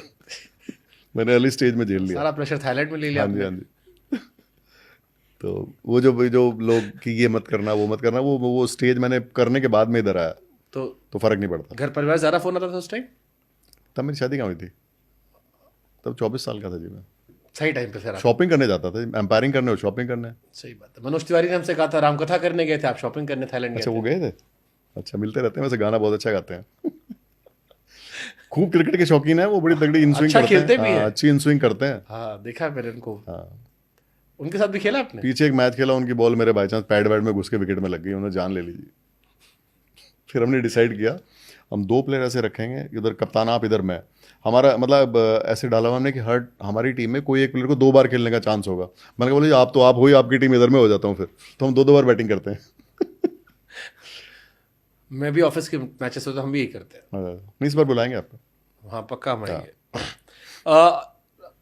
मैंने अर्ली स्टेज में झेल लिया। सारा प्रेशर थाईलैंड में ले लिया हाँ जी, आपने। हाँ जी। तो वो जो लोग कि ये मत करना वो मत करना, वो स्टेज मैंने करने के बाद में इधर आया तो फर्क नहीं पड़ता। घर परिवार ज्यादा फोन आता था उस टाइम? तब मेरी शादी कहाँ हुई थी, तब 24 साल का था जी मैं। सही टाइम पे फिर शॉपिंग करने जाता था, एम्पायरिंग करने और शॉपिंग करने। सही बात है। मनोज तिवारी ने हमसे कहा था रामकथा करने गए थे, आप शॉपिंग करने थाईलैंड अच्छा गए वो गए थे, अच्छा मिलते रहते हैं। वैसे गाना बहुत अच्छा गाते हैं। खूब क्रिकेट के शौकीन है वो, बड़ी तगड़ी इनस्विंग अच्छा करते खेलते हैं। भी हैं। अच्छी इनस्विंग करते हैं। हाँ, देखा है मैंने उनको। हाँ, उनके साथ भी खेला आपने? पीछे एक मैच खेला, उनकी बॉल मेरे बाई चांस पैड वैड में घुस के विकेट में लग गई, उन्होंने जान ले लीजिए। फिर हमने डिसाइड किया हम 2 प्लेयर ऐसे रखेंगे, इधर कप्तान आप इधर मैं। हमारा मतलब ऐसे डाला हुआ हमने कि हर हमारी टीम में कोई एक प्लेयर को 2 बार खेलने का चांस होगा। मैंने कहा बोले आप तो आप हो ही, आपकी टीम इधर में हो जाता हूँ फिर, तो हम 2-2 बार बैटिंग करते हैं। मैं भी ऑफिस के मैचेस होते हम भी यही करते हैं। नहीं इस बार बुलाएंगे आपको। हाँ पक्का हम आएंगे।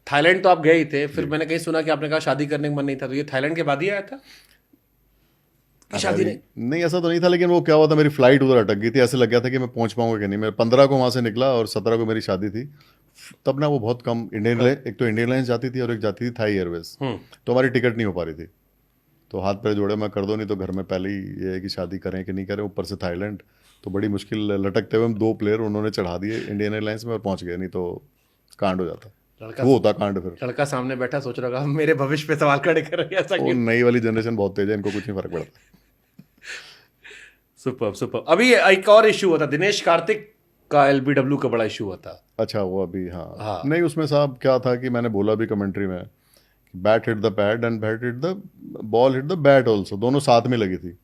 थाईलैंड तो आप गए ही थे, फिर मैंने कहीं सुना कि आपने कहा शादी करने का मन नहीं था, तो ये थाईलैंड के बाद ही आया था कि शादी नहीं? नहीं ऐसा तो नहीं था, लेकिन वो क्या हुआ था, मेरी फ्लाइट उधर अटक गई थी। ऐसे लग गया था कि मैं पहुंच पाऊंगा कि नहीं। मैं 15 को वहाँ से निकला और 17 को मेरी शादी थी। तब ना वो बहुत कम इंडियन एक तो इंडियन एयरलाइंस जाती थी और एक जाती थी थाई एयरवेज, तो हमारी टिकट नहीं हो पा रही थी। तो हाथ पैर जोड़े मैं कर दो, नहीं तो घर में पहले ही ये है कि शादी करें कि नहीं करें, ऊपर से थाईलैंड। तो बड़ी मुश्किल लटकते हुए हम 2 प्लेयर उन्होंने चढ़ा दिए इंडियन एयरलाइंस में और पहुंच गए, नहीं तो कांड हो जाता। लड़का वो होता कांड फिर। लड़का सामने बैठा सोच रहा होगा मेरे भविष्य पे सवाल खड़े कर रहे हैं, ऐसा वो क्यों? नई वाली जनरेशन बहुत तेज है, इनको कुछ नहीं फर्क पड़ता। Super super. अभी एक और इशू हुआ था, दिनेश कार्तिक का एलबीडब्ल्यू का बड़ा इशू हुआ था। अच्छा वो अभी हाँ, हाँ। नहीं उसमें साहब क्या था कि मैंने बोला भी कमेंट्री में, bat hit the pad and bat hit the ball hit the bat also, दोनों साथ में लगी थी।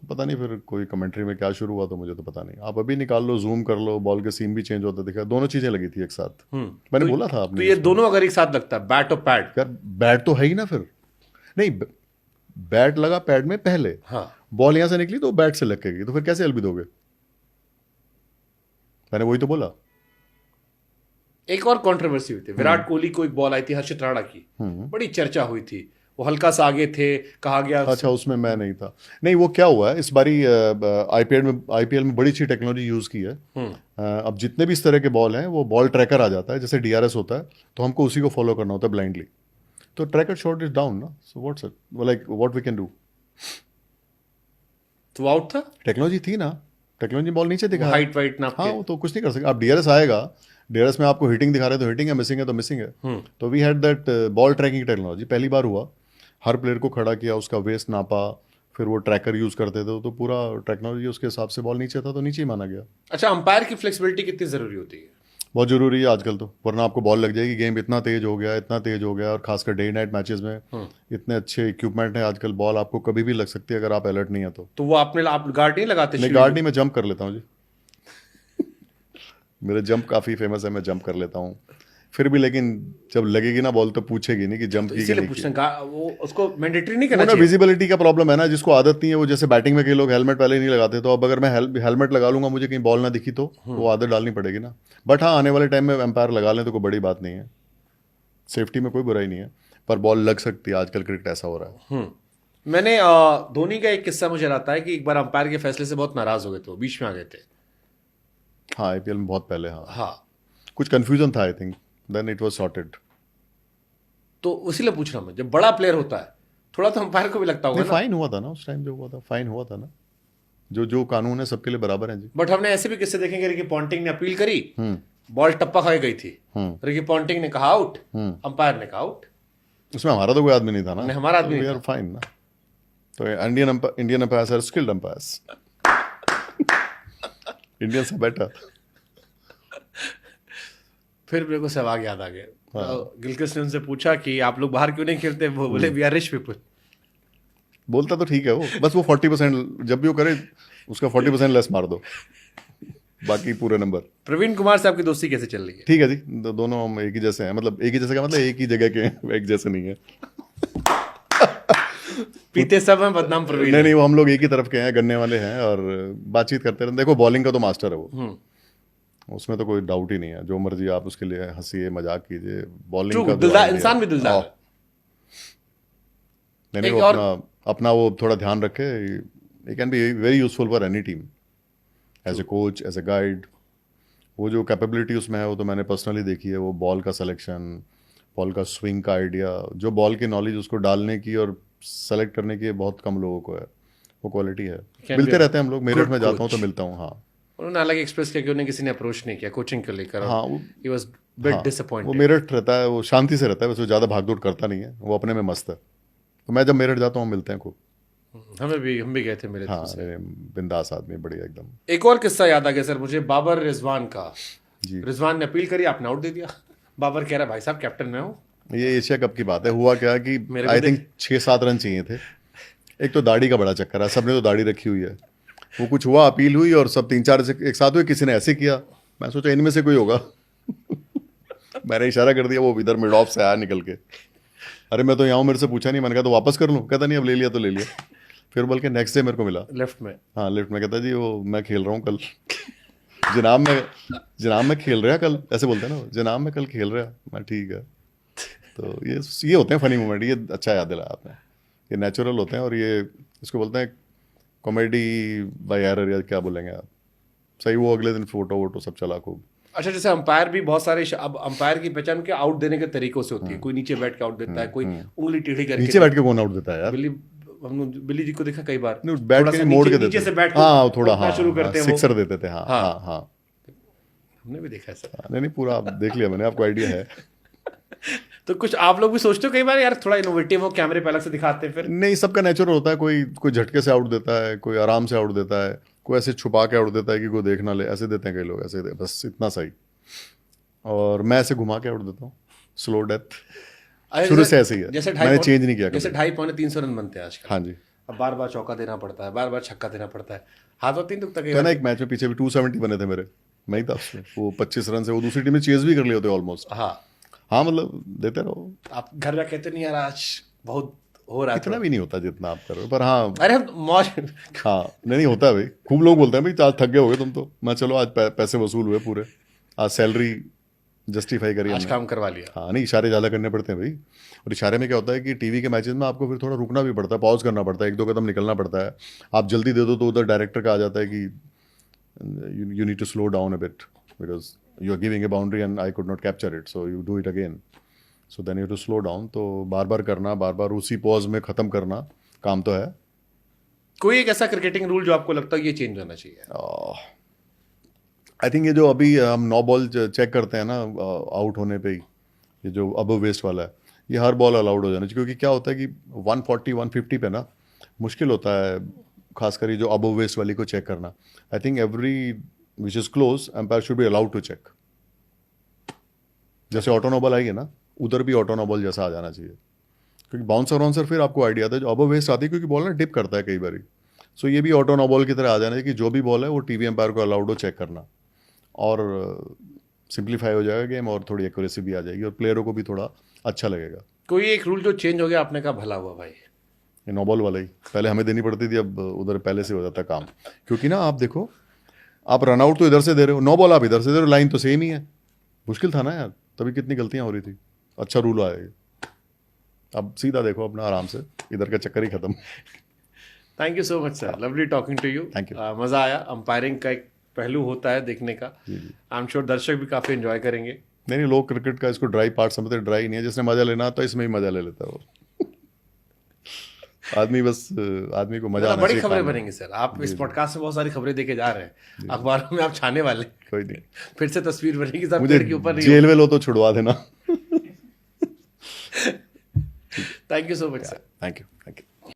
पता नहीं फिर कोई कमेंट्री में क्या शुरू हुआ, तो मुझे तो पता नहीं। आप अभी निकाल लो, जूम कर लो, बॉल के सीन भी चेंज होता दिखा, दोनों चीजें लगी थी एक साथ। मैंने बोला था तो आपने। ये दोनों अगर एक साथ लगता है, बैट और पैड। यार बैट तो है ही ना फिर, नहीं बैट लगा पैड में पहले, हाँ, बॉल यहां से निकली तो बैट से लग के गई, तो फिर कैसे एलबी दोगे? मैंने वही तो बोला। एक और कंट्रोवर्सी हुई थी, विराट कोहली को एक बॉल आई थी हर्षित राणा की, बड़ी चर्चा हुई थी, वो हल्का सा आगे थे, कहा गया। अच्छा उसमें मैं नहीं था। नहीं वो क्या हुआ है इस बारी आईपीएल में बड़ी अच्छी टेक्नोलॉजी यूज की है। अब जितने भी इस तरह के बॉल हैं वो बॉल ट्रैकर आ जाता है, जैसे डीआरएस होता है, तो हमको उसी को फॉलो करना होता है ब्लाइंडली। तो ट्रैकर शॉट इज डाउन ना, so what's it, like what we can do. तो आउट था, टेक्नोलॉजी थी ना, टेक्नोलॉजी बॉल नीचे दिखा, हाइट वाइट नाप हाँ के। वो तो कुछ नहीं कर सकते। अब डीआरएस आएगा, डीआरएस में आपको हिटिंग दिखा रहे हैं तो हिटिंग है, मिसिंग है तो मिसिंग है। तो we had that ball tracking technology, पहली बार हुआ। हर प्लेयर को खड़ा किया, उसका वेस्ट नापा, फिर वो ट्रैकर यूज करते थे, तो पूरा टेक्नोलॉजी उसके हिसाब से, बॉल नीचे था तो नीचे ही माना गया। अच्छा, अंपायर की फ्लेक्सिबिलिटी कितनी जरूरी होती है? बहुत जरूरी है आजकल तो, वरना आपको बॉल लग जाएगी। गेम इतना तेज हो गया, इतना तेज हो गया, और खासकर डे नाइट मैचेस में इतने अच्छे इक्विपमेंट है आजकल, बॉल आपको कभी भी लग सकती है अगर आप अलर्ट नहीं है तो। वो आप गार्ड नहीं लगाते? नहीं गार्ड नहीं, मैं जंप कर लेता हूँ जी। मेरे जंप काफी फेमस है, मैं जंप कर लेता हूँ फिर भी, लेकिन जब लगेगी ना बॉल तो पूछेगी नहीं कि जंप की कि इसीलिए नहीं की। पूछना, वो उसको मैंडेटरी नहीं करना वो ना चाहिए। विजिबिलिटी का प्रॉब्लम है ना, जिसको आदत नहीं है, वो जैसे बैटिंग में कई लोग हेलमेट पहले नहीं लगाते, तो अब अगर मैं हेलमेट लगा लूंगा, मुझे कहीं बॉल ना दिखी तो वो आदत डालनी पड़ेगी ना। बट हाँ, आने वाले टाइम में एम्पायर लगा लें तो कोई बड़ी बात नहीं है, सेफ्टी में कोई बुराई नहीं है, पर बॉल लग सकती है। आजकल क्रिकेट ऐसा हो रहा है। मैंने धोनी का एक किस्सा मुझे आता है कि एक बार अंपायर के फैसले से बहुत नाराज हो गए थे, वो बीच में आ गए थे। हाँ आईपीएल में बहुत पहले, हाँ हाँ, कुछ कंफ्यूजन था, I think then it was sorted. तो इसीलिए पूछ रहा हूं मैं, जब बड़ा प्लेयर होता है थोड़ा तो अंपायर को भी लगता होगा नहीं ना। फाइन हुआ था ना उस टाइम, जो हुआ था फाइन हुआ था ना, जो कानून है सबके लिए बराबर है जी। बट हमने ऐसे भी किस्से देखेंगे, रिकी पॉन्टिंग ने अपील करी, बॉल टप्पा खा के गई थी, रिकी पॉन्टिंग ने कहा आउट, अंपायर ने कहा आउट। उसमें हमारा तो कोई आदमी नहीं था ना। नहीं, हमारा आदमी नहीं था, फाइन ना। तो Indian umpires are skilled umpires, Indians are better. फिर मेरे को सहवाग याद आ गया। गिलक्रिस्ट ने उनसे पूछा कि आप लोग बाहर क्यों नहीं खेलते, वो बोले वी आर रिच पीपल। बोलता तो ठीक है वो, बस वो 40% जब भी वो करे उसका 40% लेस मार दो, बाकी पूरे नंबर। प्रवीण कुमार से आपकी दोस्ती कैसे चल रही है? ठीक है जी, दोनों हम एक ही जैसे हैं, मतलब एक ही जैसे का मतलब एक ही जगह के हैं, एक जैसे नहीं है। पीते सब हैं, बदनाम प्रवीण। नहीं वो हम लोग एक ही तरफ के हैं, गन्ने वाले हैं, और बातचीत करते रहते। देखो बॉलिंग का तो मास्टर है वो, उसमें तो कोई डाउट ही नहीं है, जो मर्जी आप उसके लिए हंसिए मजाक कीजिए, बॉलिंग का दिलदार इंसान भी दिलदार है। नहीं वो अपना वो थोड़ा ध्यान रखे, he can be very useful for any team, as a coach, as a guide. वो जो कैपेबिलिटी उसमें है वो तो मैंने पर्सनली देखी है, वो बॉल का सिलेक्शन, बॉल का स्विंग का आइडिया, जो बॉल की नॉलेज उसको डालने की और सेलेक्ट करने की बहुत कम लोगों को है, वो क्वालिटी है। मिलते रहते हैं हम लोग, मेरठ में जाता हूँ तो मिलता हूँ। हाँ उन्होंने अलग एक्सप्रेस किया कि उन्हें किसी ने अप्रोच नहीं किया कोचिंग को लेकर। हाँ ही वाज बिट डिसअपॉइंटेड। वो मेरठ रहता है, वो शांति से रहता है, वैसे ज़्यादा भागदौड़ करता नहीं है, वो अपने में मस्त है। तो मैं जब मेरठ जाता हूँ मिलते हैं खूब। हम भी गए थे मेरे। हाँ बिंदास आदमी, बढ़िया एकदम। एक और किस्सा याद आ गया सर मुझे, बाबर रिजवान का। जी रिजवान ने अपील करी, आपने आउट दे दिया। बाबर कह रहा भाई साहब कैप्टन मैं हूँ। ये एशिया कप की बात है। हुआ क्या कि आई थिंक 6-7 रन चाहिए थे। एक तो दाढ़ी का बड़ा चक्कर है, सबने तो दाढ़ी रखी हुई है। वो कुछ हुआ, अपील हुई और सब 3-4 एक साथ हुए, किसी ने ऐसे किया, मैं सोचा इनमें से कोई होगा। मैंने इशारा कर दिया, वो इधर मिड ऑफ से आया निकल के। अरे मैं तो यहाँ हूँ, मेरे से पूछा नहीं। मैंने कहा तो वापस कर लूँ? कहता नहीं अब ले लिया तो ले लिया। फिर बोल के नेक्स्ट डे मेरे को मिला लेफ्ट में। हाँ लेफ्ट में। कहता जी वो मैं खेल रहा हूँ कल। जनाब में खेल रहा कल, ऐसे बोलते हैं ना, जनाब में कल खेल रहा। मैं ठीक है। तो ये होते हैं फनी मोमेंट। ये अच्छा याद दिलाया आपने, ये नेचुरल होते हैं, और ये इसको बोलते हैं कॉमेडी बाय एरर, या क्या बोलेंगे आप। सही वो अगले दिन फोटो वोटो सब चला खूब। अच्छा, जैसे अंपायर भी बहुत सारे अब अंपायर की पहचान के आउट देने के तरीकों से होती है। कोई नीचे बैठ के आउट देता है, कोई उंगली टेढ़ी करके। नीचे बैठ के कौन आउट देता है यार? हमने बिल्ली जी को देखा कई बार, नहीं, बैट थोड़ा के सा मोड़ के नीचे देते से हैं। बैट को हाँ थोड़ा, ठोकना हाँ शुरू करते हैं वो। सिक्सर देते थे, हाँ हाँ। हाँ हाँ। हमने भी देखा है सर। नहीं नहीं, पूरा आप देख लिया मैंने, आपको आइडिया है। तो कुछ आप लोग भी सोचते हो कई बार यार थोड़ा इनोवेटिव हो, कैमरे पे अलग से दिखाते हैं फिर? नहीं, सबका नेचुरल होता है, कोई कोई झटके से आउट देता है, कोई आराम से आउट देता है, कोई ऐसे छुपा के आउट देता है कि कोई देख ना ले, ऐसे देते हैं कई लोग, ऐसे बस इतना सही। और मैं ऐसे घुमा के आउट देता हूँ, स्लो डेथ। अरे शुरू जैसे- से ऐसे ही है, जैसे मैंने चेंज नहीं किया जैसे कभी। 250-300 रन बनते हैं आजकल। हाँ जी। अब बार बार चौका देना पड़ता है, बार बार छक्का देना पड़ता है, हाथ होती नहीं दुखता कई तो ना बार? एक मैच में पीछे भी 270 बने थे मेरे, मैं ही था उसमें, वो 25 रन से वो दूसरी टीम में चेज भी कर लिए होते ऑलमोस्ट। हाँ। हाँ मतलब देते रहो, आप घर में कहते नहीं यार आज बहुत हो रहा है इतना तो। भी नहीं होता जितना आप कर रहे हो, पर हाँ अरे हम मौज हाँ नहीं होता है भाई। खूब लोग बोलते हैं भाई आज थक गए होगे तुम तो, मैं चलो आज पैसे वसूल हुए पूरे, आज सैलरी जस्टिफाई करी आज हमने। काम करवा लिया। हाँ नहीं, इशारे ज़्यादा करने पड़ते हैं भाई। और इशारे में क्या होता है कि टीवी के मैचेस में आपको फिर थोड़ा रुकना भी पड़ता है, पॉज करना पड़ता है, एक दो कदम निकलना पड़ता है। आप जल्दी दे दो तो उधर डायरेक्टर का आ जाता है कि you need to slow down a bit because you are giving a boundary and I could not capture it, so you do it again, so then you to slow down. तो बार बार करना, बार बार उसी pause में ख़त्म करना, काम तो है। कोई एक ऐसा क्रिकेटिंग रूल जो आपको लगता है ये चेंज होना चाहिए? आई थिंक ये जो अभी हम 9 बॉल चेक करते हैं ना आउट होने पे ही, ये जो अबव वेस्ट वाला है, ये हर बॉल अलाउड हो जाना चाहिए। क्योंकि क्या होता है कि 140-150 पे ना मुश्किल होता है, खासकर ये जो अबव वेस्ट वाली को चेक करना। I think every which is close umpire should be allowed to check. जैसे ऑटो नो बॉल आई है ना, उधर भी ऑटो नो बॉल जैसा आ जाना चाहिए। क्योंकि बाउंसर वाउंसर फिर आपको आइडिया आता है, जो अबव वेस्ट आती है क्योंकि बॉल ना डिप करता है कई बार। सो ये भी ऑटो नो बॉल की तरह आ जाना चाहिए कि जो भी बॉल है वो टीवी एम्पायर को अलाउड हो चेक करना, और सिंप्लीफाई हो जाएगा गेम और थोड़ी एक्यूरेसी भी आ जाएगी और प्लेयरों को भी थोड़ा अच्छा लगेगा। कोई एक रूल जो चेंज हो गया आपने कहा भला हुआ भाई? ये नो बॉल वाला ही, पहले हमें देनी पड़ती थी, अब उधर पहले से हो जाता है काम। क्योंकि ना आप देखो, आप रन आउट तो इधर से दे रहे हो, नो बॉल आप इधर से दे रहे हो, लाइन तो सेम ही है। मुश्किल था ना यार, तभी कितनी गलतियां हो रही थी। अच्छा रूल आया ये, अब सीधा देखो अपना आराम से, इधर का चक्कर ही खत्म। Thank you so much sir, lovely talking to you. Thank you. मज़ा आया। अंपायरिंग का एक पहलू होता है देखने का, आई एम श्योर दर्शक भी काफ़ी एंजॉय करेंगे। नहीं लोग क्रिकेट का इसको ड्राई पार्ट समझते हैं, ड्राई नहीं है। जिसने मजा लेना तो इसमें ही मजा ले लेता है वो। आदमी बस आदमी को मजा आना बड़ी चाहिए खबरें काम में। बनेंगी सर, आप इस पॉडकास्ट में बहुत सारी खबरें देके जा रहे हैं, अखबारों में आप छाने वाले। कोई नहीं, फिर से तस्वीर बनेगी सर मुझे पेड़ के ऊपर नहीं। जेल में लो तो छुड़वा देना। Thank you so much sir. Thank you.